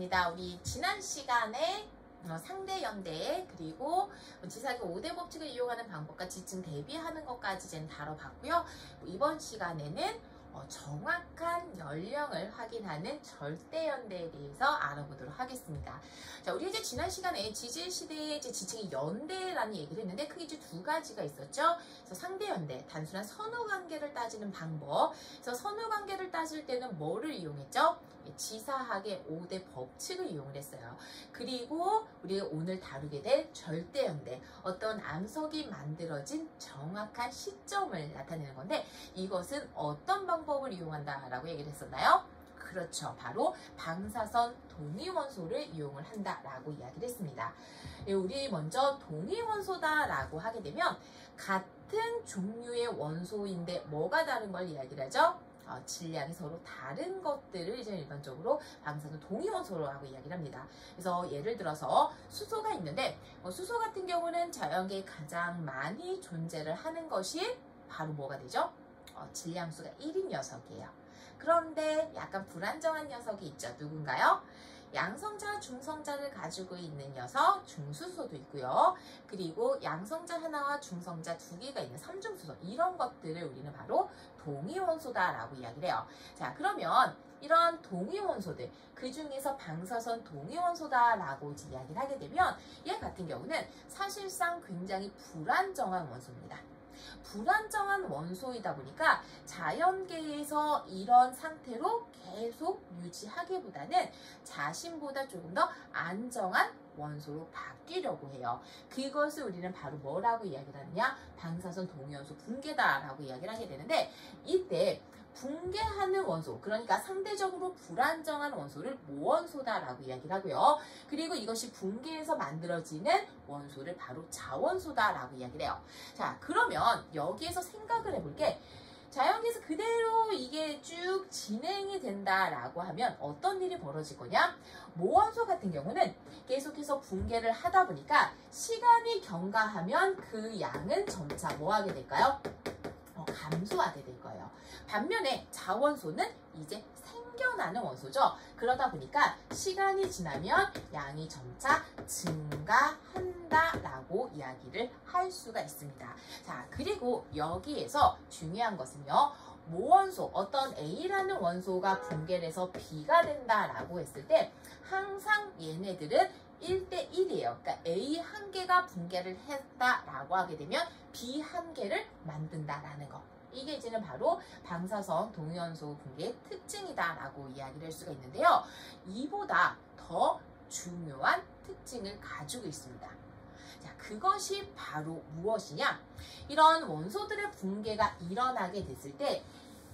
하겠습니다. 우리 지난 시간에 상대 연대 그리고 지사기 5대 법칙을 이용하는 방법과 지층 대비하는 것까지 이제 다뤄봤고요. 이번 시간에는 정확한 연령을 확인하는 절대연대에 대해서 알아보도록 하겠습니다. 자, 우리 이제 지난 시간에 지질시대의 지층이 연대라는 얘기를 했는데 크게 이제 두 가지가 있었죠. 그래서 상대연대, 단순한 선후관계를 따지는 방법. 그래서 선후관계를 따질 때는 뭐를 이용했죠? 지사학의 5대 법칙을 이용을 했어요. 그리고 우리가 오늘 다루게 될 절대연대, 어떤 암석이 만들어진 정확한 시점을 나타내는 건데 이것은 어떤 방법을 이용한다라고 얘기를 했었나요? 그렇죠. 바로 방사선 동위원소를 이용을 한다라고 이야기를 했습니다. 우리 먼저 동위원소다라고 하게 되면 같은 종류의 원소인데 뭐가 다른 걸 이야기를 하죠? 질량이 서로 다른 것들을 이제 일반적으로 방사선 동위원소라고 이야기를 합니다. 그래서 예를 들어서 수소가 있는데 수소 같은 경우는 자연계에 가장 많이 존재를 하는 것이 바로 뭐가 되죠? 질량수가 1인 녀석이에요. 그런데 약간 불안정한 녀석이 있죠. 누군가요? 양성자, 중성자를 가지고 있는 녀석, 중수소도 있고요. 그리고 양성자 하나와 중성자 두 개가 있는 삼중수소, 이런 것들을 우리는 바로 동위원소다라고 이야기를 해요. 자, 그러면 이런 동위원소들, 그 중에서 방사선 동위원소다라고 이야기를 하게 되면 얘 같은 경우는 사실상 굉장히 불안정한 원소입니다. 불안정한 원소이다 보니까 자연계에서 이런 상태로 계속 유지하기보다는 자신보다 조금 더 안정한 원소로 바뀌려고 해요. 그것을 우리는 바로 뭐라고 이야기를 하느냐? 방사선 동위원소 붕괴다라고 이야기를 하게 되는데 이때 붕괴하는 원소, 그러니까 상대적으로 불안정한 원소를 모원소다라고 이야기를 하고요. 그리고 이것이 붕괴해서 만들어지는 원소를 바로 자원소다라고 이야기를 해요. 자, 그러면 여기에서 생각을 해볼게. 자연계에서 그대로 이게 쭉 진행이 된다라고 하면 어떤 일이 벌어질 거냐? 모원소 같은 경우는 계속해서 붕괴를 하다 보니까 시간이 경과하면 그 양은 점차 뭐 하게 될까요? 감소하게 될 거예요. 반면에 자원소는 이제 생겨나는 원소죠. 그러다 보니까 시간이 지나면 양이 점차 증가한다라고 이야기를 할 수가 있습니다. 자, 그리고 여기에서 중요한 것은요. 모원소, 어떤 A라는 원소가 붕괴를 해서 B가 된다라고 했을 때 항상 얘네들은 1대1이에요. 그러니까 A 한 개가 붕괴를 했다라고 하게 되면 B 한 개를 만든다라는 거. 이게 이제는 바로 방사선 동위원소 붕괴의 특징이다라고 이야기를 할 수가 있는데요. 이보다 더 중요한 특징을 가지고 있습니다. 자, 그것이 바로 무엇이냐? 이런 원소들의 붕괴가 일어나게 됐을 때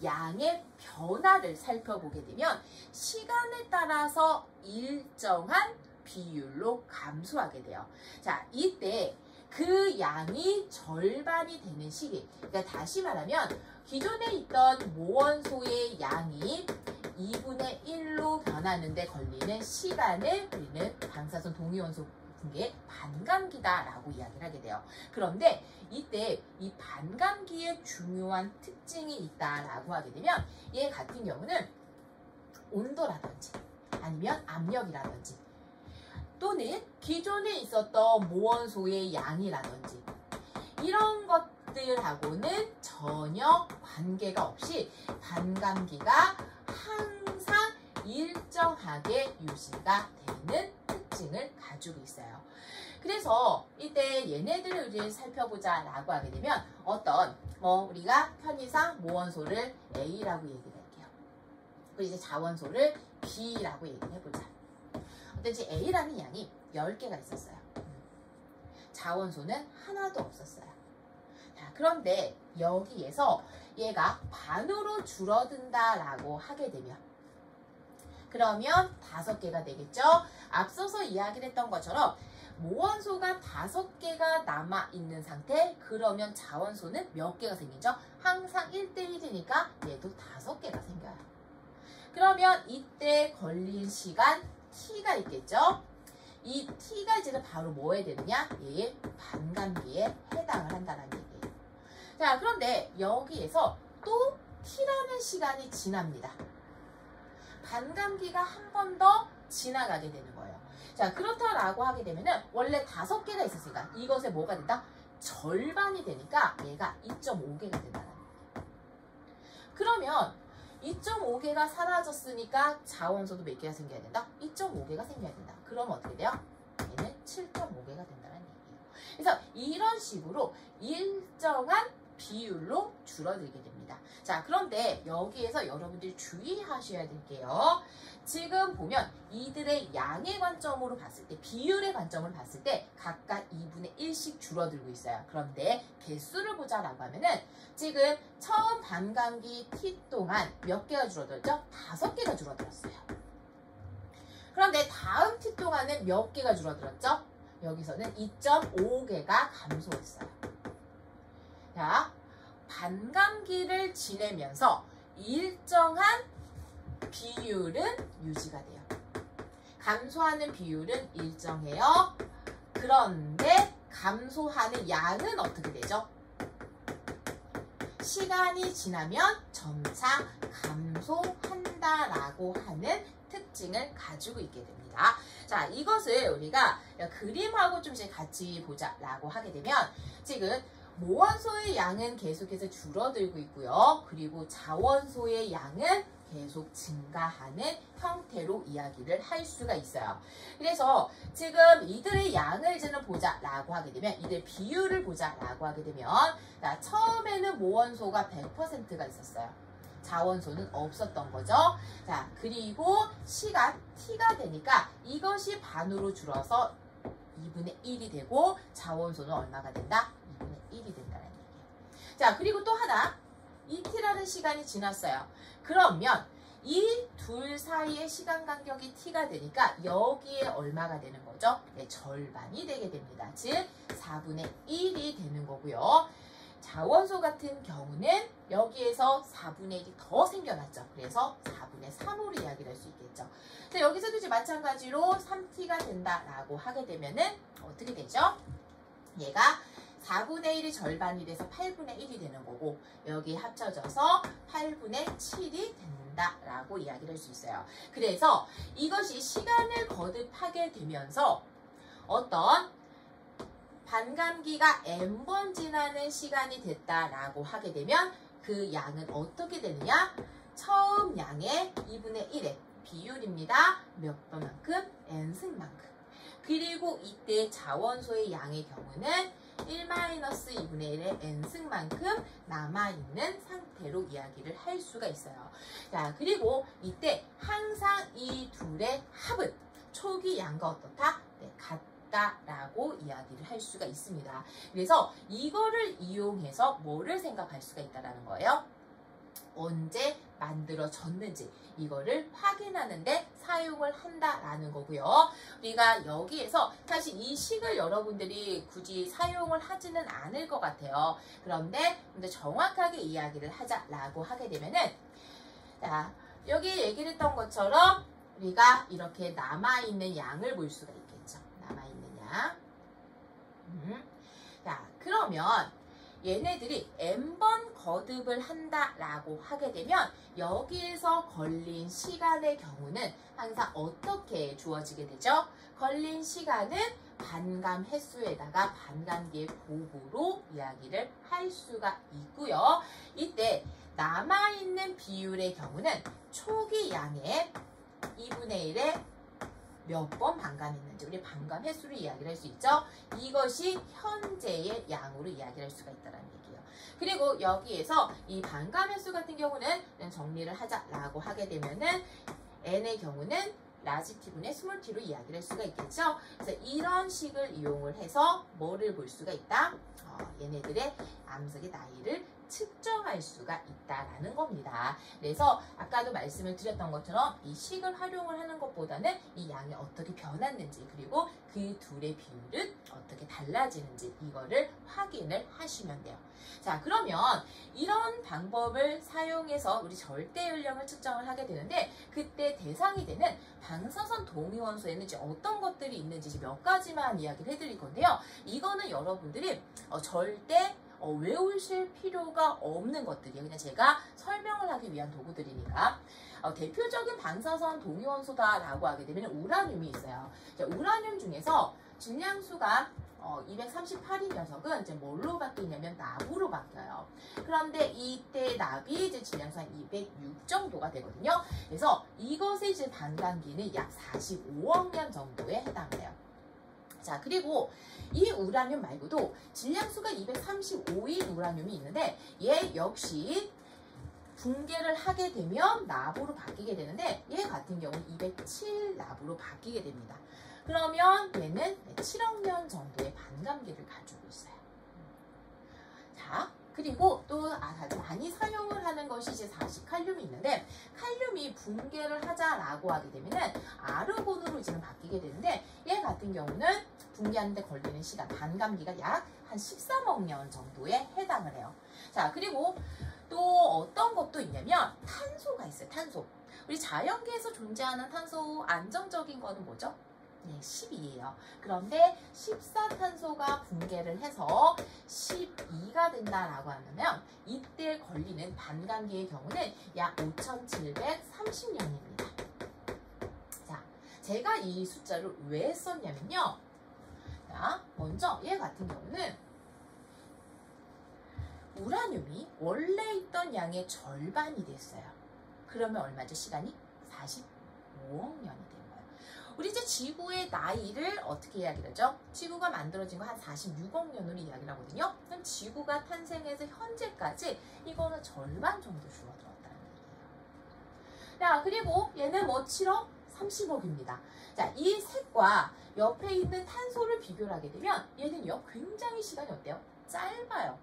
양의 변화를 살펴보게 되면 시간에 따라서 일정한 비율로 감소하게 돼요. 자, 이때 그 양이 절반이 되는 시기, 그러니까 다시 말하면 기존에 있던 모원소의 양이 2분의 1로 변하는데 걸리는 시간을 우리는 방사선 동위원소 붕괴의 반감기다라고 이야기를 하게 돼요. 그런데 이때 이 반감기의 중요한 특징이 있다라고 하게 되면 얘 같은 경우는 온도라든지 아니면 압력이라든지 또는 기존에 있었던 모원소의 양이라든지 이런 것들하고는 전혀 관계가 없이 반감기가 항상 일정하게 유지가 되는 특징을 가지고 있어요. 그래서 이때 얘네들을 우리 살펴보자 라고 하게 되면 어떤 우리가 편의상 모원소를 A라고 얘기를 할게요. 그리고 이제 자원소를 B라고 얘기를 해보자. 어떤지 A라는 양이 10개가 있었어요. 자원소는 하나도 없었어요. 자, 그런데 여기에서 얘가 반으로 줄어든다라고 하게 되면 그러면 5개가 되겠죠? 앞서서 이야기를 했던 것처럼 모원소가 5개가 남아있는 상태, 그러면 자원소는 몇 개가 생기죠? 항상 1대1이니까 얘도 5개가 생겨요. 그러면 이때 걸린 시간 T가 있겠죠? 이 T가 이제는 바로 뭐에 되느냐? 얘의 반감기에 해당을 한다는 얘기예요. 자, 그런데 여기에서 또 T라는 시간이 지납니다. 반감기가 한 번 더 지나가게 되는 거예요. 자, 그렇다라고 하게 되면은 원래 5개가 있었으니까 이것의 뭐가 된다? 절반이 되니까 얘가 2.5개가 된다는 거예요. 그러면 2.5개가 사라졌으니까 자원소도 몇 개가 생겨야 된다? 2.5개가 생겨야 된다. 그럼 어떻게 돼요? 얘는 7.5개가 된다는 얘기예요. 그래서 이런 식으로 일정한 비율로 줄어들게 됩니다. 자, 그런데 여기에서 여러분들이 주의하셔야 될 게요. 지금 보면 이들의 양의 관점으로 봤을 때, 비율의 관점을 봤을 때 각각 2분의 1씩 줄어들고 있어요. 그런데 개수를 보자라고 하면은 지금 처음 반감기 T 동안 몇 개가 줄어들었죠? 5개가 줄어들었어요. 그런데 다음 T 동안은 몇 개가 줄어들었죠? 여기서는 2.5개가 감소했어요. 자, 반감기를 지내면서 일정한 비율은 유지가 돼요. 감소하는 비율은 일정해요. 그런데 감소하는 양은 어떻게 되죠? 시간이 지나면 점차 감소한다라고 하는 특징을 가지고 있게 됩니다. 자, 이것을 우리가 그림하고 좀 이제 같이 보자라고 하게 되면 지금 모원소의 양은 계속해서 줄어들고 있고요. 그리고 자원소의 양은 계속 증가하는 형태로 이야기를 할 수가 있어요. 그래서 지금 이들의 양을 이제는 보자라고 하게 되면, 이들 비율을 보자라고 하게 되면, 자, 처음에는 모원소가 100%가 있었어요. 자원소는 없었던 거죠. 자, 그리고 시간 T가 되니까 이것이 반으로 줄어서 2분의 1이 되고 자원소는 얼마가 된다? 2분의 1이 된다는 얘기예요. 자, 그리고 또 하나, 이 T라는 시간이 지났어요. 그러면 이 둘 사이의 시간 간격이 T가 되니까 여기에 얼마가 되는 거죠? 네, 절반이 되게 됩니다. 즉 4분의 1이 되는 거고요. 자원소 같은 경우는 여기에서 4분의 1이 더 생겨났죠. 그래서 4분의 3으로 이야기를 할 수 있겠죠. 자, 여기서도 이제 마찬가지로 3T가 된다라고 하게 되면은 어떻게 되죠? 얘가 4분의 1이 절반이 돼서 8분의 1이 되는 거고, 여기 합쳐져서 8분의 7이 된다라고 이야기를 할 수 있어요. 그래서 이것이 시간을 거듭하게 되면서 어떤 반감기가 n번 지나는 시간이 됐다라고 하게 되면 그 양은 어떻게 되느냐? 처음 양의 2분의 1의 비율입니다. 몇 번만큼? n승만큼. 그리고 이때 자원소의 양의 경우는 1-2분의 1의 n승만큼 남아있는 상태로 이야기를 할 수가 있어요. 자, 그리고 이때 항상 이 둘의 합은 초기 양과 어떻다? 네, 같다라고 이야기를 할 수가 있습니다. 그래서 이거를 이용해서 뭐를 생각할 수가 있다는 거예요? 언제 만들어졌는지 이거를 확인하는데 사용을 한다라는 거고요. 우리가 여기에서 사실 이 식을 여러분들이 굳이 사용을 하지는 않을 것 같아요. 그런데 정확하게 이야기를 하자라고 하게 되면은, 자, 여기 얘기를 했던 것처럼 우리가 이렇게 남아있는 양을 볼 수가 있겠죠. 남아있는 양. 자, 그러면 얘네들이 n번 거듭을 한다라고 하게 되면 여기에서 걸린 시간의 경우는 항상 어떻게 주어지게 되죠? 걸린 시간은 반감 횟수에다가 반감기의 곱으로 이야기를 할 수가 있고요. 이때 남아있는 비율의 경우는 초기 양의 2분의 1의 몇 번 반감했는지 우리 반감 횟수를 이야기를 할 수 있죠. 이것이 현재의 양으로 이야기를 할 수가 있다는 얘기예요. 그리고 여기에서 이 반감 횟수 같은 경우는 정리를 하자라고 하게 되면은 n의 경우는 라지 t분의 스몰 t로 이야기를 할 수가 있겠죠. 그래서 이런 식을 이용을 해서 뭐를 볼 수가 있다? 얘네들의 암석의 나이를 측정할 수가 있다라는 겁니다. 그래서 아까도 말씀을 드렸던 것처럼 이 식을 활용을 하는 것보다는 이 양이 어떻게 변했는지, 그리고 그 둘의 비율은 어떻게 달라지는지 이거를 확인을 하시면 돼요. 자, 그러면 이런 방법을 사용해서 우리 절대 연령을 측정을 하게 되는데, 그때 대상이 되는 방사선 동위원소에는 이제 어떤 것들이 있는지 몇 가지만 이야기를 해드릴 건데요. 이거는 여러분들이 절대 외우실 필요가 없는 것들이에요. 그냥 제가 설명을 하기 위한 도구들이니까. 대표적인 반사선 동위원소다라고 하게 되면 우라늄이 있어요. 자, 우라늄 중에서 질량수가 238인 녀석은 이제 뭘로 바뀌냐면 납으로 바뀌어요. 그런데 이때 납이 이제 질량수 한 206 정도가 되거든요. 그래서 이것의 이제 반감기는 약 45억 년 정도에 해당해요. 자, 그리고 이 우라늄 말고도 질량수가 235인 우라늄이 있는데 얘 역시 붕괴를 하게 되면 납으로 바뀌게 되는데 얘 같은 경우는 207 납으로 바뀌게 됩니다. 그러면 얘는 7억 년 정도의 반감기를 가지고 있어요. 자, 그리고 또 아주 많이 사용을 하는 것이 이제 40칼륨이 있는데 칼륨이 붕괴를 하자라고 하게 되면은 아르곤으로 이제는 바뀌게 되는데 얘 같은 경우는 붕괴하는데 걸리는 시간 반감기가 약 한 13억 년 정도에 해당을 해요. 자, 그리고 또 어떤 것도 있냐면 탄소가 있어요. 탄소. 우리 자연계에서 존재하는 탄소 안정적인 거는 뭐죠? 네, 10이에요. 그런데 14탄소가 붕괴를 해서 12가 된다라고 하면 이때 걸리는 반감기의 경우는 약 5,730년입니다. 자, 제가 이 숫자를 왜 썼냐면요. 자, 먼저 얘 같은 경우는 우라늄이 원래 있던 양의 절반이 됐어요. 그러면 얼마죠? 시간이? 45억 년이 돼요. 우리 이제 지구의 나이를 어떻게 이야기를 하죠? 지구가 만들어진 거 한 46억 년으로 이야기를 하거든요. 그럼 지구가 탄생해서 현재까지 이거는 절반 정도 줄어들었다는 얘기예요. 자, 그리고 얘는 뭐 7억? 30억입니다. 자, 이 색과 옆에 있는 탄소를 비교를 하게 되면 얘는요, 굉장히 시간이 어때요? 짧아요.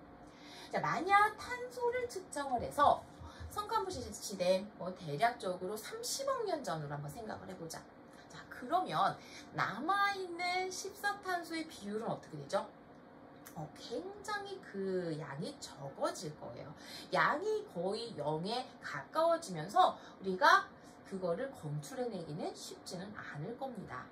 자, 만약 탄소를 측정을 해서 성간부 시대 대략적으로 30억 년 전으로 한번 생각을 해보자. 자, 그러면 남아있는 14탄소의 비율은 어떻게 되죠? 굉장히 그 양이 적어질 거예요. 양이 거의 0에 가까워지면서 우리가 그거를 검출해내기는 쉽지는 않을 겁니다.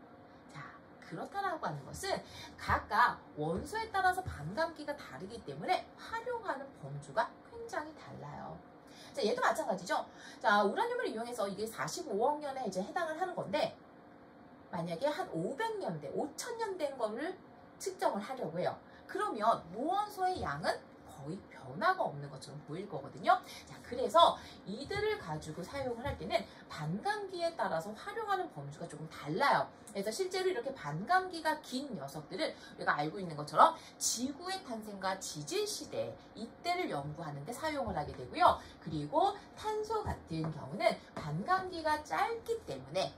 자, 그렇다라고 하는 것은 각각 원소에 따라서 반감기가 다르기 때문에 활용하는 범주가 굉장히 달라요. 자, 얘도 마찬가지죠. 자, 우라늄을 이용해서 이게 45억 년에 이제 해당을 하는 건데 만약에 한 500년 대, 5000년 된 거를 측정을 하려고 해요. 그러면 무원소의 양은 거의 변화가 없는 것처럼 보일 거거든요. 자, 그래서 이들을 가지고 사용을 할 때는 반감기에 따라서 활용하는 범주가 조금 달라요. 그래서 실제로 이렇게 반감기가 긴 녀석들을 우리가 알고 있는 것처럼 지구의 탄생과 지질시대 이때를 연구하는 데 사용을 하게 되고요. 그리고 탄소 같은 경우는 반감기가 짧기 때문에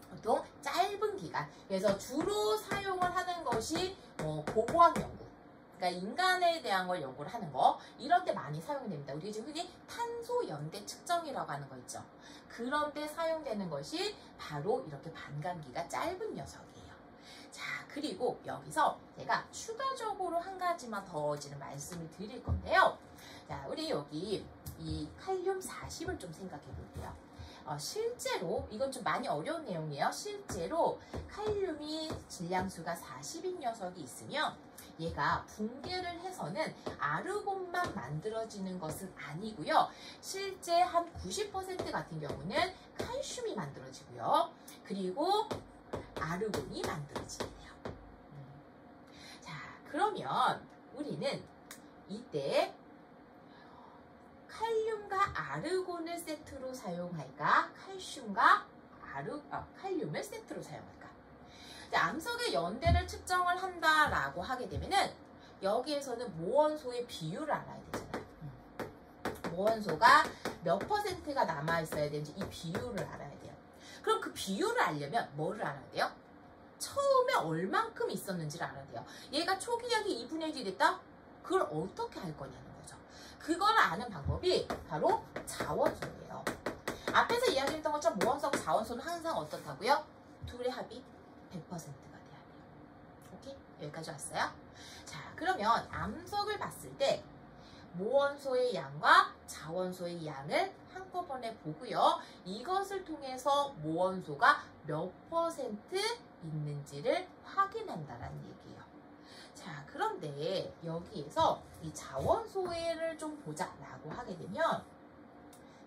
보통 짧은 기간, 그래서 주로 사용을 하는 것이 고고학 연구, 그러니까 인간에 대한 걸 연구를 하는 거, 이런 데 많이 사용이 됩니다. 우리 지금 흔히 탄소 연대 측정이라고 하는 거 있죠. 그런 데 사용되는 것이 바로 이렇게 반감기가 짧은 녀석이에요. 자, 그리고 여기서 제가 추가적으로 한 가지만 더 지금 말씀을 드릴 건데요. 자, 우리 여기 이 칼륨 40을 좀 생각해 볼게요. 실제로 이건 좀 많이 어려운 내용이에요. 실제로 칼륨이 질량수가 40인 녀석이 있으면 얘가 붕괴를 해서는 아르곤만 만들어지는 것은 아니고요. 실제 한 90% 같은 경우는 칼슘이 만들어지고요. 그리고 아르곤이 만들어지네요. 자, 그러면 우리는 이때 칼륨과 아르곤을 세트로 사용할까? 칼륨을 세트로 사용할까? 자, 암석의 연대를 측정을 한다라고 하게 되면은 여기에서는 모원소의 비율을 알아야 되잖아요. 모원소가 몇 %가 남아있어야 되는지 이 비율을 알아야 돼요. 그럼 그 비율을 알려면 뭐를 알아야 돼요? 처음에 얼만큼 있었는지를 알아야 돼요. 얘가 초기약이 2분의 1이 됐다? 그걸 어떻게 알 거냐는 거죠. 그걸 아는 방법이 바로 자원소예요. 앞에서 이야기했던 것처럼 모원소하고 자원소는 항상 어떻다고요? 둘의 합이 100%가 돼야 돼요. 오케이? 여기까지 왔어요? 자, 그러면 암석을 봤을 때 모원소의 양과 자원소의 양을 한꺼번에 보고요. 이것을 통해서 모원소가 몇 % 있는지를 확인한다는 얘기예요. 자, 그런데 여기에서 이 자원소회를 좀 보자라고 하게 되면,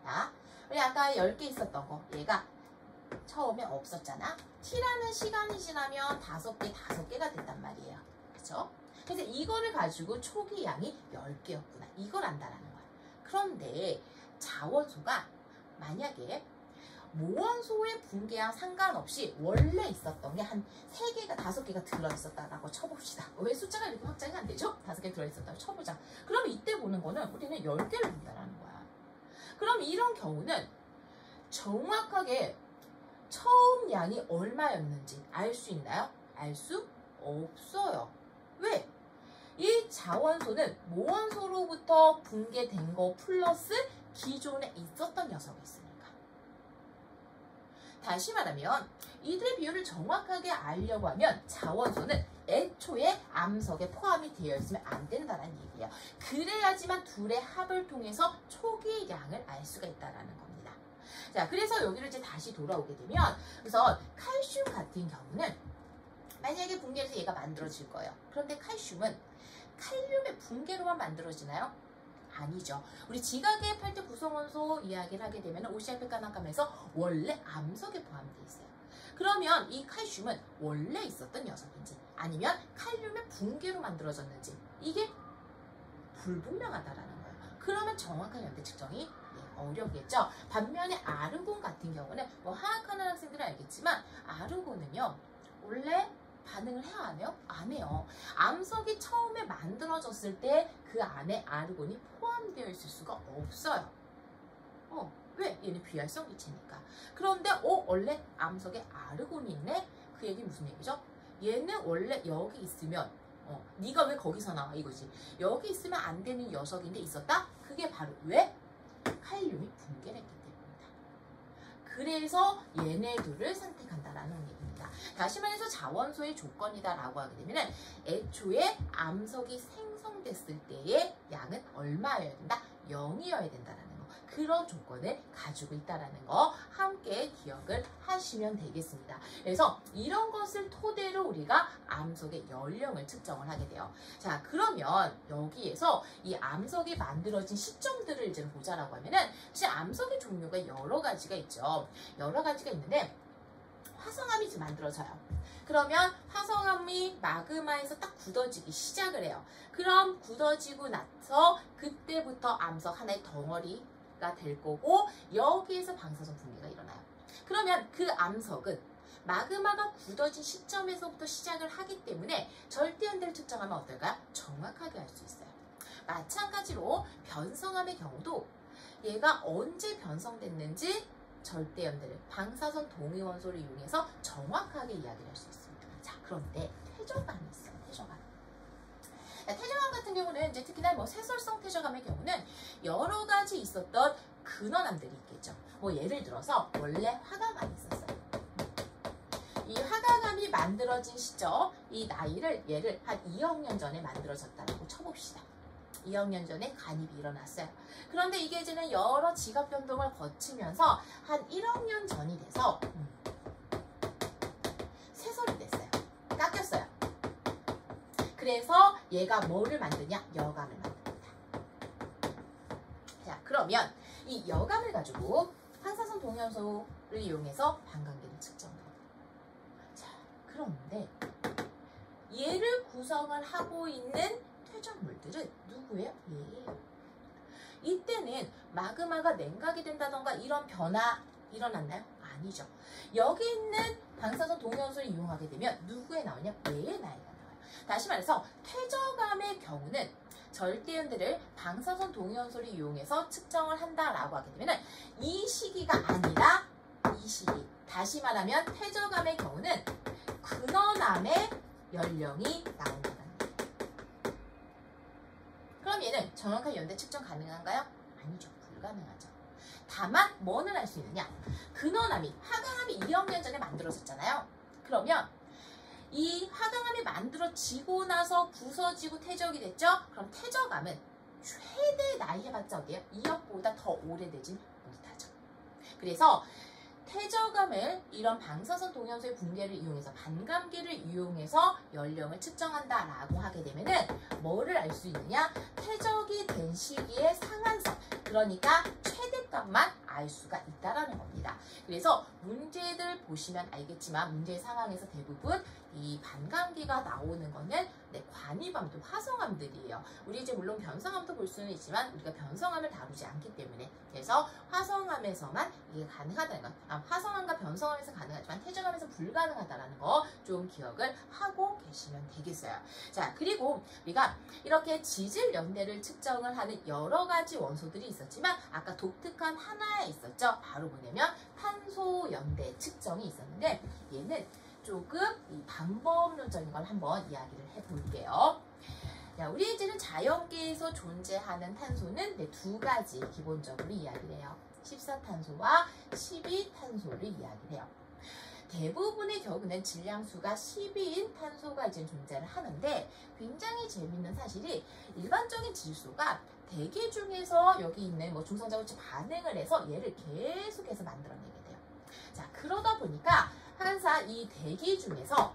자, 우리 아까 10개 있었던 거, 얘가 처음에 없었잖아. t라는 시간이 지나면 5개가 됐단 말이에요. 그쵸? 그래서 이거를 가지고 초기 양이 10개였구나. 이걸 안다라는 거야. 그런데 자원소가 만약에 모원소의 붕괴랑 상관없이 원래 있었던 게 한 3개가 5개가 들어있었다라고 쳐봅시다. 왜 숫자가 이렇게 확장이 안 되죠? 5개 들어있었다고 쳐보자. 그럼 이때 보는 거는 우리는 10개를 본다라는 거야. 그럼 이런 경우는 정확하게 처음 양이 얼마였는지 알 수 있나요? 알 수 없어요. 왜? 이 자원소는 모원소로부터 붕괴된 거 플러스 기존에 있었던 녀석이 있으니까. 다시 말하면 이들의 비율을 정확하게 알려고 하면 자원소는 애초에 암석에 포함이 되어 있으면 안 된다는 얘기예요. 그래야지만 둘의 합을 통해서 초기 양을 알 수가 있다는 겁니다. 자, 그래서 여기를 이제 다시 돌아오게 되면 우선 칼슘 같은 경우는 만약에 붕괴해서 얘가 만들어질 거예요. 그런데 칼슘은 칼륨의 붕괴로만 만들어지나요? 아니죠. 우리 지각개입할 때 구성원소 이야기를 하게 되면 OCR 폐가난감에서 원래 암석에 포함되어 있어요. 그러면 이 칼슘은 원래 있었던 녀석인지 아니면 칼륨의 붕괴로 만들어졌는지 이게 불분명하다라는 거예요. 그러면 정확한 연대 측정이 어렵겠죠. 반면에 아르곤 같은 경우는 뭐 화학하는 학생들은 알겠지만 아르곤은요 원래 반응을 해야 안 해요? 안 해요. 암석이 처음에 만들어졌을 때 그 안에 아르곤이 포함되어 있을 수가 없어요. 왜? 얘는 비활성 기체니까. 그런데 원래 암석에 아르곤이 있네? 그 얘기 무슨 얘기죠? 얘는 원래 여기 있으면 네가 왜 거기서 나와 이거지. 여기 있으면 안 되는 녀석인데 있었다? 그게 바로 왜? 칼륨이 붕괴를 했기 때문이다. 그래서 얘네들을 선택한다라는 얘기입니다. 다시 말해서 자원소의 조건이다라고 하게 되면 애초에 암석이 생성됐을 때의 양은 얼마여야 된다? 0이어야 된다라는 거. 그런 조건을 가지고 있다라는 거 함께 기억을 하시면 되겠습니다. 그래서 이런 것을 토대로 우리가 암석의 연령을 측정을 하게 돼요. 자, 그러면 여기에서 이 암석이 만들어진 시점들을 이제 보자라고 하면은 사실 암석의 종류가 여러 가지가 있죠. 여러 가지가 있는데 화성암이 이제 만들어져요. 그러면 화성암이 마그마에서 딱 굳어지기 시작을 해요. 그럼 굳어지고 나서 그때부터 암석 하나의 덩어리가 될 거고 여기에서 방사선 분비가 일어나요. 그러면 그 암석은 마그마가 굳어진 시점에서부터 시작을 하기 때문에 절대연대를 측정하면 어떨까요? 정확하게 알 수 있어요. 마찬가지로 변성암의 경우도 얘가 언제 변성됐는지 절대연대를 방사선 동위원소를 이용해서 정확하게 이야기를 할 수 있습니다. 자, 그런데 퇴적암이 있어요. 퇴적암. 퇴적암 같은 경우는 이제 특히나 뭐 세설성 퇴적암의 경우는 여러 가지 있었던 근원암들이 있겠죠. 뭐 예를 들어서 원래 화강암이 있었어요. 이 화강암이 만들어진 시점, 이 나이를 얘를 한 2억 년 전에 만들어졌다고 쳐봅시다. 2억 년 전에 간입이 일어났어요. 그런데 이게 이제는 여러 지각 변동을 거치면서 한 1억 년 전이 돼서 세설이 됐어요. 깎였어요. 그래서 얘가 뭐를 만드냐? 여감을 만듭니다. 자, 그러면 이 여감을 가지고 방사선 동위원소를 이용해서 반감기를 측정해요. 자, 그런데 얘를 구성을 하고 있는 퇴적물들은 누구예요? 얘예요. 이때는 마그마가 냉각이 된다던가 이런 변화 일어났나요? 아니죠. 여기 있는 방사선 동위원소를 이용하게 되면 누구에 나오냐? 얘의 나이가 나와요. 다시 말해서 퇴적암의 경우는 절대연대를 방사선 동위원소를 이용해서 측정을 한다라고 하게 되면 이 시기가 아니라 이 시기. 다시 말하면 퇴적암의 경우는 근원암의 연령이 나온다는 거예요. 그럼 얘는 정확한 연대 측정 가능한가요? 아니죠. 불가능하죠. 다만 뭐는 할 수 있느냐? 근원암이, 화강암이 2억 년 전에 만들어졌잖아요. 그러면 이 화강암이 만들어지고 나서 부서지고 퇴적이 됐죠? 그럼 퇴적암은 최대 나이 해봤자 어때요? 2억보다 더 오래되진 못하죠. 그래서 퇴적암을 이런 방사선 동연소의 붕괴를 이용해서 반감기를 이용해서 연령을 측정한다라고 하게 되면은 뭐를 알 수 있느냐? 퇴적이 된 시기의 상한선, 그러니까 최대값만 알 수가 있다라는 겁니다. 그래서 문제들 보시면 알겠지만 문제 상황에서 대부분 이 반감기가 나오는 거는 관이암도 화성암들이에요. 우리 이제 물론 변성암도 볼 수는 있지만 우리가 변성암을 다루지 않기 때문에, 그래서 화성암에서만 이게 가능하다는 것, 화성암과 변성암에서 가능하지만 퇴적암에서 불가능하다는 거 좀 기억을 하고 계시면 되겠어요. 자, 그리고 우리가 이렇게 지질 연대를 측정을 하는 여러 가지 원소들이 있었지만 아까 독특한 하나에 있었죠. 바로 뭐냐면 탄소 연대 측정이 있었는데, 얘는 조금 이 방법론적인 걸 한번 이야기를 해볼게요. 자, 우리 이제는 자연계에서 존재하는 탄소는 두 가지 기본적으로 이야기를 해요. 14탄소와 12탄소를 이야기를 해요. 대부분의 경우는 질량수가 12인 탄소가 이제 존재를 하는데, 굉장히 재밌는 사실이 일반적인 질소가 대기 중에서 여기 있는 중성자원체 반응을 해서 얘를 계속해서 만들어내게 돼요. 자, 그러다 보니까 항상 이 대기 중에서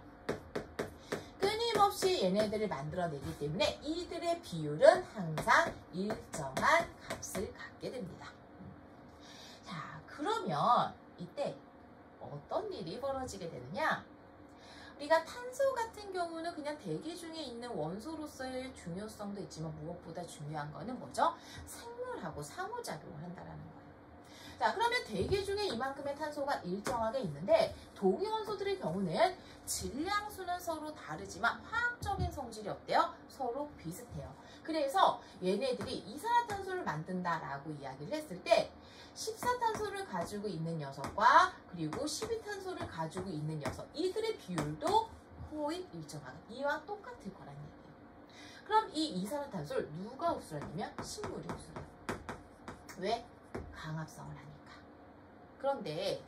끊임없이 얘네들을 만들어내기 때문에 이들의 비율은 항상 일정한 값을 갖게 됩니다. 자, 그러면 이때 어떤 일이 벌어지게 되느냐? 우리가 탄소 같은 경우는 그냥 대기 중에 있는 원소로서의 중요성도 있지만 무엇보다 중요한 거는 뭐죠? 생물하고 상호작용을 한다는 거예요. 자, 그러면 대기 중에 이만큼의 탄소가 일정하게 있는데 동위원소들의 경우는 질량수는 서로 다르지만 화학적인 성질이 어때요? 서로 비슷해요. 그래서 얘네들이 이산화탄소를 만든다라고 이야기를 했을 때 14탄소를 가지고 있는 녀석과 그리고 12탄소를 가지고 있는 녀석, 이들의 비율도 거의 일정하게 이와 똑같을 거란 얘기예요. 그럼 이 이산화탄소를 누가 흡수를 하냐면 식물이 흡수를 해요. 왜? 강합성을 하니까. 그런데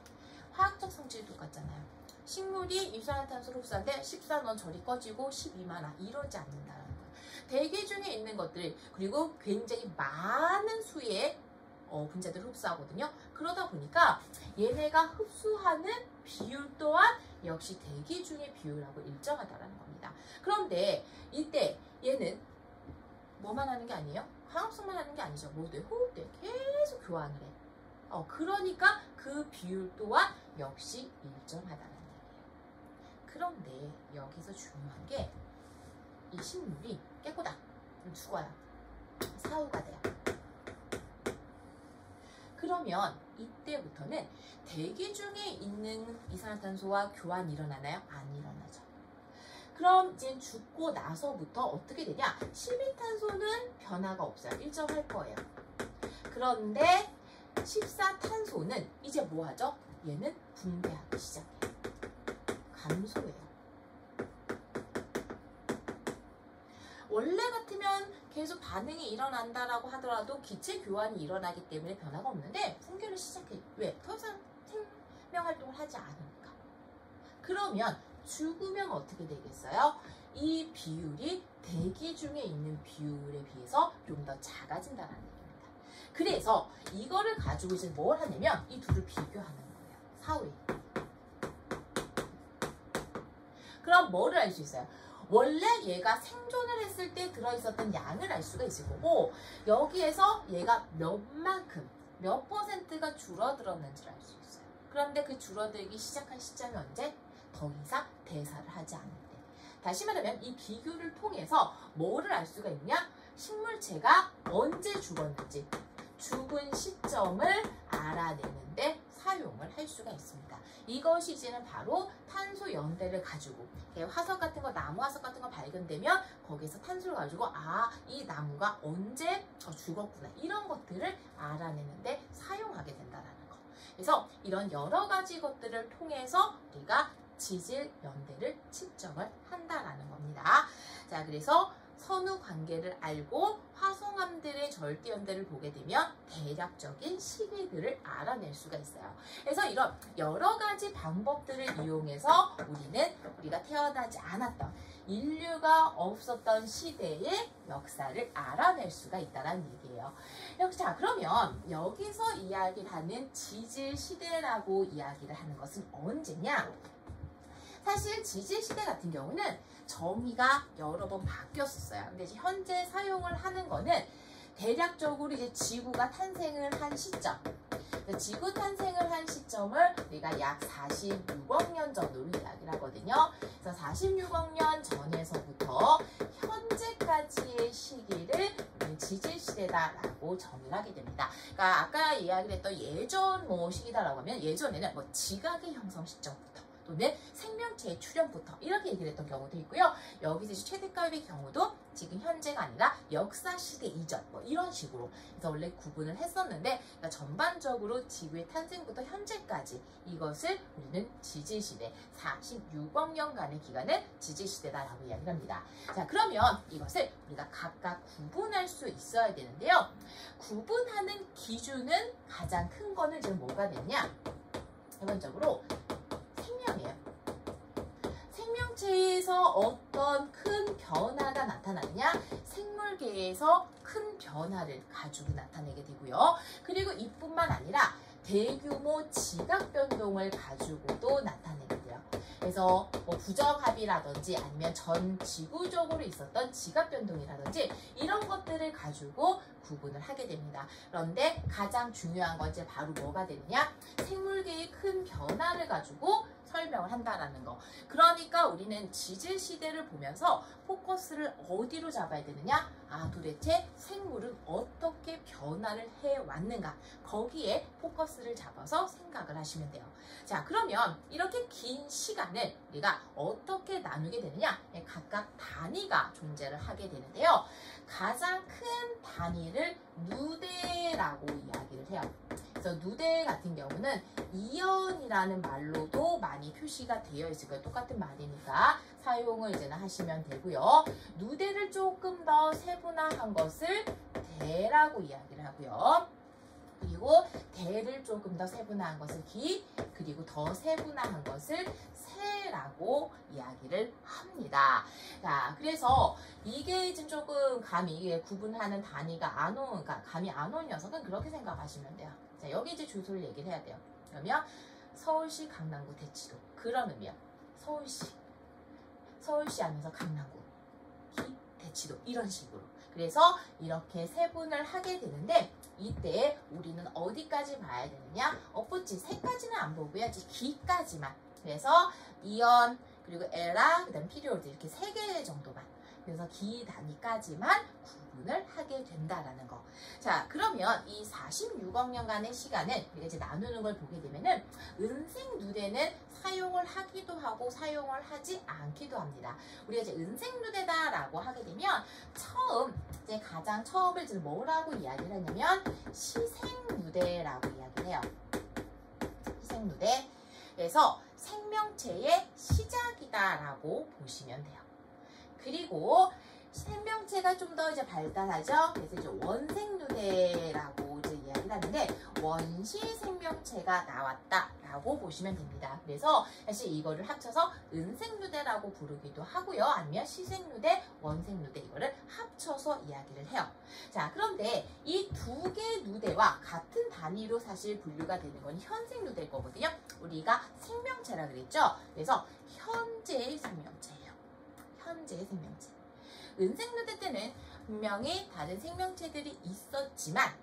화학적 성질이 똑같잖아요. 식물이 이산화탄소를 흡수하는데 14넌 저리 꺼지고 12만 이러지 않는다는 거예요. 대기 중에 있는 것들, 그리고 굉장히 많은 수의 분자들을 흡수하거든요. 그러다 보니까 얘네가 흡수하는 비율 또한 역시 대기 중의 비율하고 일정하다는 겁니다. 그런데 이때 얘는 뭐만 하는 게 아니에요? 화학성만 하는 게 아니죠. 모두의 호흡대 계속 교환을 해. 그러니까 그 비율 또한 역시 일정하다는 얘기예요. 그런데 여기서 중요한 게 이 식물이 깨꼬다 죽어요. 사후가 돼요. 그러면 이때부터는 대기 중에 있는 이산화탄소와 교환이 일어나나요? 안 일어나죠. 그럼 이제 죽고 나서부터 어떻게 되냐? 12탄소는 변화가 없어요. 일정할 거예요. 그런데 14탄소는 이제 뭐 하죠? 얘는 붕괴하기 시작해요. 감소해요. 원래 같으면 계속 반응이 일어난다라고 하더라도 기체 교환이 일어나기 때문에 변화가 없는데 붕괴를 시작해요. 왜? 더 이상 생명 활동을 하지 않으니까. 그러면 죽으면 어떻게 되겠어요? 이 비율이 대기 중에 있는 비율에 비해서 좀 더 작아진다는 얘기입니다. 그래서 이거를 가지고 이제 뭘 하냐면 이 둘을 비교하는 거예요. 사후에. 그럼 뭐를 알 수 있어요? 원래 얘가 생존을 했을 때 들어있었던 양을 알 수가 있을 거고, 여기에서 얘가 몇 퍼센트가 줄어들었는지를 알 수 있어요. 그런데 그 줄어들기 시작한 시점이 언제? 더 이상 대사를 하지 않을 때. 다시 말하면 이 비교를 통해서 뭐를 알 수가 있냐? 식물체가 언제 죽었는지, 죽은 시점을 알아내는데 사용을 할 수가 있습니다. 이것이 이제는 바로 탄소 연대를 가지고 화석 같은 거, 나무 화석 같은 거 발견되면 거기서 탄소를 가지고 이 나무가 언제 죽었구나, 이런 것들을 알아내는데 사용하게 된다는 거. 그래서 이런 여러 가지 것들을 통해서 우리가 지질 연대를 측정을 한다라는 겁니다. 자, 그래서 선후 관계를 알고 화성암 연들의 절대연대를 보게 되면 대략적인 시기들을 알아낼 수가 있어요. 그래서 이런 여러 가지 방법들을 이용해서 우리가 태어나지 않았던 인류가 없었던 시대의 역사를 알아낼 수가 있다는 얘기예요. 자, 그러면 여기서 이야기하는 지질시대라고 이야기를 하는 것은 언제냐? 사실 지질시대 같은 경우는 정의가 여러 번 바뀌었었어요. 근데 이제 현재 사용을 하는 거는 대략적으로 이제 지구가 탄생을 한 시점, 지구 탄생을 한 시점을 우리가 약 46억 년 전으로 이야기를 하거든요. 그래서 46억 년 전에서부터 현재까지의 시기를 지질시대다라고 정의를 하게 됩니다. 그러니까 아까 이야기를 했던 예전 시기다라고 하면 예전에는 지각의 형성 시점부터 또는 생명체의 출현부터 이렇게 얘기를 했던 경우도 있고요. 여기서 최대값의 경우도 지금 현재가 아니라 역사시대 이전 이런 식으로 그래서 원래 구분을 했었는데 그러니까 전반적으로 지구의 탄생부터 현재까지 이것을 우리는 지질시대 46억 년간의 기간을 지질시대다라고 이야기를 합니다. 자, 그러면 이것을 우리가 각각 구분할 수 있어야 되는데요. 구분하는 기준은 가장 큰 거는 지금 뭐가 되냐? 기본적으로 생명이에요. 생명체에서 어떤 큰 변화가 나타나느냐? 생물계에서 큰 변화를 가지고 나타내게 되고요. 그리고 이뿐만 아니라 대규모 지각 변동을 가지고도 나타내게 돼요. 그래서 부정합이라든지 아니면 전 지구적으로 있었던 지각 변동이라든지 이런 것들을 가지고 구분을 하게 됩니다. 그런데 가장 중요한 건 이제 바로 뭐가 되느냐? 생물계의 큰 변화를 가지고 설명을 한다라는 거. 그러니까 우리는 지질시대를 보면서 포커스를 어디로 잡아야 되느냐? 도대체 생물은 어떻게 변화를 해왔는가? 거기에 포커스를 잡아서 생각을 하시면 돼요. 자, 그러면 이렇게 긴 시간을 우리가 어떻게 나누게 되느냐? 각각 단위가 존재를 하게 되는데요. 가장 큰 단위를 누대라고 이야기를 해요. 그래서 누대 같은 경우는 이연이라는 말로도 많이 표시가 되어 있을 거예요. 똑같은 말이니까 사용을 이제는 하시면 되고요. 누대를 조금 더 세분화한 것을 대라고 이야기를 하고요. 그리고 대를 조금 더 세분화한 것을 기, 그리고 더 세분화한 것을 세라고 이야기를 합니다. 자, 그래서 이게 지금 조금 감이 구분하는 단위가 안 오는, 그러니까 감이 안 오는 녀석은 그렇게 생각하시면 돼요. 자, 여기 이제 주소를 얘기를 해야 돼요. 그러면 서울시, 강남구, 대치동 그런 의미야. 서울시 하면서 강남구, 대치동 이런 식으로. 그래서 이렇게 세분을 하게 되는데 이때 우리는 어디까지 봐야 되느냐? 엇붙이 세까지는 안 보고요. 이제 기까지만. 그래서 이연 그리고 에라 그다음 피리오드 이렇게 3개 정도만. 그래서 기 단위까지만 구분을 하게 된다라는 거. 자, 그러면 이 46억 년간의 시간을 우리가 이제 나누는 걸 보게 되면은 은색 누대는 사용을 하기도 하고 사용을 하지 않기도 합니다. 우리가 이제 은색 누대다라고 하게 되면 이제 가장 처음을 지금 뭐라고 이야기를 하냐면 시생 누대라고 이야기를 해요. 시생 누대. 그래서 생명체의 시작이다라고 보시면 돼요. 그리고 생명체가 좀 더 이제 발달하죠. 그래서 이제 원생 누대라고 이제 이야기를 하는데 원시 생명체가 나왔다라고 보시면 됩니다. 그래서 사실 이거를 합쳐서 은색 누대라고 부르기도 하고요. 아니면 시생 누대, 원생 누대 이거를 합쳐서 이야기를 해요. 자, 그런데 이 두 개 누대와 같은 단위로 사실 분류가 되는 건 현생 누대일 거거든요. 우리가 생명체라 그랬죠. 그래서 현재의 생명체예요. 현재의 생명체. 은색 누대 때는 분명히 다른 생명체들이 있었지만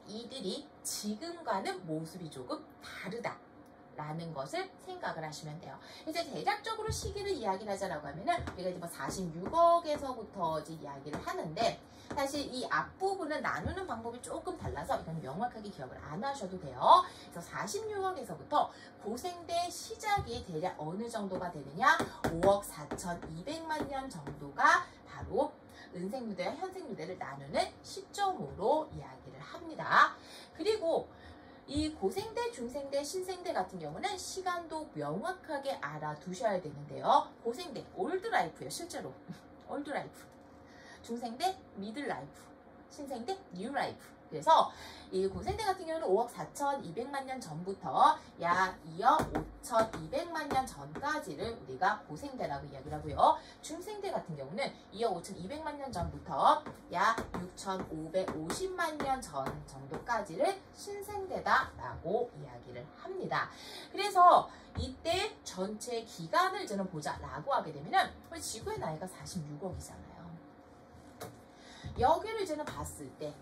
이들이 지금과는 모습이 조금 다르다라는 것을 생각을 하시면 돼요. 이제 대략적으로 시기를 이야기를 하자라고 하면은 우리가 이제 46억에서부터 이제 이야기를 하는데 사실 이 앞부분은 나누는 방법이 조금 달라서 이건 명확하게 기억을 안 하셔도 돼요. 그래서 46억에서부터 고생대 시작이 대략 어느 정도가 되느냐? 5억 4,200만 년 정도가 바로 은색 누대와 현색 누대를 나누는 시점으로 이야기를 합니다. 그리고 이 고생대, 중생대, 신생대 같은 경우는 시간도 명확하게 알아두셔야 되는데요. 고생대, 올드 라이프예요. 실제로 올드 라이프. 중생대, 미들 라이프. 신생대 New Life. 그래서 이 고생대 같은 경우는 5억 4,200만 년 전부터 약 2억 5,200만 년 전까지를 우리가 고생대라고 이야기를 하고요. 중생대 같은 경우는 2억 5,200만 년 전부터 약 6,550만 년 전 정도까지를 신생대다라고 이야기를 합니다. 그래서 이때 전체 기간을 저는 보자라고 하게 되면은 우리 지구의 나이가 46억이잖아요. 여기를 이제는 봤을 때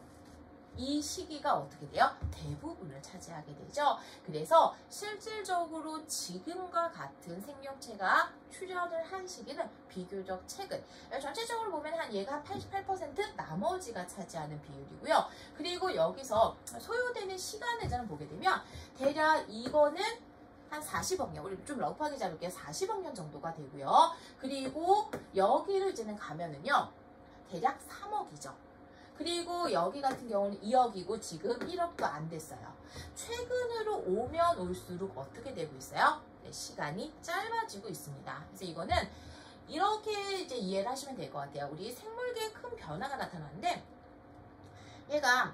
이 시기가 어떻게 돼요? 대부분을 차지하게 되죠. 그래서 실질적으로 지금과 같은 생명체가 출현을 한 시기는 비교적 최근. 전체적으로 보면 한 얘가 한 88%, 나머지가 차지하는 비율이고요. 그리고 여기서 소요되는 시간을 저는 보게 되면 대략 이거는 한 40억 년, 우리 좀 러프하게 잡을게요. 40억 년 정도가 되고요. 그리고 여기를 이제는 가면은요, 대략 3억이죠. 그리고 여기 같은 경우는 2억이고 지금 1억도 안 됐어요. 최근으로 오면 올수록 어떻게 되고 있어요? 네, 시간이 짧아지고 있습니다. 그래서 이거는 이렇게 이제 이해를 하시면 될 것 같아요. 우리 생물계에 큰 변화가 나타나는데 얘가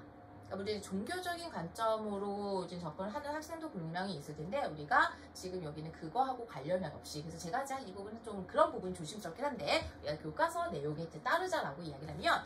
우리 종교적인 관점으로 이제 접근을 하는 학생도 분명히 있을 텐데 우리가 지금 여기는 그거하고 관련이 없이 그래서 제가 이 부분은 좀 그런 부분이 조심스럽긴 한데 우리가 교과서 내용에 따르자라고 이야기를 하면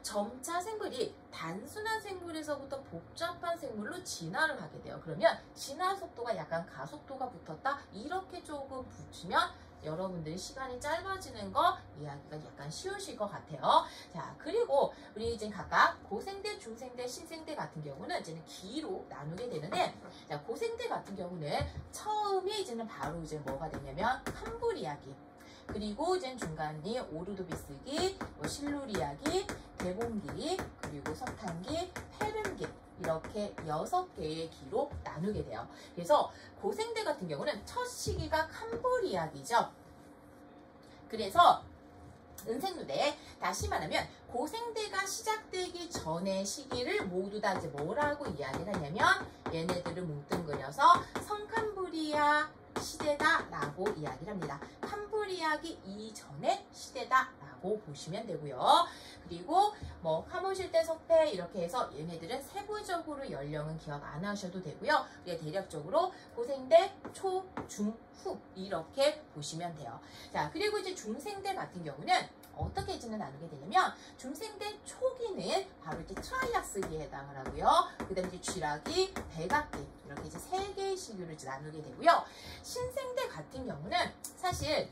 점차 생물이 단순한 생물에서부터 복잡한 생물로 진화를 하게 돼요. 그러면 진화 속도가 약간 가속도가 붙었다 이렇게 조금 붙이면 여러분들이 시간이 짧아지는 거 이야기가 약간 쉬우실 것 같아요. 자, 그리고 우리 이제 각각 고생대, 중생대, 신생대 같은 경우는 이제는 기로 나누게 되는데, 자, 고생대 같은 경우는 처음이 이제는 바로 이제 뭐가 되냐면 캄브리아기. 그리고 이제 중간이 오르도비스기, 실루리아기, 대공기, 그리고 석탄기, 페른기 이렇게 6개의 기로 나누게 돼요. 그래서 고생대 같은 경우는 첫 시기가 캄브리아기죠. 그래서 은생누대 다시 말하면 고생대가 시작되기 전의 시기를 모두 다 이제 뭐라고 이야기를 하냐면 얘네들을 뭉뚱그려서 성캄브리아 시대다라고 이야기를 합니다. 캄브리아기 이전의 시대다라고 보시면 되고요. 그리고 뭐 카모실대, 석패 이렇게 해서 얘네들은 세부적으로 연령은 기억 안 하셔도 되고요. 우리가 대략적으로 고생대, 초, 중, 후 이렇게 보시면 돼요. 자, 그리고 이제 중생대 같은 경우는 어떻게 이제는 나누게 되냐면 중생대 초기는 바로 이제 트라이아스기에 해당을 하고요. 그 다음에 이제 쥐라기, 백악기 이렇게 이제 3개의 시기로 이제 나누게 되고요. 신생대 같은 경우는 사실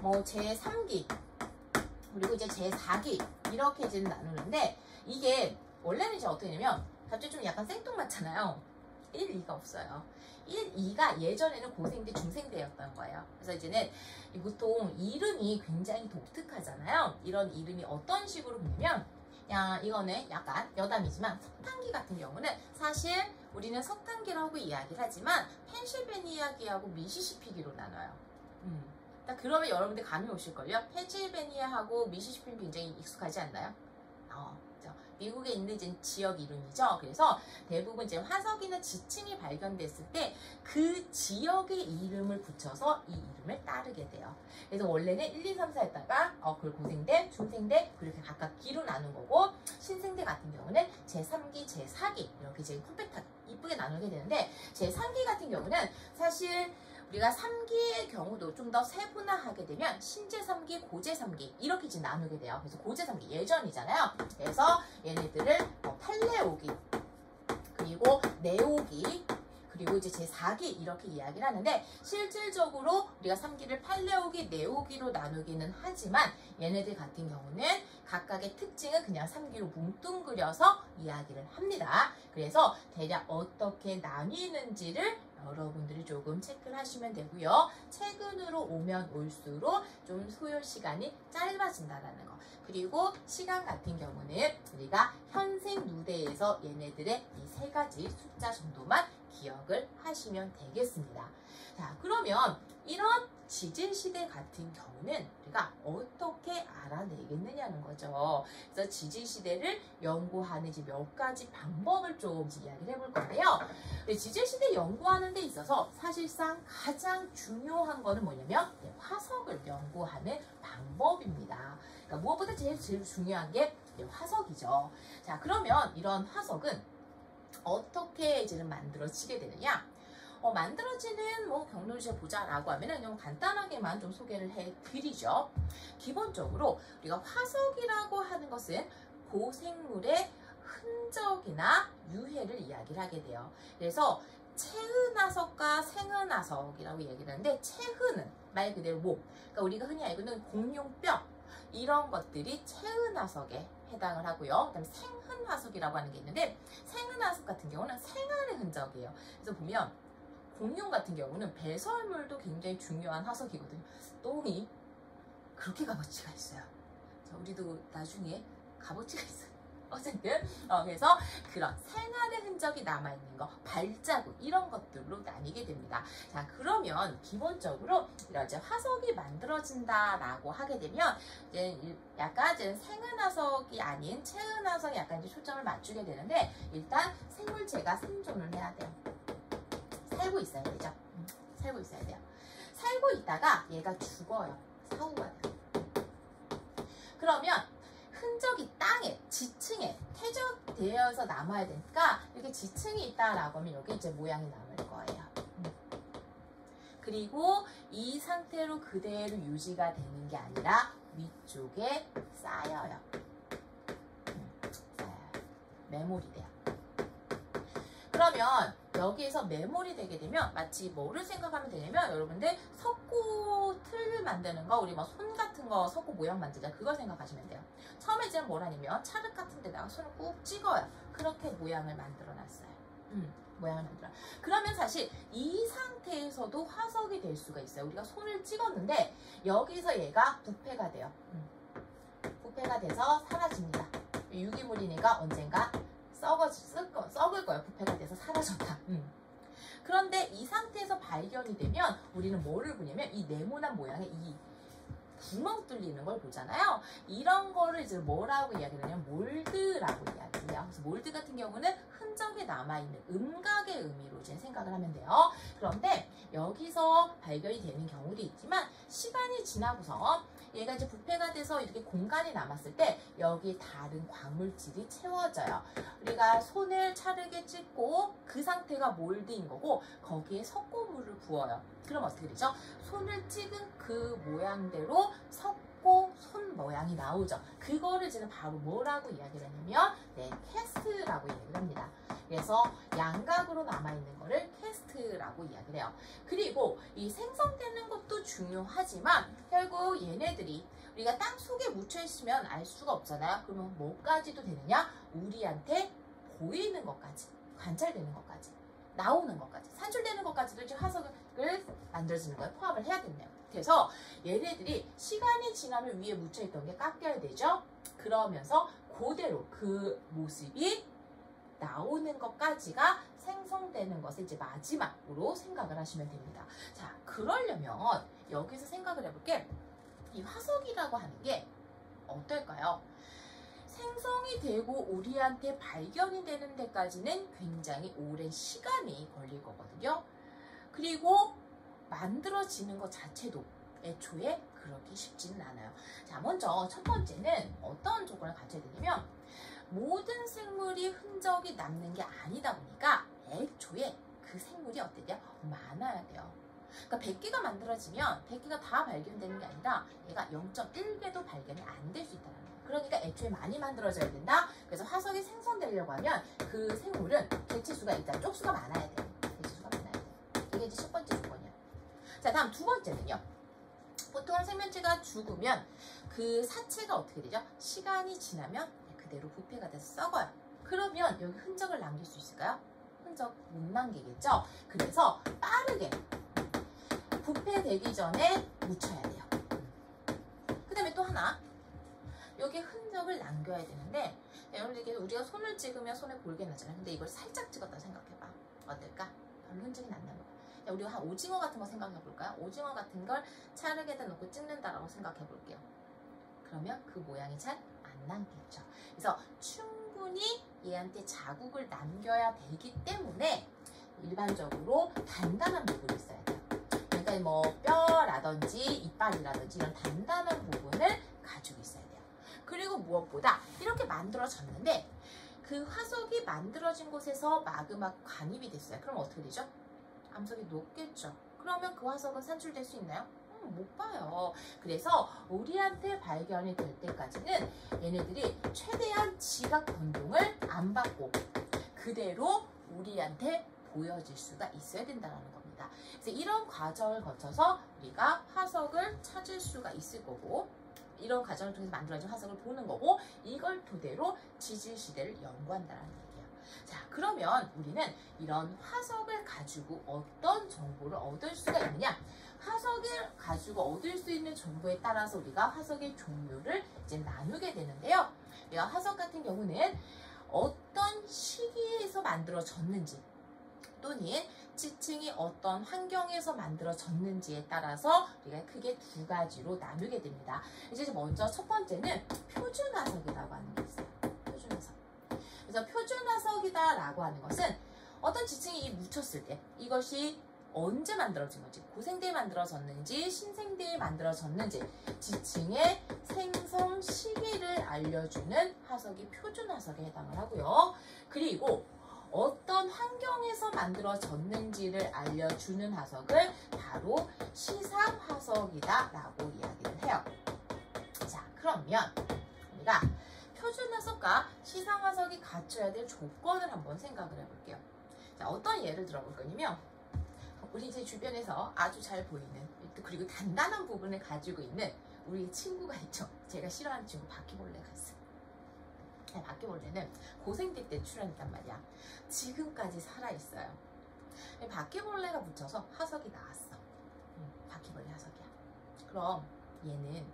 뭐 제3기 그리고 이제 제4기 이렇게 이제 나누는데 이게 원래는 이제 어떻게 되냐면 갑자기 좀 약간 생뚱맞잖아요. 1, 2가 없어요. 1, 2가 예전에는 고생대, 중생대였던 거예요. 그래서 이제는 보통 이름이 굉장히 독특하잖아요. 이런 이름이 어떤 식으로 보냐면 이거는 약간 여담이지만 석탄기 같은 경우는 사실 우리는 석탄기라고 이야기를 하지만 펜실베니아기하고 미시시피기로 나눠요. 그러면 여러분들 감이 오실걸요? 펜실베니아하고 미시시피는 굉장히 익숙하지 않나요? 미국에 있는 이제 지역 이름이죠. 그래서 대부분 이제 화석이나 지층이 발견됐을 때 그 지역의 이름을 붙여서 이 이름을 따르게 돼요. 그래서 원래는 1, 2, 3, 4 했다가 그걸 고생대, 중생대 그렇게 각각 기로 나눈 거고 신생대 같은 경우는 제3기, 제4기 이렇게 이제 컴팩트 이쁘게 나누게 되는데 제3기 같은 경우는 사실 우리가 3기의 경우도 좀 더 세분화하게 되면 신제3기, 고제3기 이렇게 이제 나누게 돼요. 그래서 고제3기 예전이잖아요. 그래서 얘네들을 팔레오기 그리고 네오기 그리고 이제 제4기 이렇게 이야기를 하는데 실질적으로 우리가 3기를 팔레오기, 네오기로 나누기는 하지만 얘네들 같은 경우는 각각의 특징은 그냥 3기로 뭉뚱그려서 이야기를 합니다. 그래서 대략 어떻게 나뉘는지를 여러분들이 조금 체크를 하시면 되고요. 최근으로 오면 올수록 좀 소요 시간이 짧아진다라는 거. 그리고 시간 같은 경우는 우리가 현생 누대에서 얘네들의 이 3가지 숫자 정도만 기억을 하시면 되겠습니다. 자, 그러면 이런 지질시대 같은 경우는 우리가 어떻게 알아내겠느냐는 거죠. 그래서 지질시대를 연구하는 이제 몇 가지 방법을 좀 이야기를 해볼 건데요. 지질시대 연구하는 데 있어서 사실상 가장 중요한 거는 뭐냐면 화석을 연구하는 방법입니다. 그러니까 무엇보다 제일 중요한 게 화석이죠. 자, 그러면 이런 화석은 어떻게 이제 만들어지게 되느냐? 만들어지는 경로를 보자라고 하면은 좀 간단하게만 좀 소개를 해드리죠. 기본적으로 우리가 화석이라고 하는 것은 고생물의 흔적이나 유해를 이야기를 하게 돼요. 그래서 체흔화석과 생흔화석이라고 얘기를 하는데, 체흔은 말 그대로 그러니까 우리가 흔히 알고 있는 공룡뼈 이런 것들이 체흔화석에 해당을 하고요. 그다음에 생흔화석이라고 하는 게 있는데, 생흔화석 같은 경우는 생활의 흔적이에요. 그래서 보면 공룡 같은 경우는 배설물도 굉장히 중요한 화석이거든요. 똥이 그렇게 값어치가 있어요. 자, 우리도 나중에 값어치가 있어요. 어쨌든 그래서 그런 생활의 흔적이 남아있는 거, 발자국 이런 것들로 나뉘게 됩니다. 자, 그러면 기본적으로 이제 화석이 만들어진다라고 하게 되면 이제 약간 이제 생은화석이 아닌 체은화석에 약간 이제 초점을 맞추게 되는데, 일단 생물체가 생존을 해야 돼요. 살고 있어야 되죠. 살고 있어야 돼요. 살고 있다가 얘가 죽어요. 사후가 돼요. 그러면 흔적이 땅에, 지층에 퇴적되어서 남아야 되니까 이렇게 지층이 있다라고 하면 여기 이제 모양이 남을 거예요. 그리고 이 상태로 그대로 유지가 되는 게 아니라 위쪽에 쌓여요. 쌓여요. 메모리 돼요. 그러면 여기에서 메모리 되게 되면 마치 뭐를 생각하면 되냐면, 여러분들 석고 틀 만드는 거, 우리 뭐 손 같은 거 석고 모양 만들자, 그걸 생각하시면 돼요. 처음에 이제 뭘 하냐면 찰흙 같은 데다가 손을 꾹 찍어요. 그렇게 모양을 만들어 놨어요. 모양을 만들어. 그러면 사실 이 상태에서도 화석이 될 수가 있어요. 우리가 손을 찍었는데 여기서 얘가 부패가 돼요. 부패가 돼서 사라집니다. 유기물이니까 언젠가 썩을 거예요. 부패가 돼서 사라졌다. 그런데 이 상태에서 발견이 되면 우리는 뭐를 보냐면 이 네모난 모양의 이 구멍 뚫리는 걸 보잖아요. 이런 거를 이제 뭐라고 이야기하냐면 몰드라고 이야기해요. 그래서 몰드 같은 경우는 흔적이 남아있는 음각의 의미로 이제 생각을 하면 돼요. 그런데 여기서 발견이 되는 경우도 있지만, 시간이 지나고서 얘가 이제 부패가 돼서 이렇게 공간이 남았을 때 여기 다른 광물질이 채워져요. 우리가 손을 찰흙에 찍고 그 상태가 몰드인 거고, 거기에 석고물을 부어요. 그럼 어떻게 되죠? 손을 찍은 그 모양대로 석고 손 모양이 나오죠. 그거를 이제는 바로 뭐라고 이야기를 하냐면 캐스트라고 이야기를 합니다. 그래서 양각으로 남아있는 거를 캐스트라고 이야기를 해요. 그리고 이 생성되는 것도 중요하지만 결국 얘네들이 우리가 땅 속에 묻혀있으면 알 수가 없잖아요. 그러면 뭐까지도 되느냐? 우리한테 보이는 것까지, 관찰되는 것까지, 나오는 것까지, 산출되는 것까지도 이제 화석을 만들어지는 거에 포함을 해야 된대요. 그래서 얘네들이 시간이 지나면 위에 묻혀있던 게 깎여야 되죠. 그러면서 그대로 그 모습이 나오는 것까지가 생성되는 것을 이제 마지막으로 생각을 하시면 됩니다. 자, 그러려면 여기서 생각을 해볼게. 이 화석이라고 하는 게 어떨까요? 생성이 되고 우리한테 발견이 되는 데까지는 굉장히 오랜 시간이 걸릴 거거든요. 그리고 만들어지는 것 자체도 애초에 그렇게 쉽지는 않아요. 자, 먼저 첫 번째는 어떤 조건을 갖춰야 되냐면, 모든 생물이 흔적이 남는 게 아니다 보니까 애초에 그 생물이 어때요? 많아야 돼요. 그러니까 100개가 만들어지면 100개가 다 발견되는 게 아니라 얘가 0.1개도 발견이 안 될 수 있다는 거예요. 그러니까 애초에 많이 만들어져야 된다. 그래서 화석이 생성되려고 하면 그 생물은 개체수가 일단 쪽수가 많아야 돼요. 개체수가 많아야 돼요. 이게 이제 첫 번째 조건이에요. 자, 다음 두 번째는요. 보통 생명체가 죽으면 그 사체가 어떻게 되죠? 시간이 지나면 그대로 부패가 돼서 썩어요. 그러면 여기 흔적을 남길 수 있을까요? 흔적 못 남기겠죠? 그래서 빠르게 부패되기 전에 묻혀야 돼요. 그 다음에 또 하나, 여기 흔적을 남겨야 되는데, 여러분들께서 우리가 손을 찍으면 손에 골게 나잖아요. 근데 이걸 살짝 찍었다 생각해봐. 어떨까? 별로 흔적이 안 남는 거야. 우리가 한 오징어 같은 거 생각해 볼까요? 오징어 같은 걸 찰흙에다 놓고 찍는다라고 생각해 볼게요. 그러면 그 모양이 잘 안 남겠죠. 그래서 충분히 얘한테 자국을 남겨야 되기 때문에 일반적으로 단단한 부분이 있어야 돼요. 그러니까 뭐 뼈라든지 이빨이라든지 이런 단단한 부분을 가지고 있어야 돼요. 그리고 화석은 무엇보다 이렇게 만들어졌는데 그 화석이 만들어진 곳에서 마그마 관입이 됐어요. 그럼 어떻게 되죠? 암석이 녹겠죠. 그러면 그 화석은 산출될 수 있나요? 못 봐요. 그래서 우리한테 발견이 될 때까지는 얘네들이 최대한 지각 변동을 안 받고 그대로 우리한테 보여질 수가 있어야 된다는 겁니다. 그래서 이런 과정을 거쳐서 우리가 화석을 찾을 수가 있을 거고 이런 과정을 통해서 만들어진 화석을 보는 거고 이걸 토대로 지질 시대를 연구한다는 얘기예요. 자, 그러면 우리는 이런 화석을 가지고 어떤 정보를 얻을 수가 있느냐? 화석을 가지고 얻을 수 있는 정보에 따라서 우리가 화석의 종류를 이제 나누게 되는데요. 화석 같은 경우는 어떤 시기에서 만들어졌는지 또는 지층이 어떤 환경에서 만들어졌는지에 따라서 우리가 크게 두 가지로 나누게 됩니다. 이제 먼저 첫 번째는 표준화석이라고 하는 게 있어요. 표준화석. 그래서 표준화석이다라고 하는 것은 어떤 지층이 묻혔을 때 이것이 언제 만들어진 건지, 고생대에 만들어졌는지, 신생대에 만들어졌는지 지층의 생성 시기를 알려주는 화석이 표준화석에 해당을 하고요. 그리고 어떤 환경에서 만들어졌는지를 알려주는 화석을 바로 시상화석이다라고 이야기를 해요. 자, 그러면 우리가 표준화석과 시상화석이 갖춰야 될 조건을 한번 생각을 해볼게요. 자, 어떤 예를 들어볼 거냐면 우리 제 주변에서 아주 잘 보이는 그리고 단단한 부분을 가지고 있는 우리 친구가 있죠. 제가 싫어하는 친구 바퀴벌레가 있어요. 바퀴벌레는 고생대 때 출현했단 말이야. 지금까지 살아있어요. 바퀴벌레가 묻혀서 화석이 나왔어. 바퀴벌레 화석이야. 그럼 얘는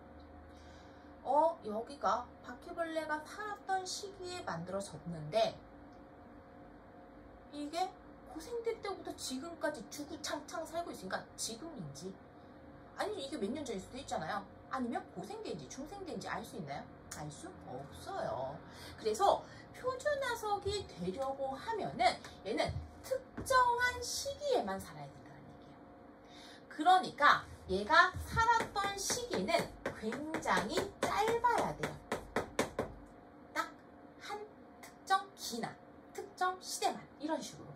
여기가 바퀴벌레가 살았던 시기에 만들어졌는데 이게 고생대 때부터 지금까지 주구창창 살고 있으니까 지금인지 아니면 이게 몇 년 전일 수도 있잖아요. 아니면 고생대인지 중생대인지 알 수 있나요? 알 수 없어요. 그래서 표준화석이 되려고 하면은 얘는 특정한 시기에만 살아야 된다는 얘기예요. 그러니까 얘가 살았던 시기는 굉장히 짧아야 돼요. 딱 한 특정 기나 특정 시대만 이런 식으로.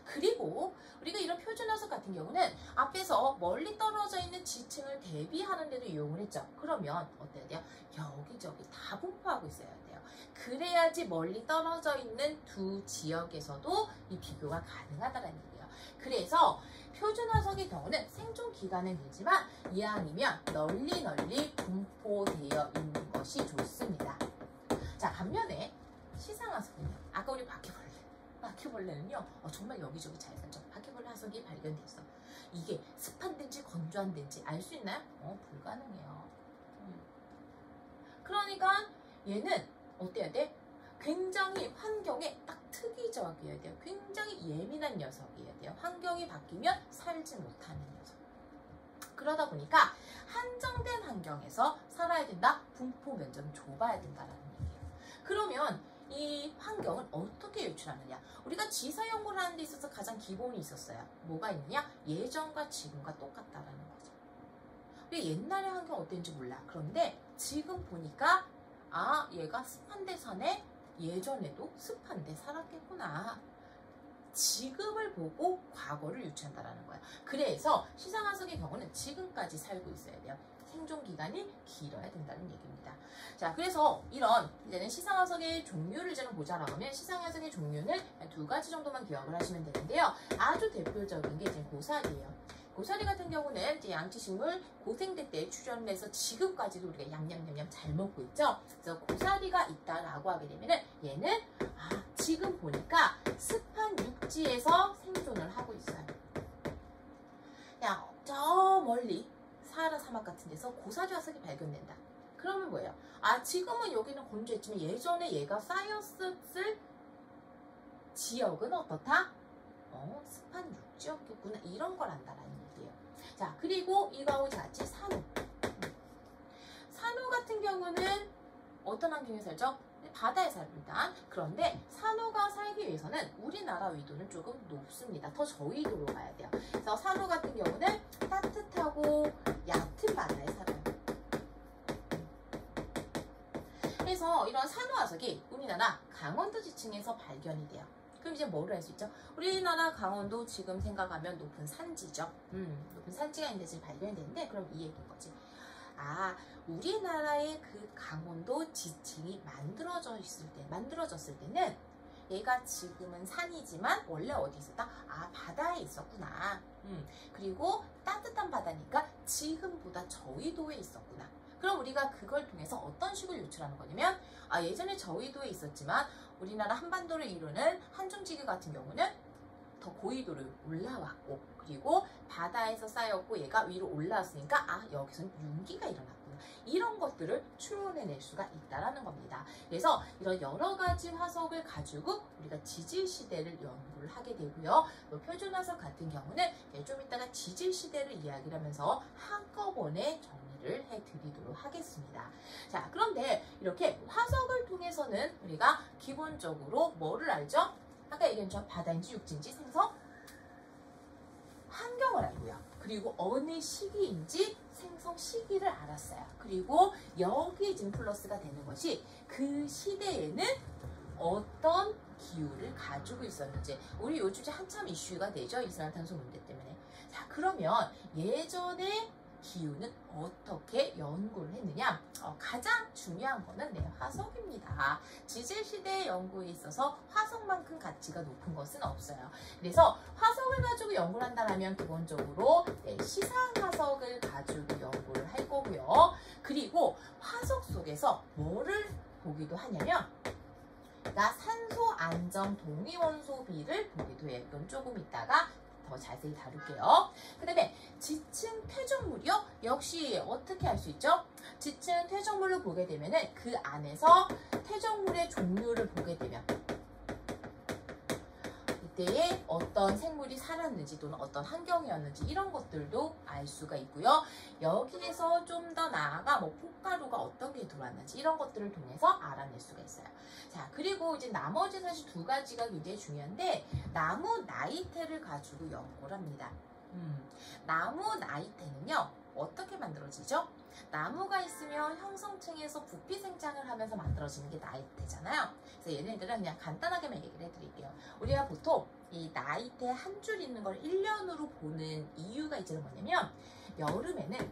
그리고 우리가 이런 표준화석 같은 경우는 앞에서 멀리 떨어져 있는 지층을 대비하는 데도 이용을 했죠. 그러면 어때야 돼요? 여기저기 다 분포하고 있어야 돼요. 그래야지 멀리 떨어져 있는 두 지역에서도 이 비교가 가능하다는 얘기예요. 그래서 표준화석의 경우는 생존 기간은 길지만 이왕이면 널리 분포되어 있는 것이 좋습니다. 자, 반면에 시상화석은요. 아까 우리 바퀴벌레는요 정말 여기저기 잘 살죠. 바퀴벌레 화석이 발견됐어. 이게 습한 데인지 건조한 데인지 알 수 있나요? 불가능해요. 그러니까 얘는 어때야 돼? 굉장히 환경에 딱 특이적이어야 돼요. 굉장히 예민한 녀석이어야 돼요. 환경이 바뀌면 살지 못하는 녀석. 그러다 보니까 한정된 환경에서 살아야 된다. 분포 면적은 좁아야 된다는 얘기예요. 그러면 이 환경을 어떻게 유출하느냐? 우리가 지사 연구를 하는 데 있어서 가장 기본이 있었어요. 뭐가 있느냐? 예전과 지금과 똑같다라는 거죠. 우리 옛날의 환경 어땠는지 몰라. 그런데 지금 보니까 얘가 습한 데 사네? 예전에도 습한 데 살았겠구나. 지금을 보고 과거를 유추한다라는 거야. 그래서 시상화석의 경우는 지금까지 살고 있어야 돼요. 생존 기간이 길어야 된다는 얘기입니다. 자, 그래서 이런 이제는 시상화석의 종류를 좀 보자라고 하면 시상화석의 종류는 두 가지 정도만 기억을 하시면 되는데요. 아주 대표적인 게 이제 고사리예요. 고사리 같은 경우는 이제 양치식물 고생대 때 출현해서 지금까지도 우리가 냠냠냠냠 잘 먹고 있죠. 그래서 고사리가 있다라고 하게 되면은 얘는 지금 보니까 습한 육지에서 생존을 하고 있어요. 그냥 저 멀리 사하라 사막 같은 데서 고사리 화석이 발견된다. 그러면 뭐예요? 지금은 여기는 건조했지만 예전에 얘가 쌓였을 지역은 어떻다? 습한 육지였겠구나. 이런 걸 안다라는 얘기예요. 자, 그리고 이거하고 같이 산호. 산호 같은 경우는 어떤 환경에 살죠? 바다에 살입니다. 그런데 산호가 살기 위해서는 우리나라 위도는 조금 높습니다. 더 저위도로 가야 돼요. 그래서 산호 같은 경우는 따뜻하고 얕은 바다에 살아요. 이런 산호화석이 우리나라 강원도 지층에서 발견이 돼요. 그럼 이제 뭐를 할 수 있죠? 우리나라 강원도 지금 생각하면 높은 산지죠. 높은 산지가 있는데 지금 발견이 되는데 그럼 이 얘기인 거지. 아, 우리나라의 그 강원도 지층이 만들어졌을 때는 얘가 지금은 산이지만 원래 어디 있었다? 아, 바다에 있었구나. 그리고 따뜻한 바다니까 지금보다 저위도에 있었구나. 그럼 우리가 그걸 통해서 어떤 식을 유출하는 거냐면, 아, 예전에 저위도에 있었지만 우리나라 한반도를 이루는 한중지구 같은 경우는 더 고위도로 올라왔고, 그리고 바다에서 쌓였고 얘가 위로 올라왔으니까 아, 여기서는 윤기가 일어났구나. 이런 것들을 추론해낼 수가 있다라는 겁니다. 그래서 이런 여러 가지 화석을 가지고 우리가 지질시대를 연구를 하게 되고요. 또 표준화석 같은 경우는 좀 이따가 지질시대를 이야기를 하면서 한꺼번에 정리를 해드리도록 하겠습니다. 자, 그런데 이렇게 화석을 통해서는 우리가 기본적으로 뭐를 알죠? 아까 얘기했죠? 바다인지 육지인지 생성 환경을 알고요. 그리고 어느 시기인지 생성 시기를 알았어요. 그리고 여기에 지금 플러스가 되는 것이 그 시대에는 어떤 기후를 가지고 있었는지. 우리 요 주제 한참 이슈가 되죠. 이산화탄소 문제 때문에. 자, 그러면 예전에 기후는 어떻게 연구를 했느냐? 가장 중요한 거는 화석입니다. 지질시대 연구에 있어서 화석만큼 가치가 높은 것은 없어요. 그래서 화석을 가지고 연구를 한다면 기본적으로 시상화석을 가지고 연구를 할 거고요. 그리고 화석 속에서 뭐를 보기도 하냐면 산소 안정 동위원소비를 보기도 해요. 이건 조금 있다가 더 자세히 다룰게요. 그 다음에 지층 퇴적물이요. 역시 어떻게 할 수 있죠? 지층 퇴적물을 보게 되면은 그 안에서 퇴적물의 종류를 보게 되면 이때에 어떤 생물이 살았는지 또는 어떤 환경이었는지 이런 것들도 알 수가 있고요. 여기에서 좀 더 나아가 폭가루가 어떤 게 들어왔는지 이런 것들을 통해서 알아낼 수가 있어요. 자, 그리고 이제 나머지 사실 두 가지가 굉장히 중요한데 나무 나이테를 가지고 연구를 합니다. 나무 나이테는요 어떻게 만들어지죠? 나무가 있으면 형성층에서 부피 생장을 하면서 만들어지는 게 나이테잖아요. 그래서 얘네들은 그냥 간단하게만 얘기를 해드릴게요. 우리가 보통 이 나이테 한 줄 있는 걸 1년으로 보는 이유가 이제 뭐냐면 여름에는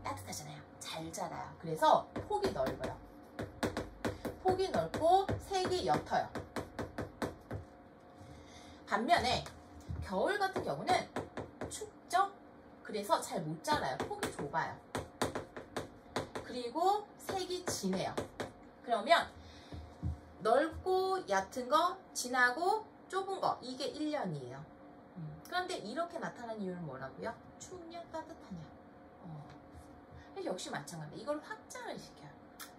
따뜻하잖아요. 잘 자라요. 그래서 폭이 넓어요. 폭이 넓고 색이 옅어요. 반면에 겨울 같은 경우는 춥죠? 그래서 잘 못 자라요. 폭이 좁아요. 그리고 색이 진해요. 그러면 넓고 얕은 거, 진하고 좁은 거 이게 1년이에요. 그런데 이렇게 나타나는 이유는 뭐라고요? 추우냐 따뜻하냐. 역시 마찬가지입니다. 이걸 확장을 시켜요.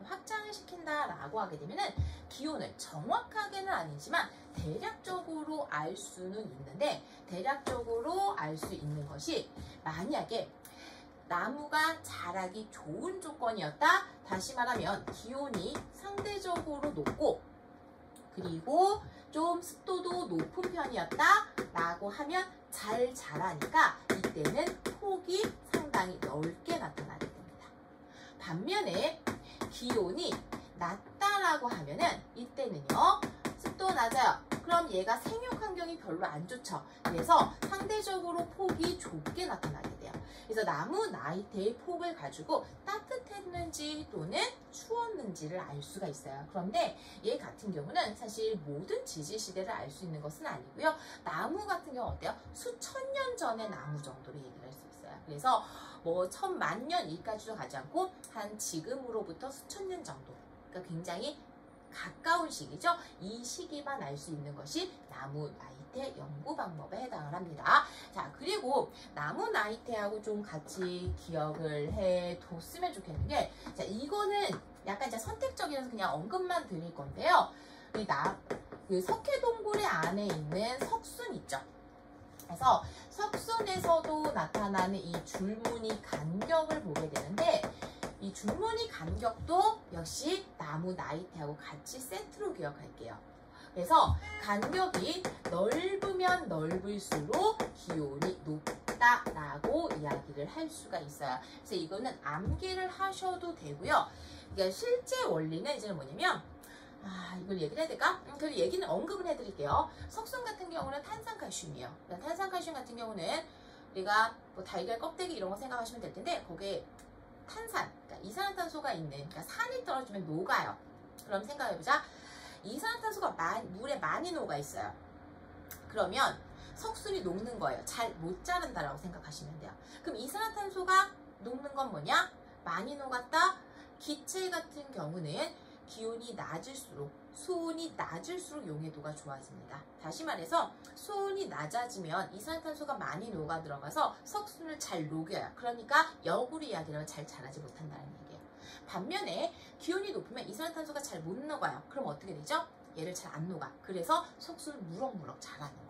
확장을 시킨다라고 하게 되면은 기온을 정확하게는 아니지만 대략적으로 알 수는 있는데 대략적으로 알 수 있는 것이 만약에 나무가 자라기 좋은 조건이었다. 다시 말하면 기온이 상대적으로 높고 그리고 좀 습도도 높은 편이었다 라고 하면 잘 자라니까 이때는 폭이 상당히 넓게 나타나게 됩니다. 반면에 기온이 낮다라고 하면은 이때는요 습도 낮아요. 그럼 얘가 생육 환경이 별로 안 좋죠. 그래서 상대적으로 폭이 좁게 나타나게 돼요. 그래서 나무 나이테의 폭을 가지고 따뜻했는지 또는 추웠는지를 알 수가 있어요. 그런데 얘 같은 경우는 사실 모든 지질시대를 알 수 있는 것은 아니고요. 나무 같은 경우 어때요? 수천 년 전의 나무 정도로 얘기를 할 수 있어요. 그래서 뭐 천만 년 일까지도 가지 않고 한 지금으로부터 수천 년 정도. 그러니까 굉장히 가까운 시기죠. 이 시기만 알 수 있는 것이 나무 나이테 연구 방법에 해당을 합니다. 자, 그리고 나무 나이테하고 좀 같이 기억을 해뒀으면 좋겠는 게, 자, 이거는 약간 이제 선택적이라서 그냥 언급만 드릴 건데요. 그 석회동굴의 안에 있는 석순 있죠. 그래서 석순에서도 나타나는 이 줄무늬 간격을 보게 되는데 이 줄무늬 간격도 역시 나무 나이테하고 같이 세트로 기억할게요. 그래서 간격이 넓으면 넓을수록 기온이 높고 하다라고 이야기를 할 수가 있어요. 그래서 이거는 암기를 하셔도 되고요. 그러니까 실제 원리는 이제 뭐냐면 이걸 얘기를 해야 될까? 그 얘기는 언급을 해드릴게요. 석순 같은 경우는 탄산칼슘이에요. 탄산칼슘 같은 경우는 우리가 뭐 달걀 껍데기 이런 거 생각하시면 될 텐데 거기에 탄산, 그러니까 이산화탄소가 있는, 그러니까 산이 떨어지면 녹아요. 그럼 생각해보자. 이산화탄소가 물에 많이 녹아 있어요. 그러면 석순이 녹는 거예요. 잘 못 자란다라고 생각하시면 돼요. 그럼 이산화탄소가 녹는 건 뭐냐? 많이 녹았다. 기체 같은 경우는 기온이 낮을수록, 수온이 낮을수록 용해도가 좋아집니다. 다시 말해서 수온이 낮아지면 이산화탄소가 많이 녹아 들어가서 석순을 잘 녹여요. 그러니까 역으로 이야기하면 잘 자라지 못한다는 얘기예요. 반면에 기온이 높으면 이산화탄소가 잘 못 녹아요. 그럼 어떻게 되죠? 얘를 잘 안 녹아. 그래서 석순을 무럭무럭 자라는 거예요.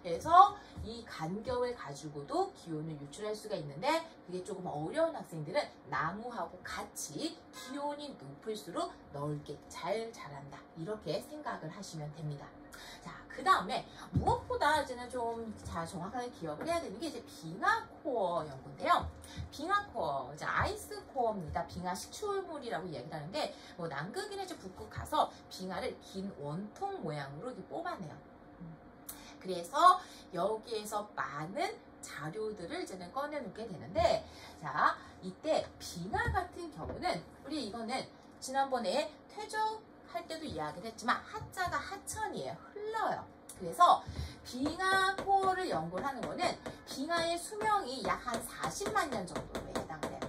그래서 이 간격을 가지고도 기온을 유출할 수가 있는데 그게 조금 어려운 학생들은 나무하고 같이 기온이 높을수록 넓게 잘 자란다. 이렇게 생각을 하시면 됩니다. 자, 그 다음에 무엇보다 이제는 좀 정확하게 기억을 해야 되는 게 이제 빙하코어 연구인데요. 빙하코어, 이제 아이스코어입니다. 빙하 식출물이라고 이야기를 하는데 뭐 남극이나 이제 북극 가서 빙하를 긴 원통 모양으로 이렇게 뽑아내요. 그래서 여기에서 많은 자료들을 이제는 꺼내놓게 되는데, 자, 이때 빙하 같은 경우는 우리 이거는 지난번에 퇴적할 때도 이야기를 했지만 하자가 하천이에요. 흘러요. 그래서 빙하 코어를 연구를 하는 거는 빙하의 수명이 약 한 40만 년 정도에 해당을 해요.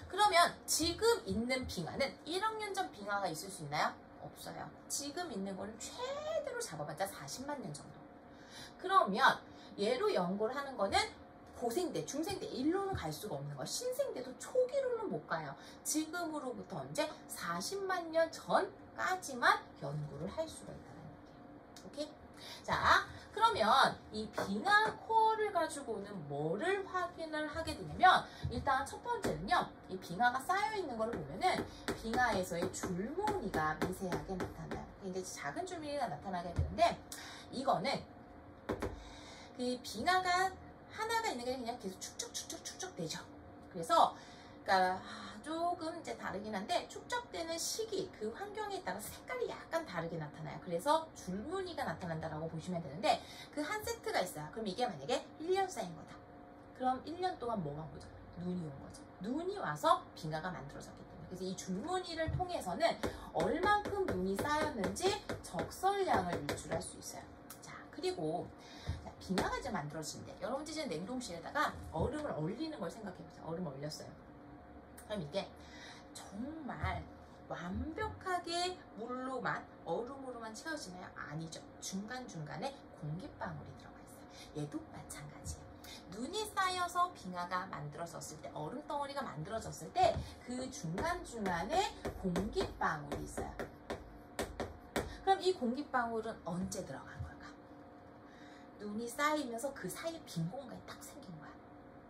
그러면 지금 있는 빙하는 1억 년 전 빙하가 있을 수 있나요? 없어요. 지금 있는 거는 최대로 잡아봤자 40만 년 정도. 그러면 얘로 연구를 하는 거는 고생대, 중생대, 일로는 갈 수가 없는 거. 신생대도 초기로는 못 가요. 지금으로부터 언제? 40만 년 전까지만 연구를 할 수가 있다는 얘기예요. 오케이? 자, 그러면 이 빙하 코어를 가지고는 뭐를 확인을 하게 되냐면 일단 첫 번째는요. 이 빙하가 쌓여있는 거를 보면은 빙하에서의 줄무늬가 미세하게 나타나요. 근데 작은 줄무늬가 나타나게 되는데 이거는 그 빙하가 하나가 있는 게 그냥 계속 축적 되죠. 그래서 그러니까 조금 이제 다르긴 한데 축적되는 시기, 그 환경에 따라 색깔이 약간 다르게 나타나요. 그래서 줄무늬가 나타난다라고 보시면 되는데 그 한 세트가 있어요. 그럼 이게 만약에 1년 쌓인 거다. 그럼 1년 동안 뭐가 온 거죠? 눈이 온 거죠. 눈이 와서 빙하가 만들어졌기 때문에. 그래서 이 줄무늬를 통해서는 얼만큼 눈이 쌓였는지 적설량을 유출할 수 있어요. 자, 그리고 빙하가 이제 만들어지는데 여러분 이제 냉동실에다가 얼음을 얼리는 걸 생각해보세요. 얼음을 얼렸어요. 그럼 이게 정말 완벽하게 물로만 얼음으로만 채워지나요? 아니죠. 중간중간에 공기방울이 들어가 있어요. 얘도 마찬가지예요. 눈이 쌓여서 빙하가 만들어졌을 때, 얼음 덩어리가 만들어졌을 때 그 중간중간에 공기방울이 있어요. 그럼 이 공기방울은 언제 들어간 걸까? 눈이 쌓이면서 그 사이에 빈 공간이 딱 생긴 거야.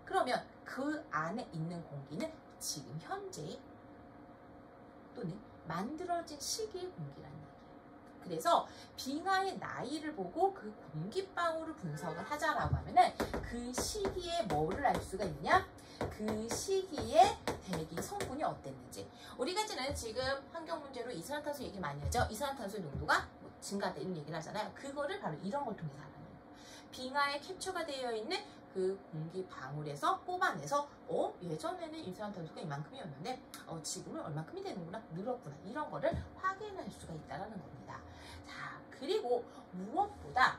그러면 그 안에 있는 공기는 지금 현재 또는 만들어진 시기의 공기라는 얘기예요. 그래서 빙하의 나이를 보고 그 공기방울을 분석을 하자라고 하면은 그 시기에 뭐를 알 수가 있냐? 그 시기에 대기 성분이 어땠는지. 우리가 지금 환경 문제로 이산화탄소 얘기 많이 하죠. 이산화탄소의 농도가 증가돼 있는 얘기를 하잖아요. 그거를 바로 이런 걸 통해서 알아내요. 빙하에 캡처가 되어 있는 그 공기 방울에서 뽑아내서 예전에는 이산화탄소가 이만큼이었는데 지금은 얼만큼이 되는구나, 늘었구나, 이런 거를 확인할 수가 있다는 겁니다. 자, 그리고 무엇보다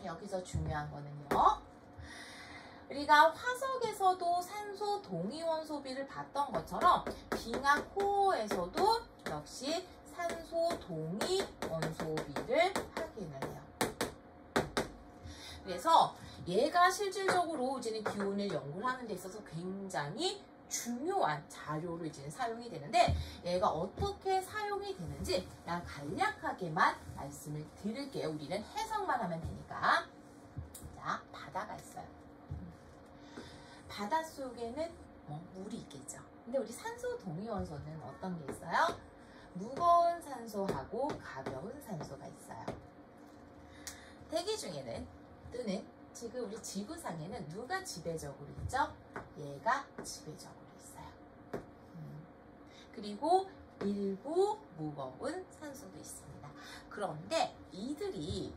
여기서 중요한 거는요, 우리가 화석에서도 산소 동위원 소비를 봤던 것처럼 빙하 코어에서도 역시 산소 동위원 소비를 확인을 해요. 그래서 얘가 실질적으로 이제는 기온을 연구를 하는 데 있어서 굉장히 중요한 자료로 이제 사용이 되는데 얘가 어떻게 사용이 되는지 그냥 간략하게만 말씀을 드릴게요. 우리는 해석만 하면 되니까. 자, 바다가 있어요. 바닷속에는 물이 있겠죠. 근데 우리 산소 동위원소는 어떤 게 있어요? 무거운 산소하고 가벼운 산소가 있어요. 대기 중에는 모두는 지금 우리 지구상에는 누가 지배적으로 있죠? 얘가 지배적으로 있어요. 그리고 일부 무거운 산소도 있습니다. 그런데 이들이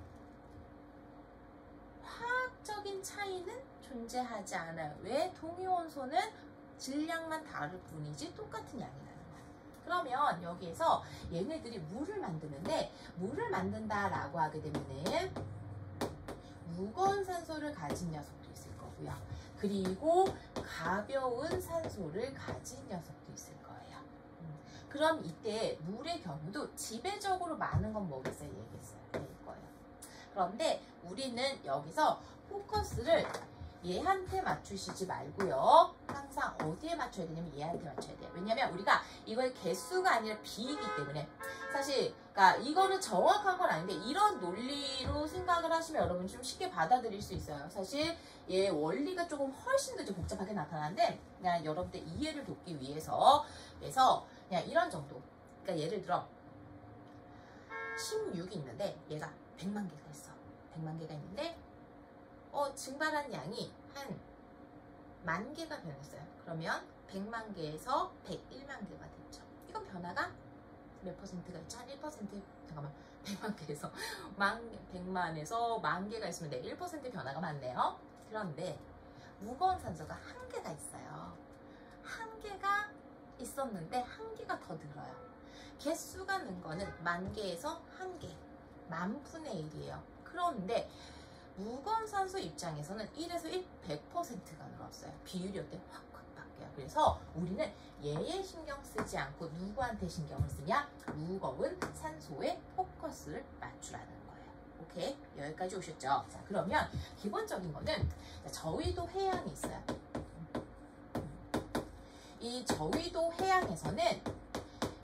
화학적인 차이는 존재하지 않아요. 왜? 동위원소는 질량만 다를 뿐이지 똑같은 양이 나는 거예요. 그러면 여기에서 얘네들이 물을 만드는데, 물을 만든다라고 하게 되면은 무거운 산소를 가진 녀석도 있을 거고요. 그리고 가벼운 산소를 가진 녀석도 있을 거예요. 그럼 이때 물의 경우도 지배적으로 많은 건 뭐겠어요? 얘기했어요. 얘일 거예요. 그런데 우리는 여기서 포커스를 얘한테 맞추시지 말고요. 항상 어디에 맞춰야 되냐면 얘한테 맞춰야 돼요. 왜냐면 우리가 이걸 개수가 아니라 비이기 때문에, 사실 그러니까 이거는 정확한 건 아닌데 이런 논리로 생각을 하시면 여러분 좀 쉽게 받아들일 수 있어요. 사실 얘 원리가 조금 훨씬 더 좀 복잡하게 나타나는데 그냥 여러분들 이해를 돕기 위해서, 그래서 그냥 이런 정도. 그러니까 예를 들어 16이 있는데 얘가 100만 개가 있어. 100만 개가 있는데 증발한 양이 한 10,000개가 변했어요. 그러면 100만 개에서 101만 개가 됐죠. 이건 변화가 몇 퍼센트가 있죠? 한 1%? 잠깐만. 100만 개에서 100만에서 10,000개가 있으면 1% 변화가 많네요. 그런데 무거운 산소가 1개가 있어요. 1개가 있었는데 1개가 더 늘어요. 개수가 는 거는 10,000개에서 1개. 10,000분의 1이에요. 그런데 무거운 산소 입장에서는 1에서 1, 100%가 늘었어요. 비율이 어때? 확확 바뀌어요. 그래서 우리는 얘에 신경 쓰지 않고 누구한테 신경을 쓰냐? 무거운 산소에 포커스를 맞추라는 거예요. 오케이? 여기까지 오셨죠? 자, 그러면 기본적인 거는 저위도 해양이 있어요. 이 저위도 해양에서는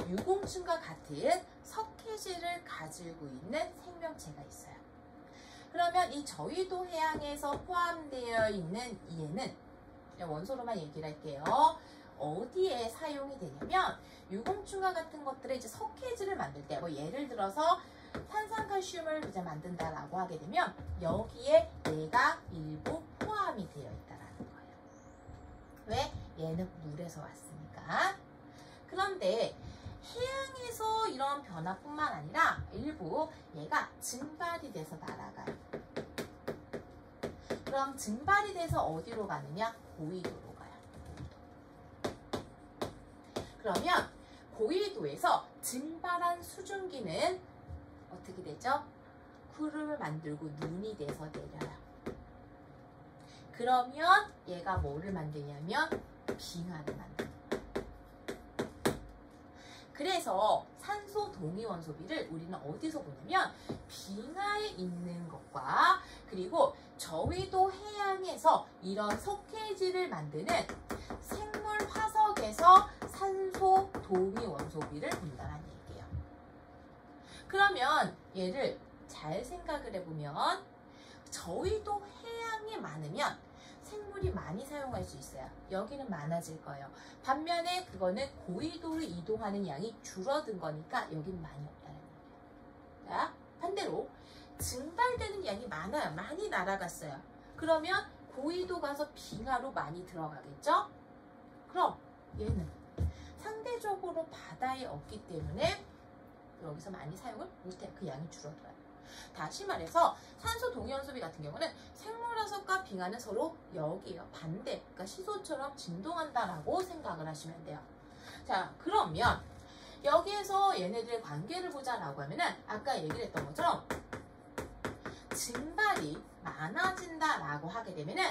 유공층과 같은 석회질을 가지고 있는 생명체가 있어요. 그러면 이 저위도 해양에서 포함되어 있는 얘는 원소로만 얘기를 할게요. 어디에 사용이 되냐면 유공충과 같은 것들의 이제 석회질을 만들 때, 뭐 예를 들어서 탄산칼슘을 이제 만든다라고 하게 되면 여기에 얘가 일부 포함이 되어 있다라는 거예요. 왜? 얘는 물에서 왔으니까. 그런데 해양에서 이런 변화뿐만 아니라 일부 얘가 증발이 돼서 날아가요. 그럼 증발이 돼서 어디로 가느냐? 고위도로 가요. 그러면 고위도에서 증발한 수증기는 어떻게 되죠? 구름을 만들고 눈이 돼서 내려요. 그러면 얘가 뭐를 만드냐면 빙하를 만들어요. 그래서 산소 동위원소비를 우리는 어디서 보냐면 빙하에 있는 것과, 그리고 저위도 해양에서 이런 석회질을 만드는 생물 화석에서 산소 동위원소비를 본다는 얘기예요. 그러면 얘를 잘 생각을 해보면 저위도 해양이 많으면 생물이 많이 사용할 수 있어요. 여기는 많아질 거예요. 반면에 그거는 고위도로 이동하는 양이 줄어든 거니까 여기는 많이 없다는 얘기예요. 자, 반대로 증발되는 양이 많아요. 많이 날아갔어요. 그러면 고위도 가서 빙하로 많이 들어가겠죠? 그럼 얘는 상대적으로 바다에 없기 때문에 여기서 많이 사용을 못해요. 그 양이 줄어들어요. 다시 말해서 산소 동위원소비 같은 경우는 생물화석과 빙하는 서로 여기에요. 반대. 그러니까 시소처럼 진동한다라고 생각을 하시면 돼요. 자, 그러면 여기에서 얘네들의 관계를 보자라고 하면은 아까 얘기를 했던 것처럼 증발이 많아진다라고 하게 되면은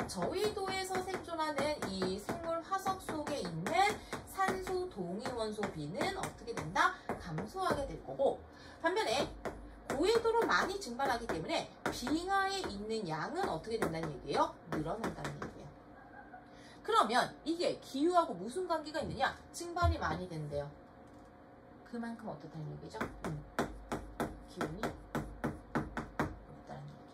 저위도에서 생존하는 이 생물 화석 속에 있는 산소 동위원소비는 어떻게 된다? 감소하게 될 거고, 반면에 고위도로 많이 증발하기 때문에 빙하에 있는 양은 어떻게 된다는 얘기예요? 늘어난다는 얘기예요. 그러면 이게 기후하고 무슨 관계가 있느냐? 증발이 많이 된대요. 그만큼 어떻다는 얘기죠? 기온이 높다는 얘기예요.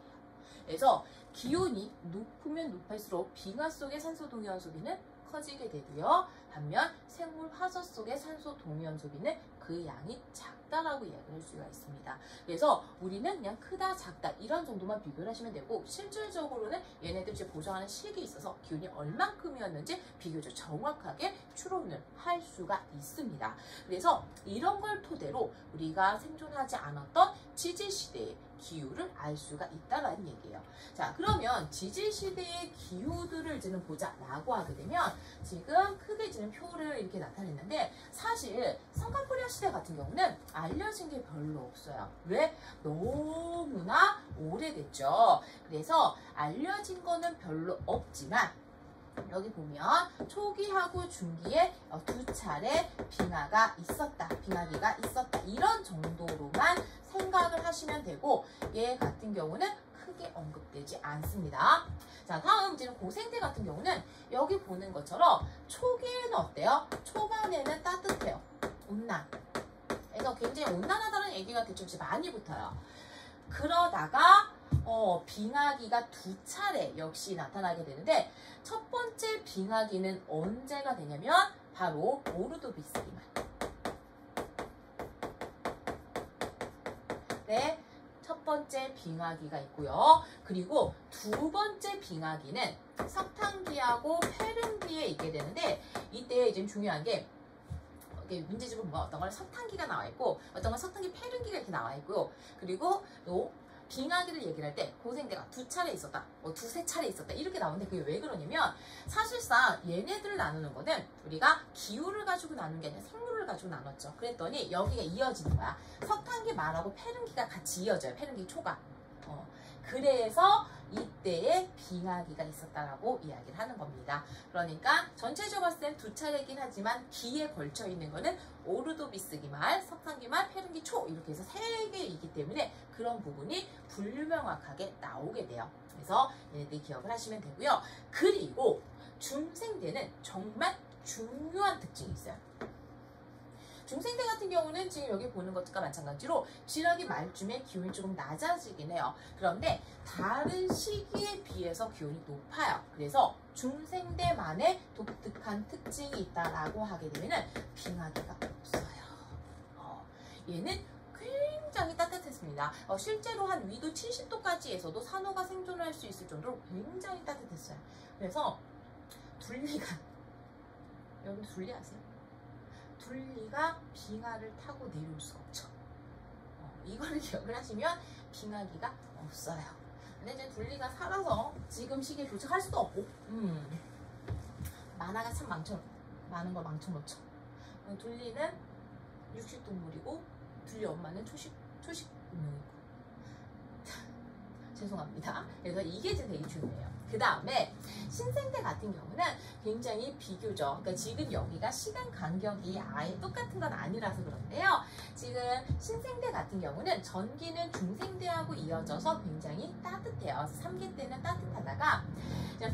그래서 기온이 높으면 높을수록 빙하 속의 산소 동위원소비는 커지게 되고요. 반면 생물 화석 속의 산소 동위원소비는 그 양이 작게 없다라고 이야기를 할 수가 있습니다. 그래서 우리는 그냥 크다 작다 이런 정도만 비교를 하시면 되고 실질적으로는 얘네들 이제 보정하는 시기에 있어서 기온이 얼만큼이었는지 비교적 정확하게 추론을 할 수가 있습니다. 그래서 이런 걸 토대로 우리가 생존하지 않았던 지질시대의 기후를 알 수가 있다라는 얘기예요. 자, 그러면 지질시대의 기후들을 이제는 보자라고 하게 되면 지금 크게 이제는 표를 이렇게 나타냈는데 사실 성간코리아 시대 같은 경우는 알려진 게 별로 없어요. 왜? 너무나 오래됐죠. 그래서 알려진 거는 별로 없지만 여기 보면 초기하고 중기에 두 차례 빙하가 있었다, 빙하기가 있었다 이런 정도로만 생각을 하시면 되고 얘 같은 경우는 크게 언급되지 않습니다. 자, 다음 이제는 고생대 같은 경우는 여기 보는 것처럼 초기에는 어때요? 초반에는 따뜻해요. 온난. 그래서 굉장히 온난하다는 얘기가 대충 많이 붙어요. 그러다가 빙하기가 두 차례 역시 나타나게 되는데 첫 번째 빙하기는 언제가 되냐면 바로 오르도비스기만. 네, 첫 번째 빙하기가 있고요. 그리고 두 번째 빙하기는 석탄기하고 페른기에 있게 되는데 이때 이제 중요한 게 문제집을 보면 어떤 건 석탄기가 나와 있고 어떤 건 석탄기 페른기가 이렇게 나와 있고요. 그리고 또 빙하기를 얘기를 할 때 고생대가 두 차례 있었다, 뭐 두세 차례 있었다 이렇게 나오는데 그게 왜 그러냐면 사실상 얘네들을 나누는 거는 우리가 기후를 가지고 나눈 게 아니라 생물을 가지고 나눴죠. 그랬더니 여기가 이어지는 거야. 석탄기 말하고 페른기가 같이 이어져요. 페른기 초가. 그래서 이때에 빙하기가 있었다라고 이야기를 하는 겁니다. 그러니까 전체적으로 봤을 땐 두 차례긴 하지만 기에 걸쳐 있는 거는 오르도비스기 말, 석탄기 말, 페른기 초 이렇게 해서 세 개이기 때문에 그런 부분이 불명확하게 나오게 돼요. 그래서 얘네들 기억을 하시면 되고요. 그리고 중생대는 정말 중요한 특징이 있어요. 중생대 같은 경우는 지금 여기 보는 것과 마찬가지로 지나기 말쯤에 기온이 조금 낮아지긴 해요. 그런데 다른 시기에 비해서 기온이 높아요. 그래서 중생대만의 독특한 특징이 있다라고 하게 되면 빙하기가 없어요. 얘는 굉장히 따뜻했습니다. 실제로 한 위도 70도까지에서도 산호가 생존할 수 있을 정도로 굉장히 따뜻했어요. 그래서 둘리가 여러분 둘리 아세요? 둘리가 빙하를 타고 내려올 수가 없죠. 이거를 기억을 하시면 빙하기가 없어요. 근데 이제 둘리가 살아서 지금 시기에 도착할 수도 없고 만화가 참 많은 걸 망쳐놓죠. 둘리는 육식동물이고 둘리 엄마는 초식동물이고 죄송합니다. 그래서 이게 이제 되게 중요해요. 그 다음에 신생대 같은 경우는 굉장히 비교적, 그러니까 지금 여기가 시간 간격이 아예 똑같은 건 아니라서 그런데요. 지금 신생대 같은 경우는 전기는 중생대하고 이어져서 굉장히 따뜻해요. 3기 때는 따뜻하다가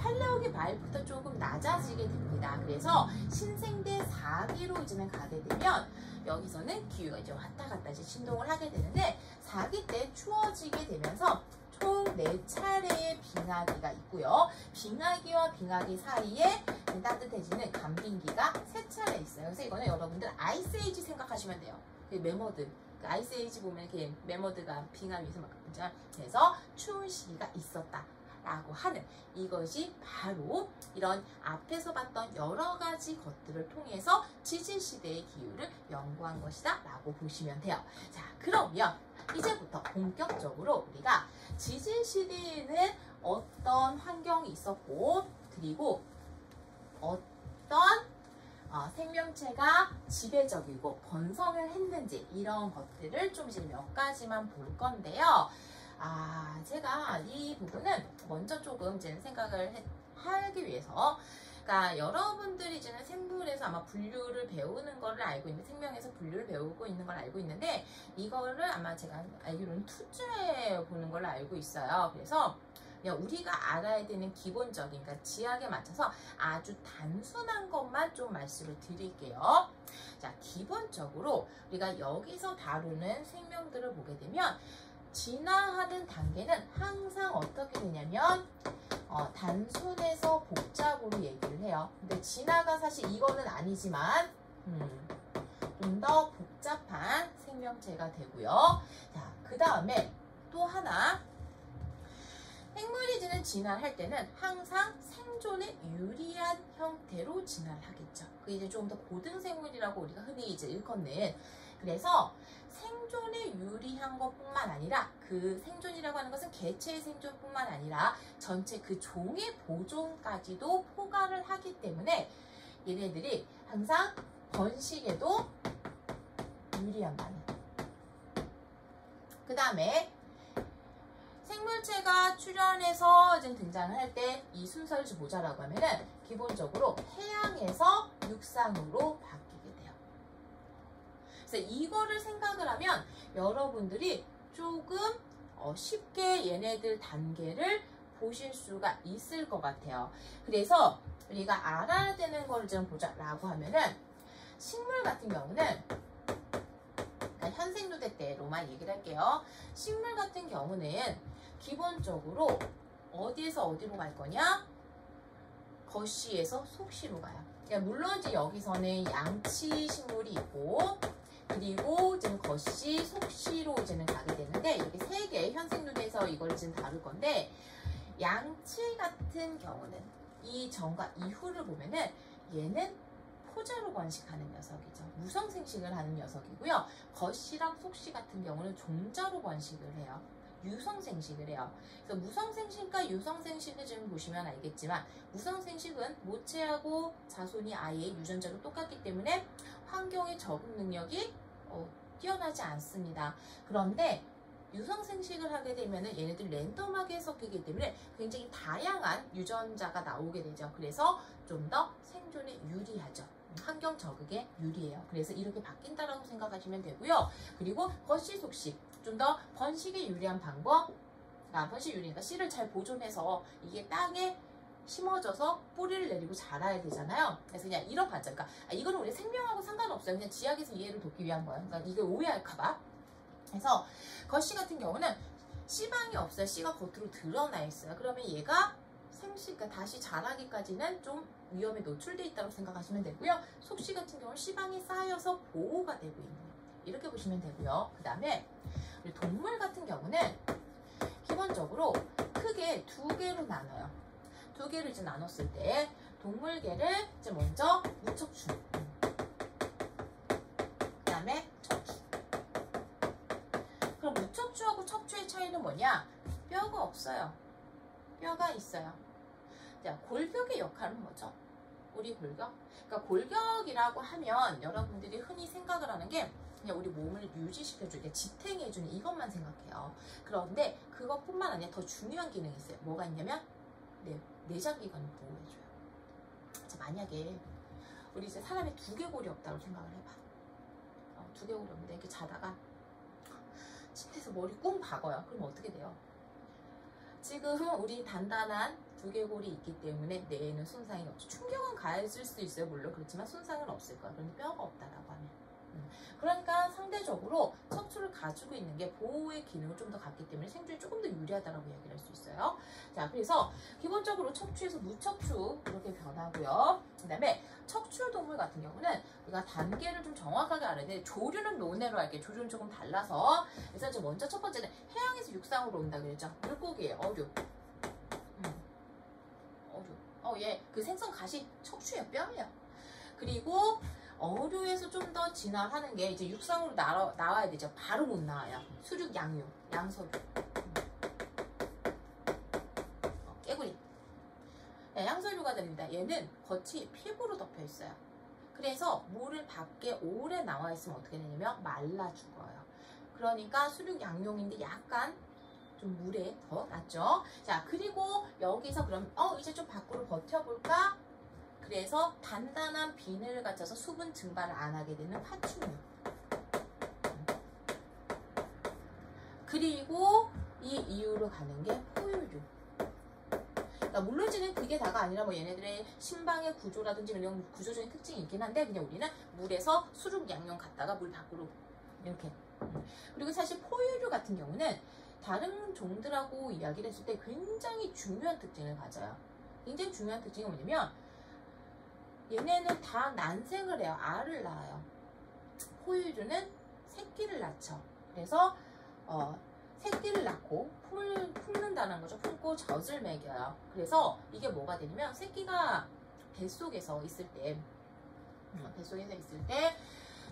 팔레오기 말부터 조금 낮아지게 됩니다. 그래서 신생대 4기로 이제는 가게 되면 여기서는 기후가 이제 왔다 갔다 이제 진동을 하게 되는데 4기 때 추워지게 되면서 총 4차례의 빙하기가 있고요. 빙하기와 빙하기 사이에 따뜻해지는 간빙기가 3차례 있어요. 그래서 이거는 여러분들 아이스에이지 생각하시면 돼요. 그 매머드, 그 아이스에이지 보면 이렇게 매머드가 빙하 위에서 막 그래서 추운 시기가 있었다. 라고 하는 이것이 바로 이런 앞에서 봤던 여러 가지 것들을 통해서 지질시대의 기후를 연구한 것이다 라고 보시면 돼요. 자, 그러면 이제부터 본격적으로 우리가 지질시대에는 어떤 환경이 있었고 그리고 어떤 생명체가 지배적이고 번성을 했는지 이런 것들을 좀 이제 몇 가지만 볼 건데요. 제가 이 부분은 먼저 조금 이제 생각을 하기 위해서 그러니까 여러분들이 이제는 생물에서 아마 분류를 배우는 거를 알고 있는 생명에서 분류를 배우고 있는 걸 알고 있는데 이거를 아마 제가 알기로는 투자해 보는 걸로 알고 있어요. 그래서 그냥 우리가 알아야 되는 기본적인 그러니까 지학에 맞춰서 아주 단순한 것만 좀 말씀을 드릴게요. 자, 기본적으로 우리가 여기서 다루는 생명들을 보게 되면 진화하는 단계는 항상 어떻게 되냐면 단순해서 복잡으로 얘기를 해요. 근데 진화가 사실 이거는 아니지만 좀 더 복잡한 생명체가 되고요. 자, 그 다음에 또 하나, 생물이 지는 진화할 때는 항상 생존에 유리한 형태로 진화를 하겠죠. 그게 이제 좀 더 고등생물이라고 우리가 흔히 이제 일컫는. 그래서 생존에 유리한 것뿐만 아니라, 그 생존이라고 하는 것은 개체의 생존뿐만 아니라 전체 그 종의 보존까지도 포괄을 하기 때문에 얘네들이 항상 번식에도 유리한 반응. 그 다음에 생물체가 출현해서 지금 등장을 할 때 이 순서를 좀 보자라고 하면은 기본적으로 해양에서 육상으로 바뀌게 돼요. 그래서 이거를 생각을 하면 여러분들이 조금 쉽게 얘네들 단계를 보실 수가 있을 것 같아요. 그래서 우리가 알아야 되는 거를 좀 보자라고 하면은 식물 같은 경우는 현생누대 때로만 얘기를 할게요. 식물 같은 경우는 기본적으로 어디에서 어디로 갈 거냐? 거시에서 속시로 가요. 그러니까 물론 이제 여기서는 양치 식물이 있고, 그리고 지금 거시, 속시로 이제는 가게 되는데, 이렇게 세 개 현생누대에서 이걸 지금 다룰 건데, 양치 같은 경우는 이 전과 이후를 보면은 얘는 포자로 번식하는 녀석이죠. 무성생식을 하는 녀석이고요. 거시랑 속시 같은 경우는 종자로 번식을 해요. 유성생식을 해요. 그래서 무성생식과 유성생식을 지금 보시면 알겠지만, 무성생식은 모체하고 자손이 아예 유전자로 똑같기 때문에 환경의 적응 능력이 뛰어나지 않습니다. 그런데 유성생식을 하게 되면 얘네들 랜덤하게 섞이기 때문에 굉장히 다양한 유전자가 나오게 되죠. 그래서 좀 더 생존에 유리하죠. 환경 적응에 유리해요. 그래서 이렇게 바뀐다라고 생각하시면 되고요. 그리고 거시, 속시, 좀 더 번식에 유리한 방법, 번식 유리니까 씨를 잘 보존해서 이게 땅에 심어져서 뿌리를 내리고 자라야 되잖아요. 그래서 그냥 이런 관점, 그러니까 이거는 우리 생명하고 상관없어요. 그냥 지학에서 이해를 돕기 위한 거예요. 그러니까 이게 오해할까봐. 그래서 거시 같은 경우는 씨방이 없어요. 씨가 겉으로 드러나 있어요. 그러면 얘가 그러니까 다시 자라기까지는 좀 위험에 노출되어 있다고 생각하시면 되고요. 속시 같은 경우는 씨방이 쌓여서 보호가 되고 있는, 이렇게 보시면 되고요. 그 다음에 우리 동물 같은 경우는 기본적으로 크게 두 개로 나눠요. 두 개로 이제 나눴을 때 동물계를 이제 먼저 무척추, 그 다음에 척추. 그럼 무척추하고 척추의 차이는 뭐냐? 뼈가 없어요. 뼈가 있어요. 자, 골격의 역할은 뭐죠? 우리 골격? 그러니까 골격이라고 하면 여러분들이 흔히 생각을 하는 게 그냥 우리 몸을 유지시켜주게 지탱해주는 이것만 생각해요. 그런데 그것뿐만 아니라 더 중요한 기능이 있어요. 뭐가 있냐면 내장기관을 보호해줘요. 자, 만약에 우리 이제 사람이 두개골이 없다고 생각을 해봐. 두개골이 없는데 이렇게 자다가 침대에서 머리 꿍 박아요. 그럼 어떻게 돼요? 지금 우리 단단한 두개골이 있기 때문에 뇌에는 손상이 없죠. 충격은 가해질 수도 있어요. 물론 그렇지만 손상은 없을 거야. 그런데 뼈가 없다라고 하면. 그러니까 상대적으로 척추를 가지고 있는 게 보호의 기능을 좀 더 갖기 때문에 생존이 조금 더 유리하다라고 얘기를 할 수 있어요. 자, 그래서 기본적으로 척추에서 무척추 이렇게 변하고요. 그 다음에 척추 동물 같은 경우는 우리가 단계를 좀 정확하게 알아야 돼. 조류는 논해로 할게요. 조류는 조금 달라서. 그래서 이제 먼저 첫 번째는 해양에서 육상으로 온다 그랬죠. 물고기예요. 어류. 얘 그 생선 가시 척추예요. 뼈예요. 그리고 어류에서 좀 더 진화하는 게 이제 육상으로 나와야 되죠. 바로 못 나와요. 수륙, 양육, 양서류. 깨구리. 네, 양서류가 됩니다. 얘는 겉이 피부로 덮여 있어요. 그래서 물을 밖에 오래 나와 있으면 어떻게 되냐면 말라 죽어요. 그러니까 수륙 양용인데 약간 좀 물에 더 낫죠. 자, 그리고 여기서 그럼 이제 좀 밖으로 버텨볼까? 그래서 단단한 비늘을 갖춰서 수분 증발을 안 하게 되는 파충류. 그리고 이 이후로 가는 게 포유류. 그러니까 물론지는 그게 다가 아니라 뭐 얘네들의 심방의 구조라든지 이런 구조적인 특징이 있긴 한데 그냥 우리는 물에서 수륙 양용 갔다가 물 밖으로 이렇게. 그리고 사실 포유류 같은 경우는 다른 종들하고 이야기를 했을 때 굉장히 중요한 특징을 가져요. 굉장히 중요한 특징이 뭐냐면 얘네는 다 난생을 해요. 알을 낳아요. 포유류는 새끼를 낳죠. 그래서 새끼를 낳고 품는다는 거죠. 품고 젖을 먹여요. 그래서 이게 뭐가 되냐면 새끼가 뱃속에서 있을 때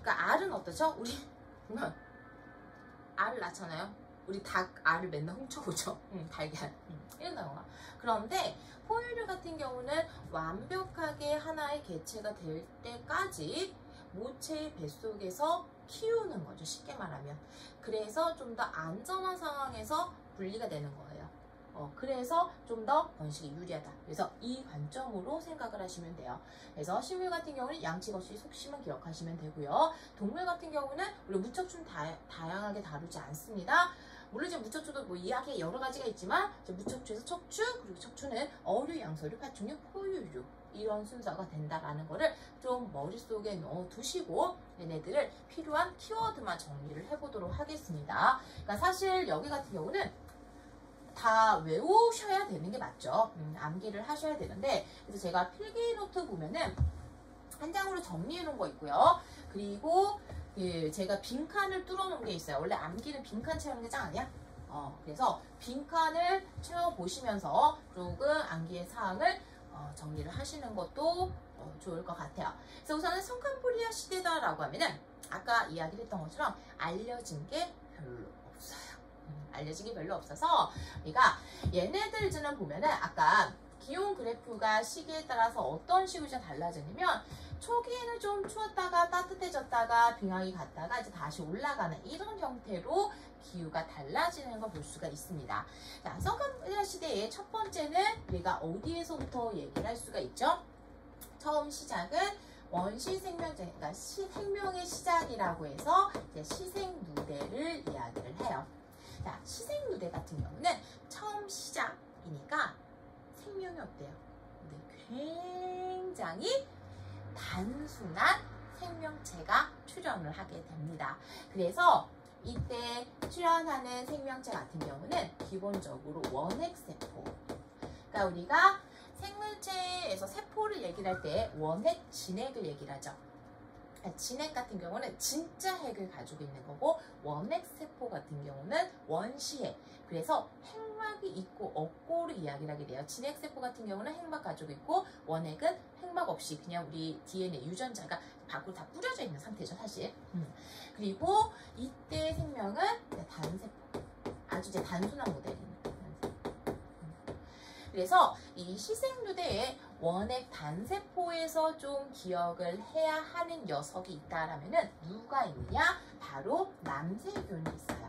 그러니까 알은 어떠죠? 우리 알을 낳잖아요. 우리 닭 알을 맨날 훔쳐오죠. 달걀 이런 경우가. 그런데 포유류 같은 경우는 완벽하게 하나의 개체가 될 때까지 모체의 뱃속에서 키우는 거죠. 쉽게 말하면. 그래서 좀 더 안전한 상황에서 분리가 되는 거예요. 그래서 좀 더 번식이 유리하다. 그래서 이 관점으로 생각을 하시면 돼요. 그래서 식물 같은 경우는 양치 없이 속심을 기억하시면 되고요. 동물 같은 경우는 우리 무척추는 다양하게 다루지 않습니다. 물론 이제 무척추도 뭐 이야기에 여러 가지가 있지만 무척추에서 척추, 그리고 척추는 어류, 양서류, 파충류, 포유류 이런 순서가 된다라는 거를 좀 머릿속에 넣어두시고 얘네들을 필요한 키워드만 정리를 해보도록 하겠습니다. 그러니까 사실 여기 같은 경우는 다 외우셔야 되는 게 맞죠. 암기를 하셔야 되는데, 그래서 제가 필기 노트 보면은 한 장으로 정리해 놓은 거 있고요. 그리고 제가 빈칸을 뚫어 놓은 게 있어요. 원래 암기는 빈칸 채우는 게 짱 아니야? 그래서 빈칸을 채워 보시면서 조금 암기의 사항을 정리를 하시는 것도 좋을 것 같아요. 그래서 우선은 성칸포리아 시대다라고 하면은 아까 이야기를 했던 것처럼 알려진 게 별로 없어요. 알려진 게 별로 없어서 우리가 얘네들은 보면은 아까 기온 그래프가 시기에 따라서 어떤 식으로 좀 달라지냐면 초기에는 좀 추웠다가 따뜻해졌다가 빙하기 갔다가 이제 다시 올라가는 이런 형태로 기후가 달라지는 걸 볼 수가 있습니다. 자, 성칸포리아 시대의 첫 번째는 우리가 어디에서부터 얘기를 할 수가 있죠? 처음 시작은 원시 생명체, 그러니까 생명의 시작이라고 해서 이제 시생 누대를 이야기를 해요. 자, 시생 누대 같은 경우는 처음 시작이니까 생명이 어때요? 굉장히 단순한 생명체가 출현을 하게 됩니다. 그래서 이때 출현하는 생명체 같은 경우는 기본적으로 원핵세포. 그러니까 우리가 생물체에서 세포를 얘기를 할 때 원핵, 진핵을 얘기를 하죠. 진핵 같은 경우는 진짜 핵을 가지고 있는 거고, 원핵 세포 같은 경우는 원시핵. 그래서 핵막이 있고 없고를 이야기를 하게 돼요. 진핵 세포 같은 경우는 핵막 가지고 있고, 원핵은 핵막 없이 그냥 우리 DNA 유전자가 밖으로 다 뿌려져 있는 상태죠, 사실. 그리고 이때 생명은 단세포. 아주 이제 단순한 모델입니다. 그래서 이 시생누대에 원핵 단세포에서 좀 기억을 해야 하는 녀석이 있다라면은 누가 있느냐? 바로 남세균이 있어요.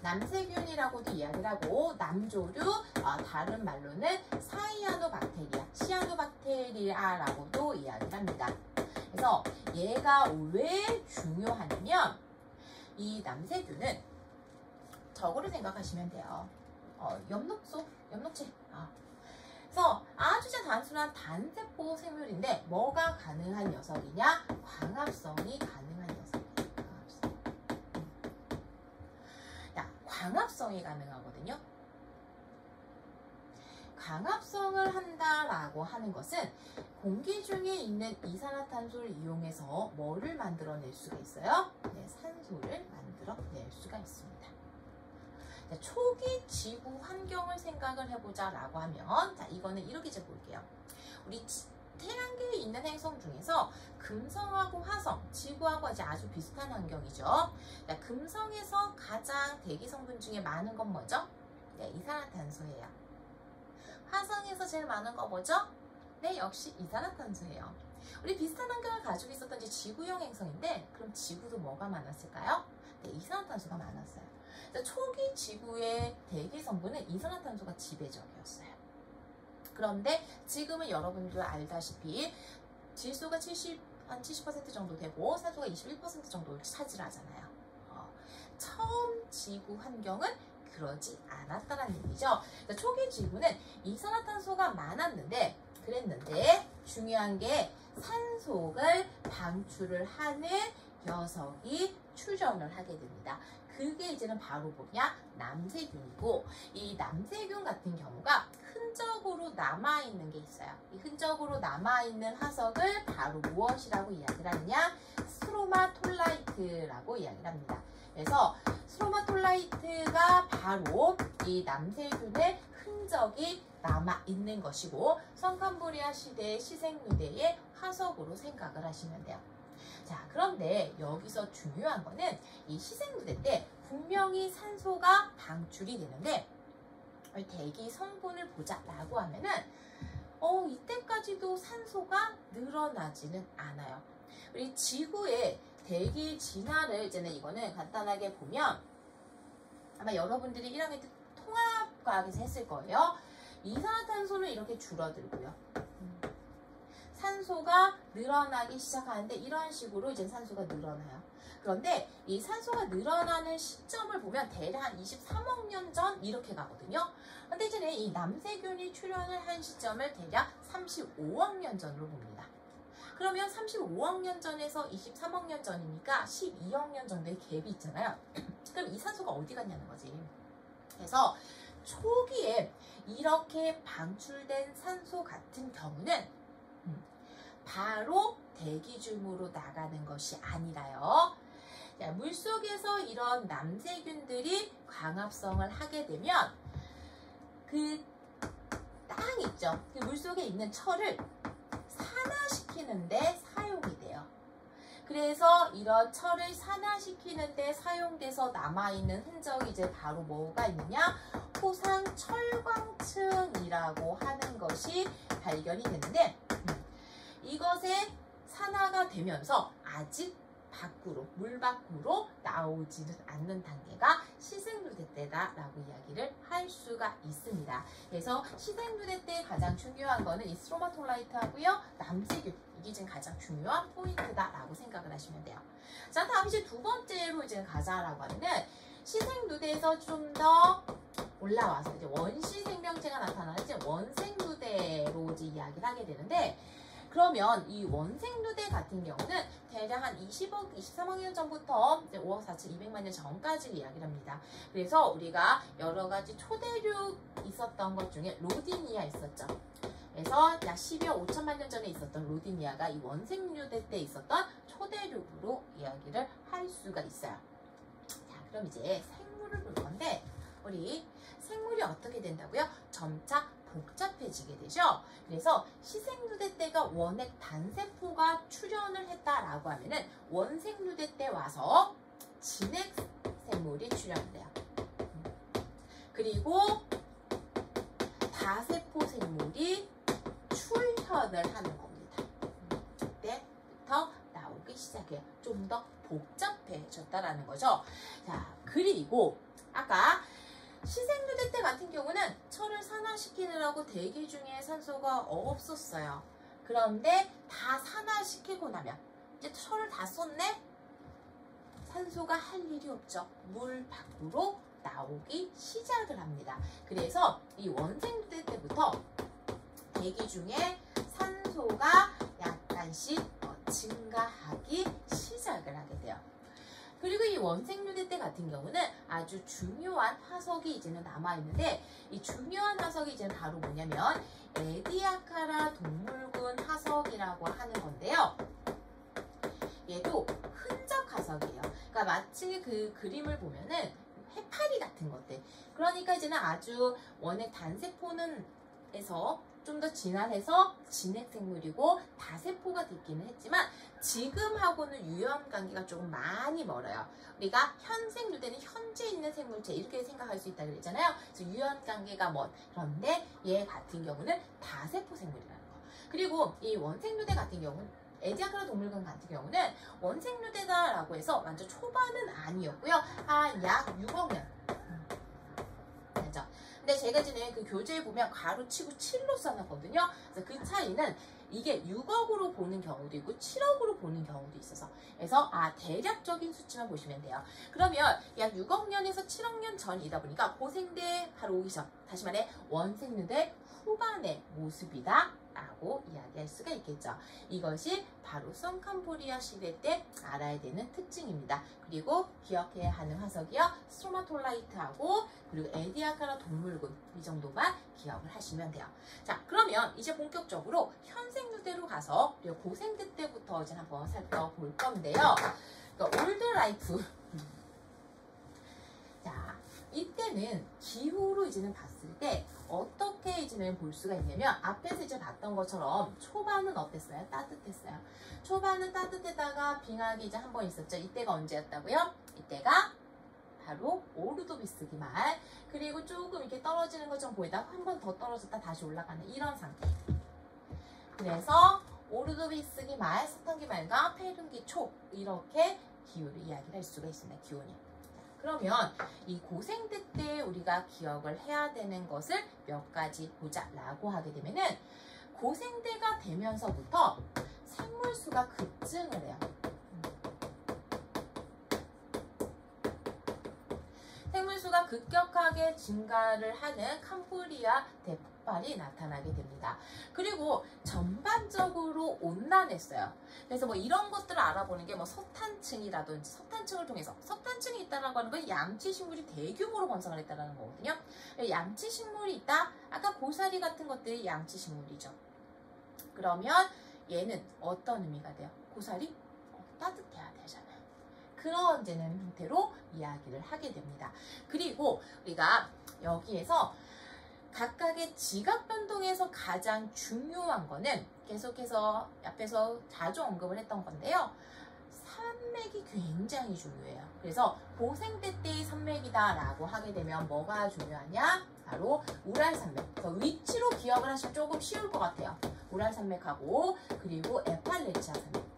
남세균이라고도 이야기를 하고, 남조류, 다른 말로는 시아노박테리아라고도 이야기를 합니다. 그래서 얘가 왜 중요하냐면 이 남세균은 저거를 생각하시면 돼요. 엽록체. 그래서 아주 단순한 단세포 생물인데 뭐가 가능한 녀석이냐? 광합성이 가능한 녀석이에요. 광합성이 가능하거든요. 광합성을 한다라고 하는 것은 공기 중에 있는 이산화탄소를 이용해서 뭐를 만들어낼 수가 있어요? 네, 산소를 만들어낼 수가 있습니다. 초기 지구 환경을 생각을 해보자 라고 하면, 자, 이거는 이렇게 좀 볼게요. 우리 태양계에 있는 행성 중에서 금성하고 화성, 지구하고 이제 아주 비슷한 환경이죠. 자, 금성에서 가장 대기 성분 중에 많은 건 뭐죠? 네, 이산화탄소예요. 화성에서 제일 많은 거 뭐죠? 네, 역시 이산화탄소예요. 우리 비슷한 환경을 가지고 있었던 이제 지구형 행성인데, 그럼 지구도 뭐가 많았을까요? 네, 이산화탄소가 많았어요. 초기 지구의 대기 성분은 이산화탄소가 지배적이었어요. 그런데 지금은 여러분들 알다시피 질소가 한 70% 정도 되고 산소가 21% 정도를 차지하잖아요. 처음 지구 환경은 그러지 않았다는 얘기죠. 그러니까 초기 지구는 이산화탄소가 많았는데, 그랬는데 중요한 게 산소를 방출을 하는 녀석이 출현을 하게 됩니다. 그게 이제는 바로 뭐냐? 남세균이고, 이 남세균 같은 경우가 흔적으로 남아있는 게 있어요. 이 흔적으로 남아있는 화석을 바로 무엇이라고 이야기를 하느냐? 스트로마톨라이트 스트로마톨라이트라고 이야기를 합니다. 그래서 스트로마톨라이트가 바로 이 남세균의 흔적이 남아있는 것이고 성캄브리아 시대의 시생누대의 화석으로 생각을 하시면 돼요. 자, 그런데 여기서 중요한 거는 이 시생누대 때 분명히 산소가 방출이 되는데 대기 성분을 보자라고 하면은 이때까지도 산소가 늘어나지는 않아요. 우리 지구의 대기 진화를 이거는 간단하게 보면 아마 여러분들이 1학년 때 통합과학에서 했을 거예요. 이산화탄소는 이렇게 줄어들고요. 산소가 늘어나기 시작하는데 이런 식으로 이제 산소가 늘어나요. 그런데 이 산소가 늘어나는 시점을 보면 대략 한 23억 년 전 이렇게 가거든요. 근데 이제 이 남세균이 출현을 한 시점을 대략 35억 년 전으로 봅니다. 그러면 35억 년 전에서 23억 년 전이니까 12억 년 정도의 갭이 있잖아요. 그럼 이 산소가 어디 갔냐는 거지. 그래서 초기에 이렇게 방출된 산소 같은 경우는 바로 대기 중으로 나가는 것이 아니라요. 자, 물속에서 이런 남세균들이 광합성을 하게 되면 그 땅 있죠. 그 물속에 있는 철을 산화시키는데 사용이 돼요. 그래서 이런 철을 산화시키는데 사용돼서 남아있는 흔적이 이제 바로 뭐가 있느냐? 포상철광층이라고 하는 것이 발견이 되는데 이것에 산화가 되면서 아직 밖으로, 물 밖으로 나오지는 않는 단계가 시생누대 때다라고 이야기를 할 수가 있습니다. 그래서 시생누대 때 가장 중요한 거는 이 스트로마톨라이트하고요, 남세균, 이게 지금 가장 중요한 포인트다라고 생각을 하시면 돼요. 자, 다음 이제 두 번째로 이제 가자라고 하면은 시생누대에서 좀 더 올라와서 이제 원시 생명체가 나타나는 이제 원생누대로 이제 이야기를 하게 되는데. 그러면 이 원생누대 같은 경우는 대략 한 23억 년 전부터 5억 4천 2백만 년 전까지 이야기를 합니다. 그래서 우리가 여러 가지 초대륙 있었던 것 중에 로디니아 있었죠. 그래서 약 12억 5천만 년 전에 있었던 로디니아가 이 원생누대 때 있었던 초대륙으로 이야기를 할 수가 있어요. 자, 그럼 이제 생물을 볼 건데 우리 생물이 어떻게 된다고요? 점차 복잡해지게 되죠. 그래서 시생누대 때가 원핵 단세포가 출현을 했다라고 하면은 원생누대 때 와서 진핵생물이 출현돼요. 그리고 다세포 생물이 출현을 하는 겁니다. 그때부터 나오기 시작해요. 좀 더 복잡해졌다라는 거죠. 자, 그리고 아까 시생누대 때 같은 경우는 철을 산화시키느라고 대기 중에 산소가 없었어요. 그런데 다 산화시키고 나면 이제 철을 다 썼네? 산소가 할 일이 없죠. 물 밖으로 나오기 시작을 합니다. 그래서 이 원생누대 때부터 대기 중에 산소가 약간씩 증가하기 시작을 하게 돼요. 그리고 이 원생누대 때 같은 경우는 아주 중요한 화석이 이제는 남아있는데 이 중요한 화석이 이제는 바로 뭐냐면 에디아카라 동물군 화석이라고 하는 건데요. 얘도 흔적 화석이에요. 그러니까 마치 그 그림을 보면은 해파리 같은 것들. 그러니까 이제는 아주 원핵 단세포는 에서 좀 더 진화해서 진핵생물이고 다세포가 됐기는 했지만 지금하고는 유연관계가 조금 많이 멀어요. 우리가 현생누대는 현재 있는 생물체 이렇게 생각할 수 있다고 그랬잖아요. 그래서 유연관계가 먼. 그런데 얘 같은 경우는 다세포 생물이라는 거. 그리고 이 원생누대 같은 경우는 에디아카라 동물군 같은 경우는 원생누대다라고 해서 완전 초반은 아니었고요. 약 6억 년. 근데 제가 이제 그 교재에 보면 가로치고 7로 써놨거든요. 그래서 그 차이는 이게 6억으로 보는 경우도 있고 7억으로 보는 경우도 있어서 그래서 대략적인 수치만 보시면 돼요. 그러면 약 6억 년에서 7억 년 전이다 보니까 고생대 바로 오기 전, 다시 말해 원생누대 후반의 모습이다 라고 이야기할 수가 있겠죠. 이것이 바로 성캄브리아 시대 때 알아야 되는 특징입니다. 그리고 기억해야 하는 화석이요, 스트로마톨라이트하고 그리고 에디아카라 동물군, 이 정도만 기억을 하시면 돼요. 자, 그러면 이제 본격적으로 현생누대로 가서 고생대 때부터 이제 한번 살펴볼 건데요. 그러니까 올드 라이프. 자, 이때는 기후로 이제는 봤을 때 어떻게 이제는 볼 수가 있냐면 앞에서 이제 봤던 것처럼 초반은 어땠어요? 따뜻했어요. 초반은 따뜻했다가 빙하기 이제 한 번 있었죠. 이때가 언제였다고요? 이때가 바로 오르도비스기 말. 그리고 조금 이렇게 떨어지는 것처럼 보이다가 한 번 더 떨어졌다 다시 올라가는 이런 상태. 그래서 오르도비스기 말, 석탄기 말과 폐륜기 초 이렇게 기후를 이야기를 할 수가 있습니다. 기온이. 그러면 이 고생대 때 우리가 기억을 해야 되는 것을 몇 가지 보자라고 하게 되면은 고생대가 되면서부터 생물수가 급증을 해요. 생물수가 급격하게 증가를 하는 캄브리아 대폭발이 나타나게 됩니다. 그리고 전반적으로 온난했어요. 그래서 뭐 이런 것들을 알아보는 게 뭐 석탄층이라든지 석탄층을 통해서 석탄층이 있다라고 하는 건 양치식물이 대규모로 번성을 했다라는 거거든요. 양치식물이 있다. 아까 고사리 같은 것들이 양치식물이죠. 그러면 얘는 어떤 의미가 돼요? 고사리? 따뜻해야 되잖아요. 그런 이제는 형태로 이야기를 하게 됩니다. 그리고 우리가 여기에서 각각의 지각 변동에서 가장 중요한 거는 계속해서 앞에서 자주 언급을 했던 건데요. 산맥이 굉장히 중요해요. 그래서 고생대 때의 산맥이다 라고 하게 되면 뭐가 중요하냐? 바로 우랄산맥. 그래서 위치로 기억을 하시면 조금 쉬울 것 같아요. 우랄산맥하고 그리고 에팔레치아 산맥.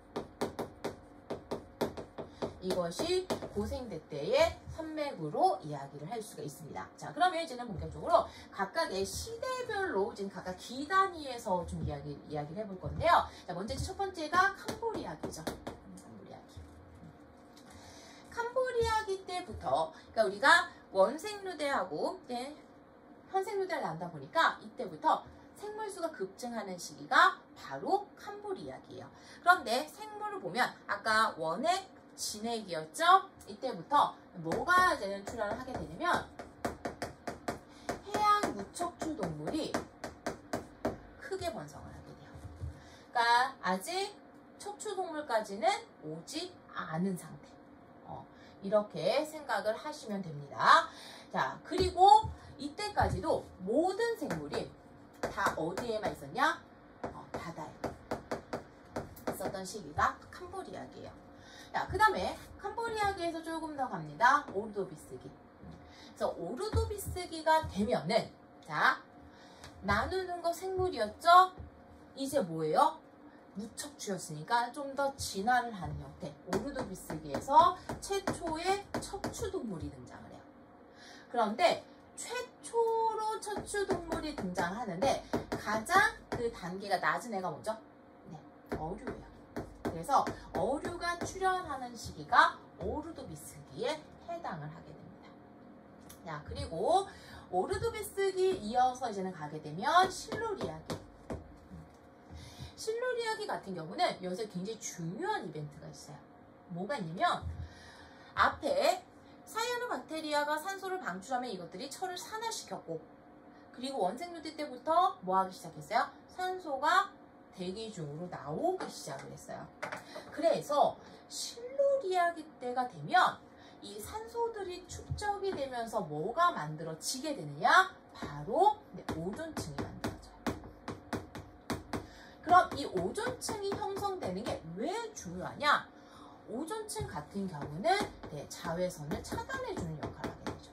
이것이 고생대 때의 산맥으로 이야기를 할 수가 있습니다. 자, 그러면 이제는 본격적으로 각각의 시대별로 지금 각각 기 단위에서 좀 이야기를 해볼 건데요. 자, 먼저 첫 번째가 캄브리아기죠. 캄브리아기 때부터, 그러니까 우리가 원생류대하고 현생류대를 나온다 보니까 이때부터 생물수가 급증하는 시기가 바로 캄브리아기예요. 그런데 생물을 보면 아까 원액 진액이었죠? 이때부터 뭐가 이제 출현을 하게 되냐면 해양 무척추 동물이 크게 번성을 하게 돼요. 그러니까 아직 척추 동물까지는 오지 않은 상태. 이렇게 생각을 하시면 됩니다. 자, 그리고 이때까지도 모든 생물이 다 어디에만 있었냐? 바다에 있었던 시기가 캄브리아기예요. 자, 그 다음에 캄브리아기에서 조금 더 갑니다. 오르도비스기. 그래서 오르도비스기가 되면은, 자, 나누는 거 생물이었죠? 이제 뭐예요? 무척추였으니까 좀 더 진화를 하는 형태. 오르도비스기에서 최초의 척추동물이 등장을 해요. 그런데 최초로 척추동물이 등장하는데 가장 그 단계가 낮은 애가 뭐죠? 네, 어류예요. 그래서 어류가 출현하는 시기가 오르도비스기에 해당을 하게 됩니다. 자, 그리고 오르도비스기 이어서 이제는 가게 되면 실루리아기. 실루리아기 같은 경우는 여기서 굉장히 중요한 이벤트가 있어요. 뭐가 있냐면 앞에 사이아노박테리아가 산소를 방출하면 이것들이 철을 산화시켰고, 그리고 원생류대 때부터 뭐 하기 시작했어요? 산소가 대기 중으로 나오기 시작을 했어요. 그래서 실루리아기 때가 되면 이 산소들이 축적이 되면서 뭐가 만들어지게 되느냐? 바로 오존층이 만들어져요. 그럼 이 오존층이 형성되는 게 왜 중요하냐? 오존층 같은 경우는 자외선을 차단해주는 역할을 하게 되죠.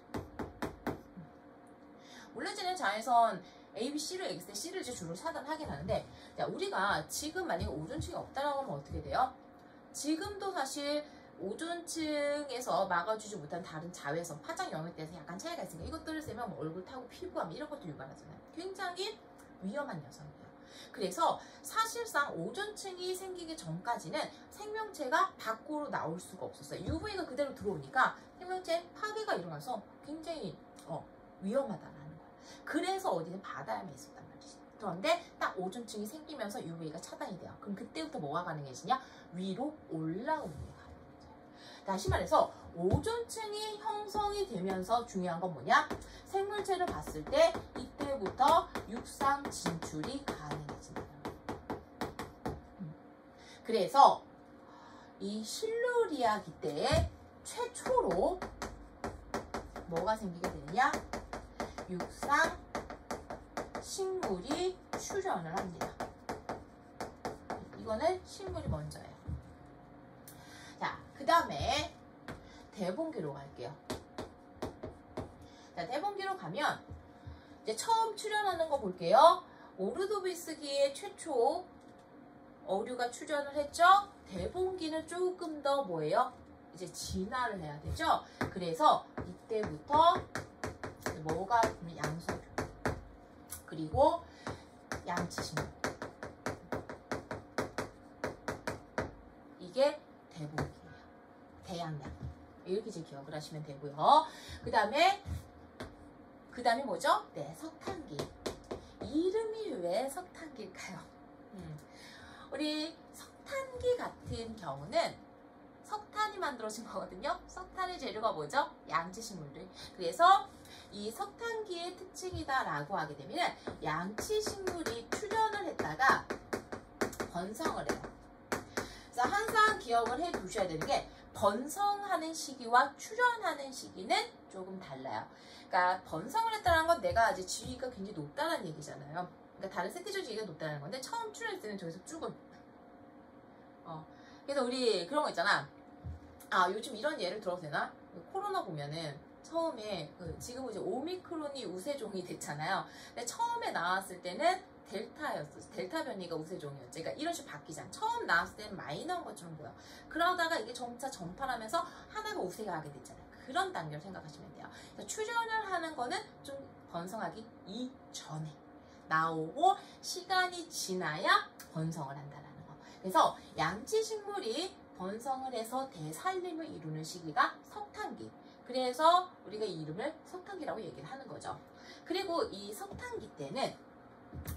원래는 자외선 A, B, C를 X 때 C를 이제 주로 차단하긴 하는데, 자, 우리가 지금 만약에 오존층이 없다라고 하면 어떻게 돼요? 지금도 사실 오존층에서 막아주지 못한 다른 자외선, 파장 영역대에서 약간 차이가 있으니까 이것들을 쓰면 뭐 얼굴 타고 피부암 이런 것도 유발하잖아요. 굉장히 위험한 녀석이에요. 그래서 사실상 오존층이 생기기 전까지는 생명체가 밖으로 나올 수가 없었어요. UV가 그대로 들어오니까 생명체 파괴가 일어나서 굉장히 위험하다라는 거예요. 그래서 어디는 바다에만 있었단 말이지. 그런데 딱 오존층이 생기면서 UV가 차단이 돼요. 그럼 그때부터 뭐가 가능해지냐? 위로 올라오는 게 가능해져요. 다시 말해서 오존층이 형성이 되면서 중요한 건 뭐냐? 생물체를 봤을 때 이때부터 육상 진출이 가능해진다. 그래서 이 이야기 때 최초로 뭐가 생기게 되느냐? 육상 식물이 출현을 합니다. 이거는 식물이 먼저예요. 자, 그 다음에 대봉기로 갈게요. 자, 대봉기로 가면 이제 처음 출현하는 거 볼게요. 오르도비스기에 최초 어류가 출현을 했죠. 대봉기는 조금 더 뭐예요? 이제 진화를 해야 되죠. 그래서 이때부터 뭐가 양서류 그리고 양치식물 이게 대봉기예요. 대양양 이렇게 이제 기억을 하시면 되고요. 그 다음에 뭐죠? 네, 석탄기. 이름이 왜 석탄기일까요? 우리 석탄기 같은 경우는 석탄이 만들어진 거거든요. 석탄의 재료가 뭐죠? 양치식물들. 그래서 이 석탄기의 특징이다라고 하게 되면 양치식물이 출현을 했다가 번성을 해요. 그래서 항상 기억을 해 두셔야 되는 게 번성하는 시기와 출현하는 시기는 조금 달라요. 그러니까 번성을 했다는 건 내가 이제 지위가 굉장히 높다는 얘기잖아요. 그러니까 다른 세대적 지위가 높다는 건데 처음 출현했을 때는 저기서 쭉은 그래서 우리 그런 거 있잖아. 아, 요즘 이런 예를 들어도 되나? 코로나 보면은 처음에 지금 이제 오미크론이 우세종이 됐잖아요. 근데 처음에 나왔을 때는 델타였어. 델타 변이가 우세종이었지. 그러니까 이런 식으로 바뀌잖아. 처음 나왔을 때는 마이너한 것처럼 보여. 그러다가 이게 점차 전파하면서 하나가 우세가 하게 됐잖아요. 그런 단계를 생각하시면 돼요. 그래서 출현을 하는 거는 좀 번성하기 이전에 나오고 시간이 지나야 번성을 한다는 거. 그래서 양치식물이 번성을 해서 대살림을 이루는 시기가 석탄기. 그래서 우리가 이 이름을 석탄기라고 얘기를 하는 거죠. 그리고 이 석탄기 때는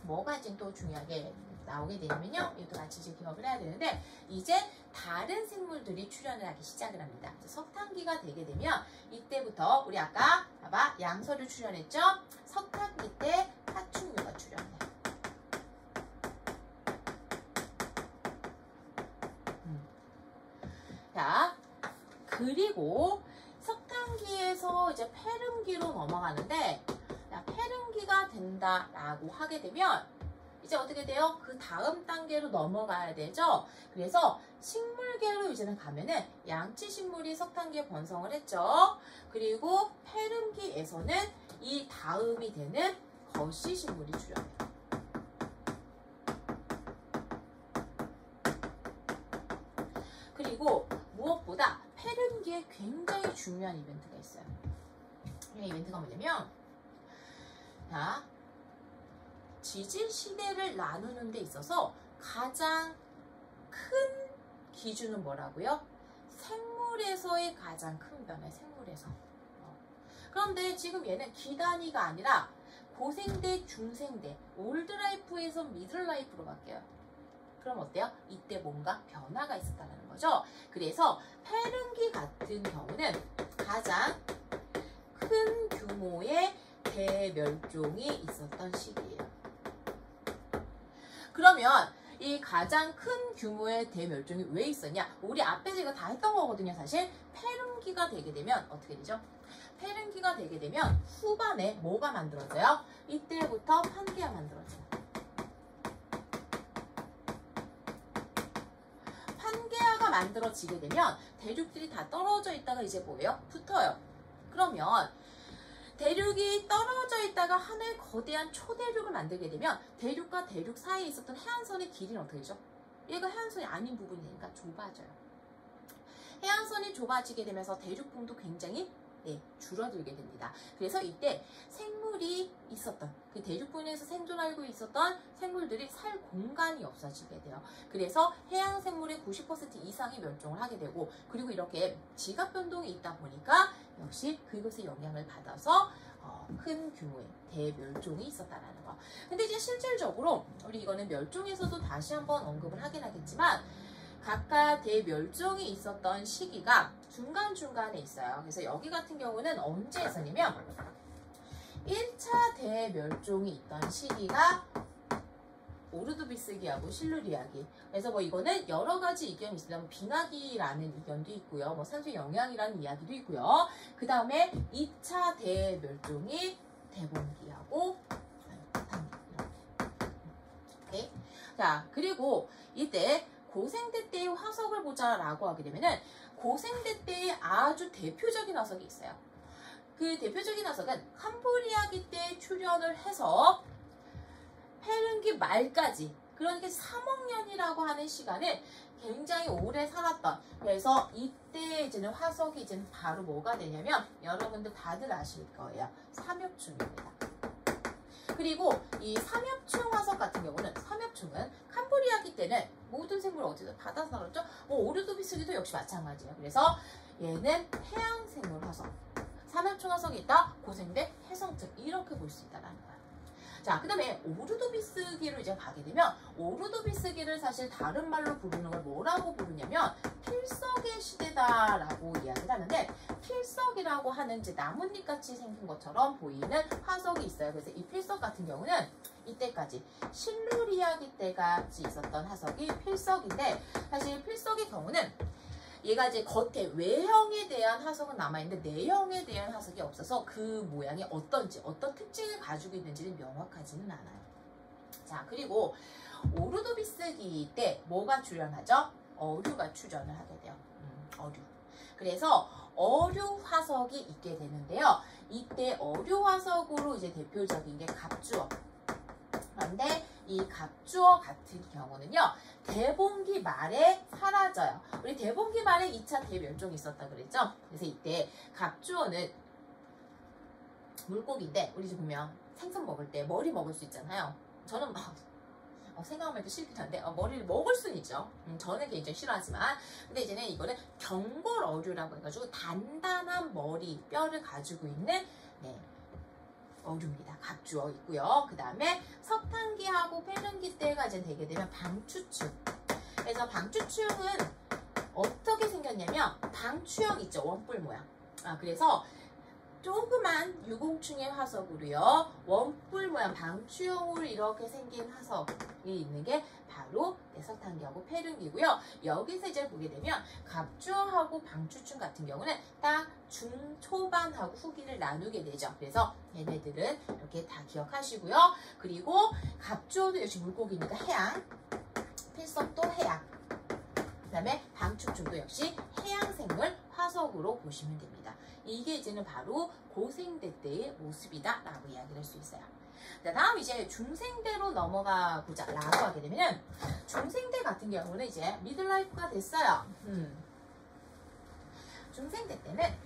뭐가 이제 또 중요하게 나오게 되냐면요. 이것도 같이 이제 기억을 해야 되는데 이제 다른 생물들이 출현을 하기 시작을 합니다. 석탄기가 되게 되면 이때부터 우리 아까 봐봐 양서류 출현했죠. 석탄기 때 파충류가 출현해요. 자, 그리고 석탄기에서 이제 폐름기로 넘어가는데 폐름기가 된다라고 하게 되면 이제 어떻게 돼요? 그 다음 단계로 넘어가야 되죠. 그래서 식물계로 이제는 가면은 양치식물이 석탄기에 번성을 했죠. 그리고 폐름기에서는 이 다음이 되는 거시식물이 출현해요. 그리고 무엇보다 폐름기에 굉장히 중요한 이벤트가 있어요. 이 이벤트가 뭐냐면 자, 지질 시대를 나누는 데 있어서 가장 큰 기준은 뭐라고요? 생물에서의 가장 큰 변화, 생물에서. 그런데 지금 얘는 기단위가 아니라 고생대, 중생대, 올드라이프에서 미들라이프로 바뀌어요. 그럼 어때요? 이때 뭔가 변화가 있었다는 거죠. 그래서 폐름기 같은 경우는 가장 큰 규모의 대멸종이 있었던 시기예요. 그러면 이 가장 큰 규모의 대멸종이 왜 있었냐? 우리 앞에서 이거 다 했던 거거든요. 사실 폐름기가 되게 되면 어떻게 되죠? 폐름기가 되게 되면 후반에 뭐가 만들어져요? 이때부터 판게가 만들어져요. 판게아가 만들어지게 되면 대륙들이 다 떨어져 있다가 이제 뭐예요? 붙어요. 그러면 대륙이 떨어져 있다가 하나의 거대한 초대륙을 만들게 되면 대륙과 대륙 사이에 있었던 해안선의 길이는 어떻게 되죠? 얘가 해안선이 아닌 부분이니까 좁아져요. 해안선이 좁아지게 되면서 대륙봉도 굉장히 줄어들게 됩니다. 그래서 이때 생물이 있었던 그 대륙부에서 생존하고 있었던 생물들이 살 공간이 없어지게 돼요. 그래서 해양 생물의 90% 이상이 멸종을 하게 되고 그리고 이렇게 지각 변동이 있다 보니까 역시 그것의 영향을 받아서 큰 규모의 대멸종이 있었다라는 거. 근데 이제 실질적으로 우리 이거는 멸종에서도 다시 한번 언급을 하긴 하겠지만 각각 대멸종이 있었던 시기가 중간중간에 있어요. 그래서 여기 같은 경우는 언제 있었냐면 1차 대멸종이 있던 시기가 오르도비스기하고 실루리아기. 그래서 뭐 이거는 여러 가지 의견이 있습니다. 뭐 빙하기라는 의견도 있고요. 뭐 산소 영향이라는 이야기도 있고요. 그 다음에 2차 대멸종이 대봉기하고 이렇게. 자, 그리고 이때 고생대 때의 화석을 보자라고 하게 되면은 고생대 때의 아주 대표적인 화석이 있어요. 그 대표적인 화석은 캄브리아기 때 출현을 해서 페른기 말까지, 그러니까 3억 년이라고 하는 시간을 굉장히 오래 살았던, 그래서 이때 이제는 화석이 이제는 바로 뭐가 되냐면 여러분들 다들 아실 거예요. 삼엽충입니다. 그리고 이 삼엽충 화석 같은 경우는, 삼엽충은 캄브리아기 때는 모든 생물을 어디서 받아 살았죠? 뭐 오르도비스기도 역시 마찬가지예요. 그래서 얘는 해양생물 화석, 삼엽충 화석이 있다, 고생대, 해성층, 이렇게 볼 수 있다라는 거예요. 자, 그 다음에 오르도비스기로 이제 가게 되면, 오르도비스기를 사실 다른 말로 부르는 걸 뭐라고 부르냐면 필석의 시대다라고 이야기를 하는데, 필석이라고 하는 이제 나뭇잎같이 생긴 것처럼 보이는 화석이 있어요. 그래서 이 필석 같은 경우는 이때까지 실루리아기 때까지 있었던 화석이 필석인데, 사실 필석의 경우는 얘가 이제 겉에 외형에 대한 화석은 남아있는데 내형에 대한 화석이 없어서 그 모양이 어떤지, 어떤 특징을 가지고 있는지는 명확하지는 않아요. 자, 그리고 오르도비스기 때 뭐가 출현하죠? 어류가 출현을 하게 돼요. 어류. 그래서 어류 화석이 있게 되는데요. 이때 어류 화석으로 이제 대표적인 게 갑주어. 그런데 이 갑주어 같은 경우는요, 대봉기 말에 사라져요. 우리 대봉기 말에 2차 대멸종이 있었다 그랬죠? 그래서 이때 갑주어는 물고기인데, 우리 지금 보면 생선 먹을 때 머리 먹을 수 있잖아요. 저는 생각하면 해도 싫긴 한데 머리를 먹을 수는 있죠. 저는 개인적으로 싫어하지만, 근데 이제는 이거는 경골어류라고 해가지고 단단한 머리, 뼈를 가지고 있는 어류입니다. 갑주어 있고요. 그 다음에 석탄기하고 페른기 때가 이제 되게 되면 방추충. 그래서 방추충은 어떻게 생겼냐면 방추형 있죠. 원뿔 모양. 그래서 조그만 유공충의 화석으로요, 원뿔 모양 방추형으로 이렇게 생긴 화석이 있는 게 바로 석탄기하고 페른기고요. 여기서 이제 보게 되면 갑주어하고 방추충 같은 경우는 딱 중초반하고 후기를 나누게 되죠. 그래서 얘네들은 이렇게 다 기억하시고요. 그리고 갑주어도 역시 물고기니까 해양, 필석도 해양, 그 다음에 방추충도 역시 해양생물 화석으로 보시면 됩니다. 이게 이제는 바로 고생대 때의 모습이다 라고 이야기를 할 수 있어요. 자, 다음 이제 중생대로 넘어가 보자 라고 하게 되면, 중생대 같은 경우는 이제 미들라이프가 됐어요. 중생대 때는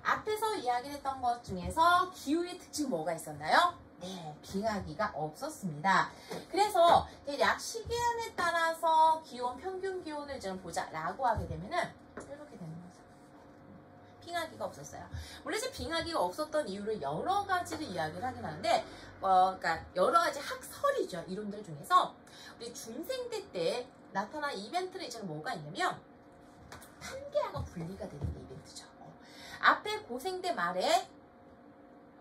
앞에서 이야기했던 것 중에서 기후의 특징 뭐가 있었나요? 네, 빙하기가 없었습니다. 그래서 대략 시기한에 따라서 기온, 평균 기온을 이제 보자 라고 하게 되면은 이렇게 되는 거죠. 빙하기가 없었어요. 원래 이제 빙하기가 없었던 이유를 여러 가지를 이야기를 하긴 하는데, 그러니까 여러 가지 학설이죠. 이론들 중에서 우리 중생대 때 나타난 이벤트는 이제 뭐가 있냐면 판게아가 분리가 되는 게 이벤트죠. 앞에 고생대 말에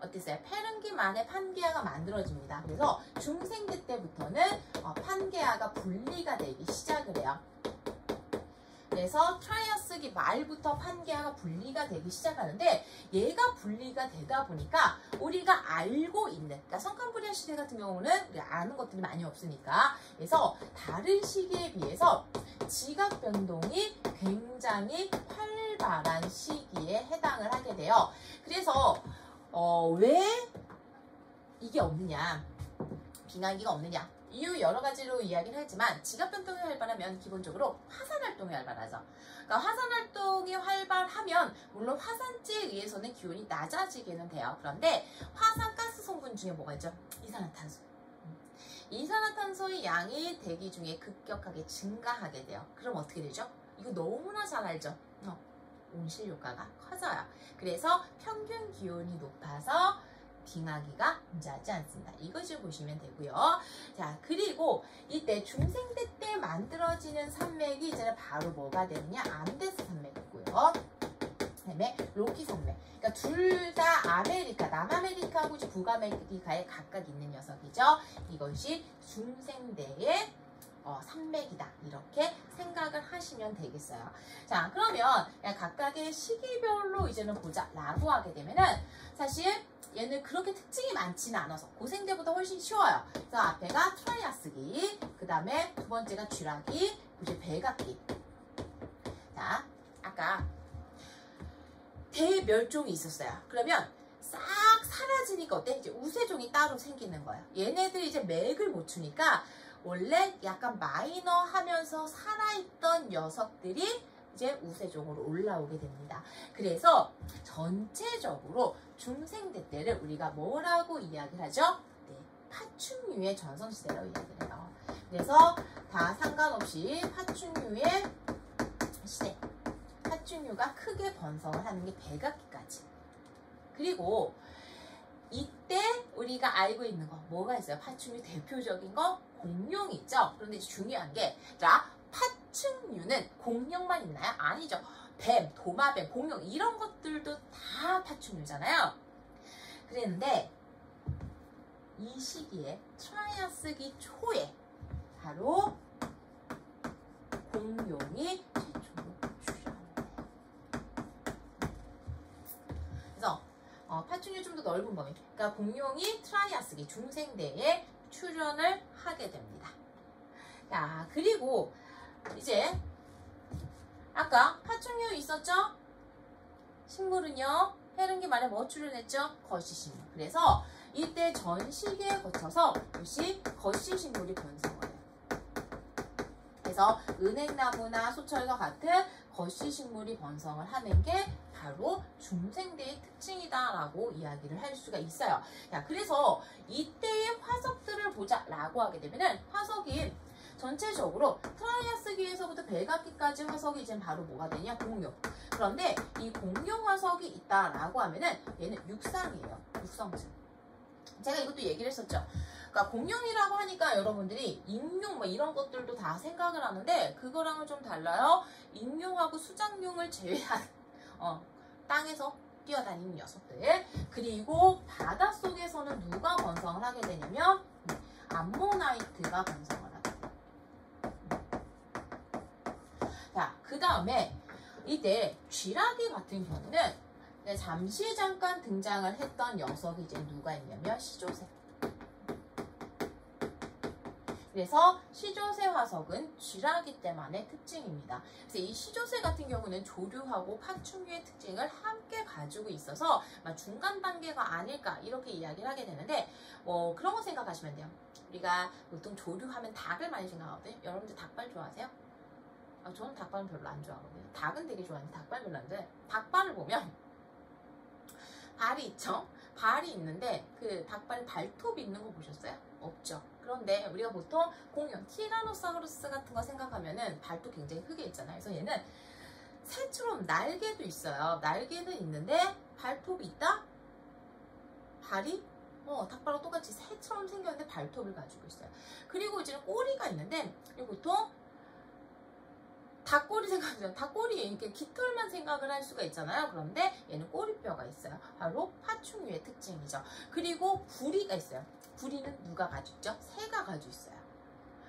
어땠어요? 페른기 말에 판게아가 만들어집니다. 그래서 중생대 때부터는 판게아가 분리가 되기 시작을 해요. 그래서 트라이아스기 말부터 판게아가 분리가 되기 시작하는데, 얘가 분리가 되다 보니까 우리가 알고 있는, 그러니까 성캄브리아 시대 같은 경우는 우리가 아는 것들이 많이 없으니까, 그래서 다른 시기에 비해서 지각 변동이 굉장히 활발한 시기에 해당을 하게 돼요. 그래서 왜 이게 없느냐, 빙하기가 없느냐, 이유 여러 가지로 이야기를 하지만, 지각 변동이 활발하면 기본적으로 화산 활동이 활발하죠. 그러니까 화산 활동이 활발하면 물론 화산재에 의해서는 기온이 낮아지기는 돼요. 그런데 화산 가스 성분 중에 뭐가 있죠? 이산화탄소. 이산화탄소의 양이 대기 중에 급격하게 증가하게 돼요. 그럼 어떻게 되죠? 이거 너무나 잘 알죠? 온실 효과가 커져요. 그래서 평균 기온이 높아서 빙하기가 존재하지 않습니다. 이것을 보시면 되고요. 자, 그리고 이때 중생대 때 만들어지는 산맥이 이제 바로 뭐가 되느냐? 안데스 산맥이고요. 그다음에 로키 산맥. 그러니까 둘 다 아메리카, 남아메리카하고 북아메리카에 각각 있는 녀석이죠. 이것이 중생대의 산맥이다. 이렇게 생각을 하시면 되겠어요. 자, 그러면 각각의 시기별로 이제는 보자 라고 하게 되면은 사실 얘는 그렇게 특징이 많지는 않아서 고생대보다 훨씬 쉬워요. 그래서 앞에가 트라이아스기, 그 다음에 두 번째가 쥐라기, 이제 백악기. 자, 아까 대멸종이 있었어요. 그러면 싹 사라지니까 어때? 이제 우세종이 따로 생기는 거예요. 얘네들이 이제 맥을 못 추니까 원래 약간 마이너 하면서 살아있던 녀석들이 이제 우세종으로 올라오게 됩니다. 그래서 전체적으로 중생대 때를 우리가 뭐라고 이야기를 하죠? 네, 파충류의 전성시대라고 이야기를 해요. 그래서 다 상관없이 파충류의 시대, 파충류가 크게 번성을 하는 게 백악기까지. 그리고 이때 우리가 알고 있는 거 뭐가 있어요? 파충류 대표적인 거 공룡이 있죠. 그런데 이제 중요한 게, 자, 파충류는 공룡만 있나요? 아니죠. 뱀, 도마뱀, 공룡 이런 것들도 다 파충류잖아요. 그랬는데 이 시기에 트라이아스기 초에 바로 공룡이 최초로 출현해요. 그래서 파충류 좀 더 넓은 범위. 그러니까 공룡이 트라이아스기 중생대에 출현을 하게 됩니다. 자, 그리고 이제 아까 파충류 있었죠? 식물은요, 해릉기 말에 뭐 출현했죠? 거시식물. 그래서 이때 전 시기에 거쳐서 역시 거시식물이 번성을 해요. 그래서 은행나무나 소철과 같은 거시식물이 번성을 하는 게 바로 중생대의 특징이다라고 이야기를 할 수가 있어요. 자, 그래서 이때의 화석들을 보자라고 하게 되면은 화석이 전체적으로 트라이아스기에서부터 백악기까지 화석이 이제 바로 뭐가 되냐? 공룡. 그런데 이 공룡 화석이 있다라고 하면은 얘는 육상이에요. 육성층. 제가 이것도 얘기를 했었죠. 그러니까 공룡이라고 하니까 여러분들이 익룡 뭐 이런 것들도 다 생각을 하는데 그거랑은 좀 달라요. 익룡하고 수장룡을 제외한 땅에서 뛰어다니는 녀석들. 그리고 바닷속에서는 누가 번성을 하게 되냐면 암모나이트가 번성을 하게 돼요. 자, 그 다음에 이때 쥐라기 같은 경우는 잠시 잠깐 등장을 했던 녀석이 이제 누가 있냐면 시조새. 그래서 시조새 화석은 쥐라기 때만의 특징입니다. 그래서 이 시조새 같은 경우는 조류하고 파충류의 특징을 함께 가지고 있어서 중간 단계가 아닐까 이렇게 이야기를 하게 되는데 그런 거 생각하시면 돼요. 우리가 보통 조류하면 닭을 많이 생각하거든요. 여러분들 닭발 좋아하세요? 저는 닭발은 별로 안 좋아하거든요. 닭은 되게 좋아하는데 닭발 별로 안 좋아해요. 닭발을 보면 발이 있죠? 발이 있는데 그 닭발 발톱이 있는 거 보셨어요? 없죠. 그런데 우리가 보통 공룡, 티라노사우루스 같은 거 생각하면은 발톱 굉장히 크게 있잖아요. 그래서 얘는 새처럼 날개도 있어요. 날개는 있는데 발톱이 있다? 발이 닭발과 똑같이 새처럼 생겼는데 발톱을 가지고 있어요. 그리고 이제 꼬리가 있는데 보통 닭꼬리 생각하면 닭꼬리에 이렇게 깃털만 생각을 할 수가 있잖아요. 그런데 얘는 꼬리뼈가 있어요. 바로 파충류의 특징이죠. 그리고 부리가 있어요. 부리는 누가 가지고 있죠? 새가 가지고 있어요.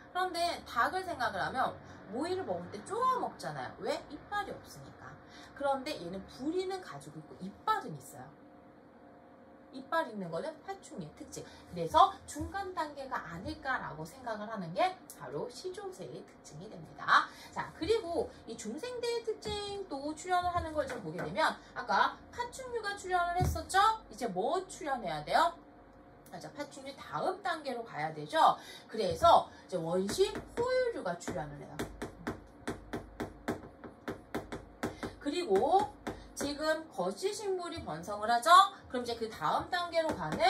그런데 닭을 생각을 하면 모이를 먹을 때 쪼아 먹잖아요. 왜? 이빨이 없으니까. 그런데 얘는 부리는 가지고 있고 이빨은 있어요. 이빨 있는 거는 파충류의 특징. 그래서 중간 단계가 아닐까라고 생각을 하는 게 바로 시조새의 특징이 됩니다. 자, 그리고 이 중생대의 특징도 출현을 하는 걸 좀 보게 되면 아까 파충류가 출현을 했었죠? 이제 뭐 출현해야 돼요? 자, 파충류 다음 단계로 가야 되죠? 그래서 이제 원시 포유류가 출현을 해요. 그리고 지금 거시식물이 번성을 하죠? 그럼 이제 그 다음 단계로 가는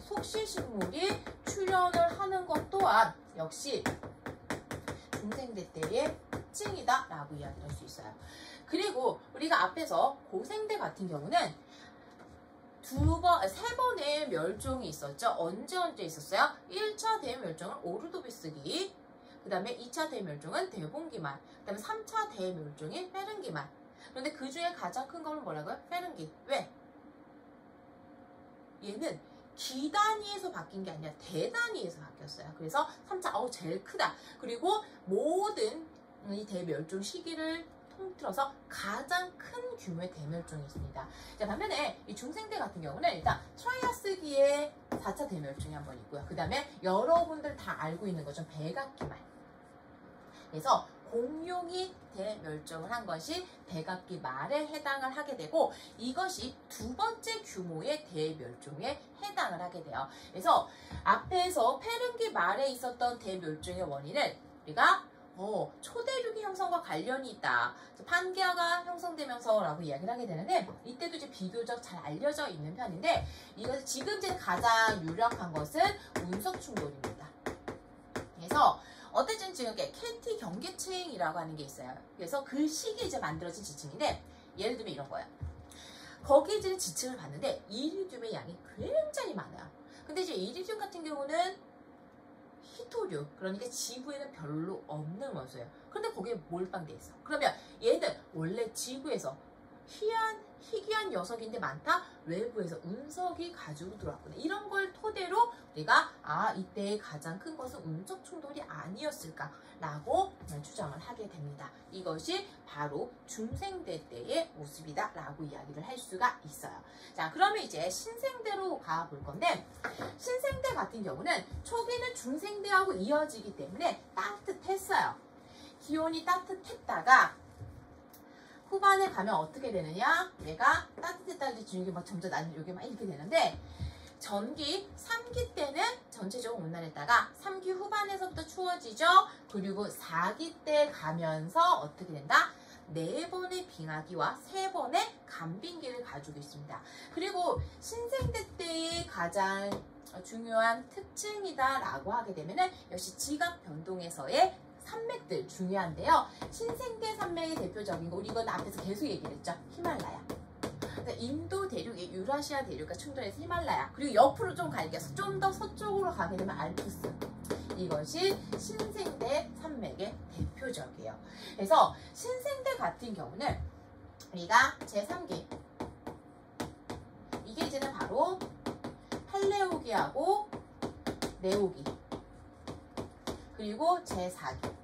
속시식물이 출현을 하는 것 또한 역시 중생대 때의 특징이다 라고 이야기할 수 있어요. 그리고 우리가 앞에서 고생대 같은 경우는 세 번의 멸종이 있었죠. 언제 있었어요? 1차 대멸종은 오르도비스기, 그 다음에 2차 대멸종은 대봉기말, 그 다음에 3차 대멸종인 페른기말. 그런데 그 중에 가장 큰 거는 뭐라고요? 페른기. 왜? 얘는 기 단위에서 바뀐 게 아니라 대 단위에서 바뀌었어요. 그래서 3차 제일 크다. 그리고 모든 이 대멸종 시기를 통틀어서 가장 큰 규모의 대멸종이었습니다. 자, 반면에 이 중생대 같은 경우는 일단 트라이아스기에 4차 대멸종이 한 번 있고요. 그 다음에 여러분들 다 알고 있는 거죠. 백악기말. 그래서 공룡이 대멸종을 한 것이 백악기 말에 해당을 하게 되고 이것이 두 번째 규모의 대멸종에 해당을 하게 돼요. 그래서 앞에서 페른기 말에 있었던 대멸종의 원인을 우리가 초대륙의 형성과 관련이 있다. 판게아가 형성되면서라고 이야기를 하게 되는데 이때도 이제 비교적 잘 알려져 있는 편인데 이거 지금 이제 가장 유력한 것은 운석 충돌입니다. 그래서 어쨌든 지금 켈티 경계층이라고 하는 게 있어요. 그래서 그 시기에 이제 만들어진 지층인데 예를 들면 이런 거예요. 거기 이제 지층을 봤는데 이리듐의 양이 굉장히 많아요. 근데 이제 이리듐 같은 경우는 희토류, 그러니까 지구에는 별로 없는 원소예요. 그런데 거기에 몰빵돼 있어. 그러면 얘는 원래 지구에서 희귀한 녀석인데 많다? 외부에서 운석이 가지고 들어왔구나. 이런 걸 토대로 우리가 이때의 가장 큰 것은 운석 충돌이 아니었을까라고 추정을 하게 됩니다. 이것이 바로 중생대 때의 모습이다 라고 이야기를 할 수가 있어요. 자, 그러면 이제 신생대로 가볼 건데 신생대 같은 경우는 초기는 중생대하고 이어지기 때문에 따뜻했어요. 기온이 따뜻했다가 후반에 가면 어떻게 되느냐? 얘가 따뜻했다는 중력이 막 점점 낮은 여기 막 이렇게 되는데 전기 3기 때는 전체적으로 온난했다가 3기 후반에서부터 추워지죠. 그리고 4기 때 가면서 어떻게 된다? 4번의 빙하기와 3번의 간빙기를 가지고 있습니다. 그리고 신생대 때의 가장 중요한 특징이다 라고 하게 되면은 역시 지각 변동에서의 산맥들 중요한데요. 신생대 산맥의 대표적인 거 우리 이건 앞에서 계속 얘기를 했죠. 히말라야. 그러니까 인도 대륙이 유라시아 대륙과 충돌해서 히말라야. 그리고 옆으로 좀 갈게요. 좀 더 서쪽으로 가게 되면 알프스. 이것이 신생대 산맥의 대표적이에요. 그래서 신생대 같은 경우는 우리가 제3기 이게 이제는 바로 팔레오기하고 네오기 그리고 제4기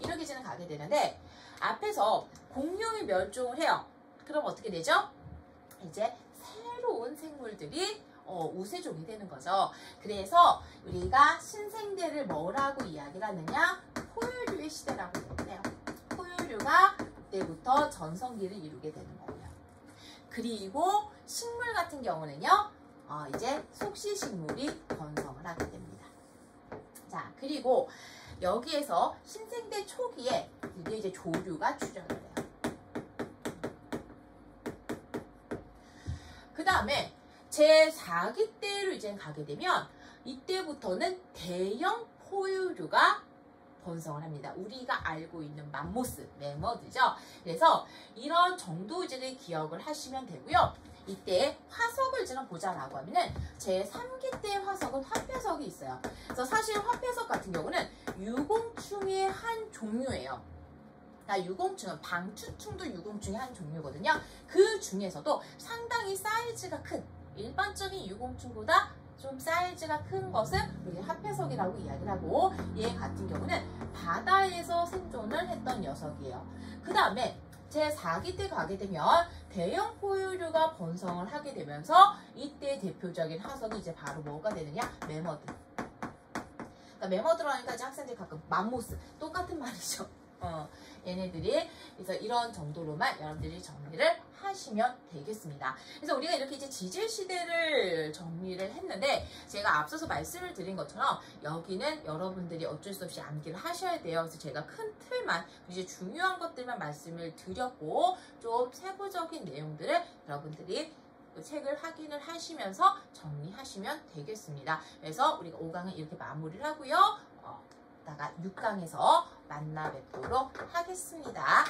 이렇게 이제는 가게 되는데 앞에서 공룡이 멸종을 해요. 그럼 어떻게 되죠? 이제 새로운 생물들이 우세종이 되는 거죠. 그래서 우리가 신생대를 뭐라고 이야기를 하느냐? 포유류의 시대라고 얘기해요. 포유류가 그때부터 전성기를 이루게 되는 거고요. 그리고 식물 같은 경우는요. 이제 속시식물이 번성을 하게 됩니다. 자, 그리고 여기에서 신생대 초기에 이게 이제 조류가 출현을 해요. 그 다음에 제4기 때로 이제 가게 되면 이때부터는 대형 포유류가 번성을 합니다. 우리가 알고 있는 맘모스, 매머드죠. 그래서 이런 정도 이제 기억을 하시면 되고요. 이때 화석을 이제 보자라고 하면은 제3기 때 화석은 화폐석이 있어요. 그래서 사실 화폐석 같은 경우는 유공충의 한 종류예요. 유공충은 방추충도 유공충의 한 종류거든요. 그 중에서도 상당히 사이즈가 큰 일반적인 유공충보다 좀 사이즈가 큰 것을 우리 화폐석이라고 이야기를 하고 얘 같은 경우는 바다에서 생존을 했던 녀석이에요. 그 다음에 제4기 때 가게 되면 대형 포유류가 번성을 하게 되면서 이때 대표적인 화석이 이제 바로 뭐가 되느냐? 매머드. 그러니까 매머드로 하니까 이제 학생들이 가끔 맘모스 똑같은 말이죠. 얘네들이 그래서 이런 정도로만 여러분들이 정리를 하시면 되겠습니다. 그래서 우리가 이렇게 이제 지질 시대를 정리를 했는데 제가 앞서서 말씀을 드린 것처럼 여기는 여러분들이 어쩔 수 없이 암기를 하셔야 돼요. 그래서 제가 큰 틀만 이제 중요한 것들만 말씀을 드렸고 좀 세부적인 내용들을 여러분들이 그 책을 확인을 하시면서 정리하시면 되겠습니다. 그래서 우리가 5강은 이렇게 마무리를 하고요. 다가 6강에서 만나 뵙도록 하겠습니다.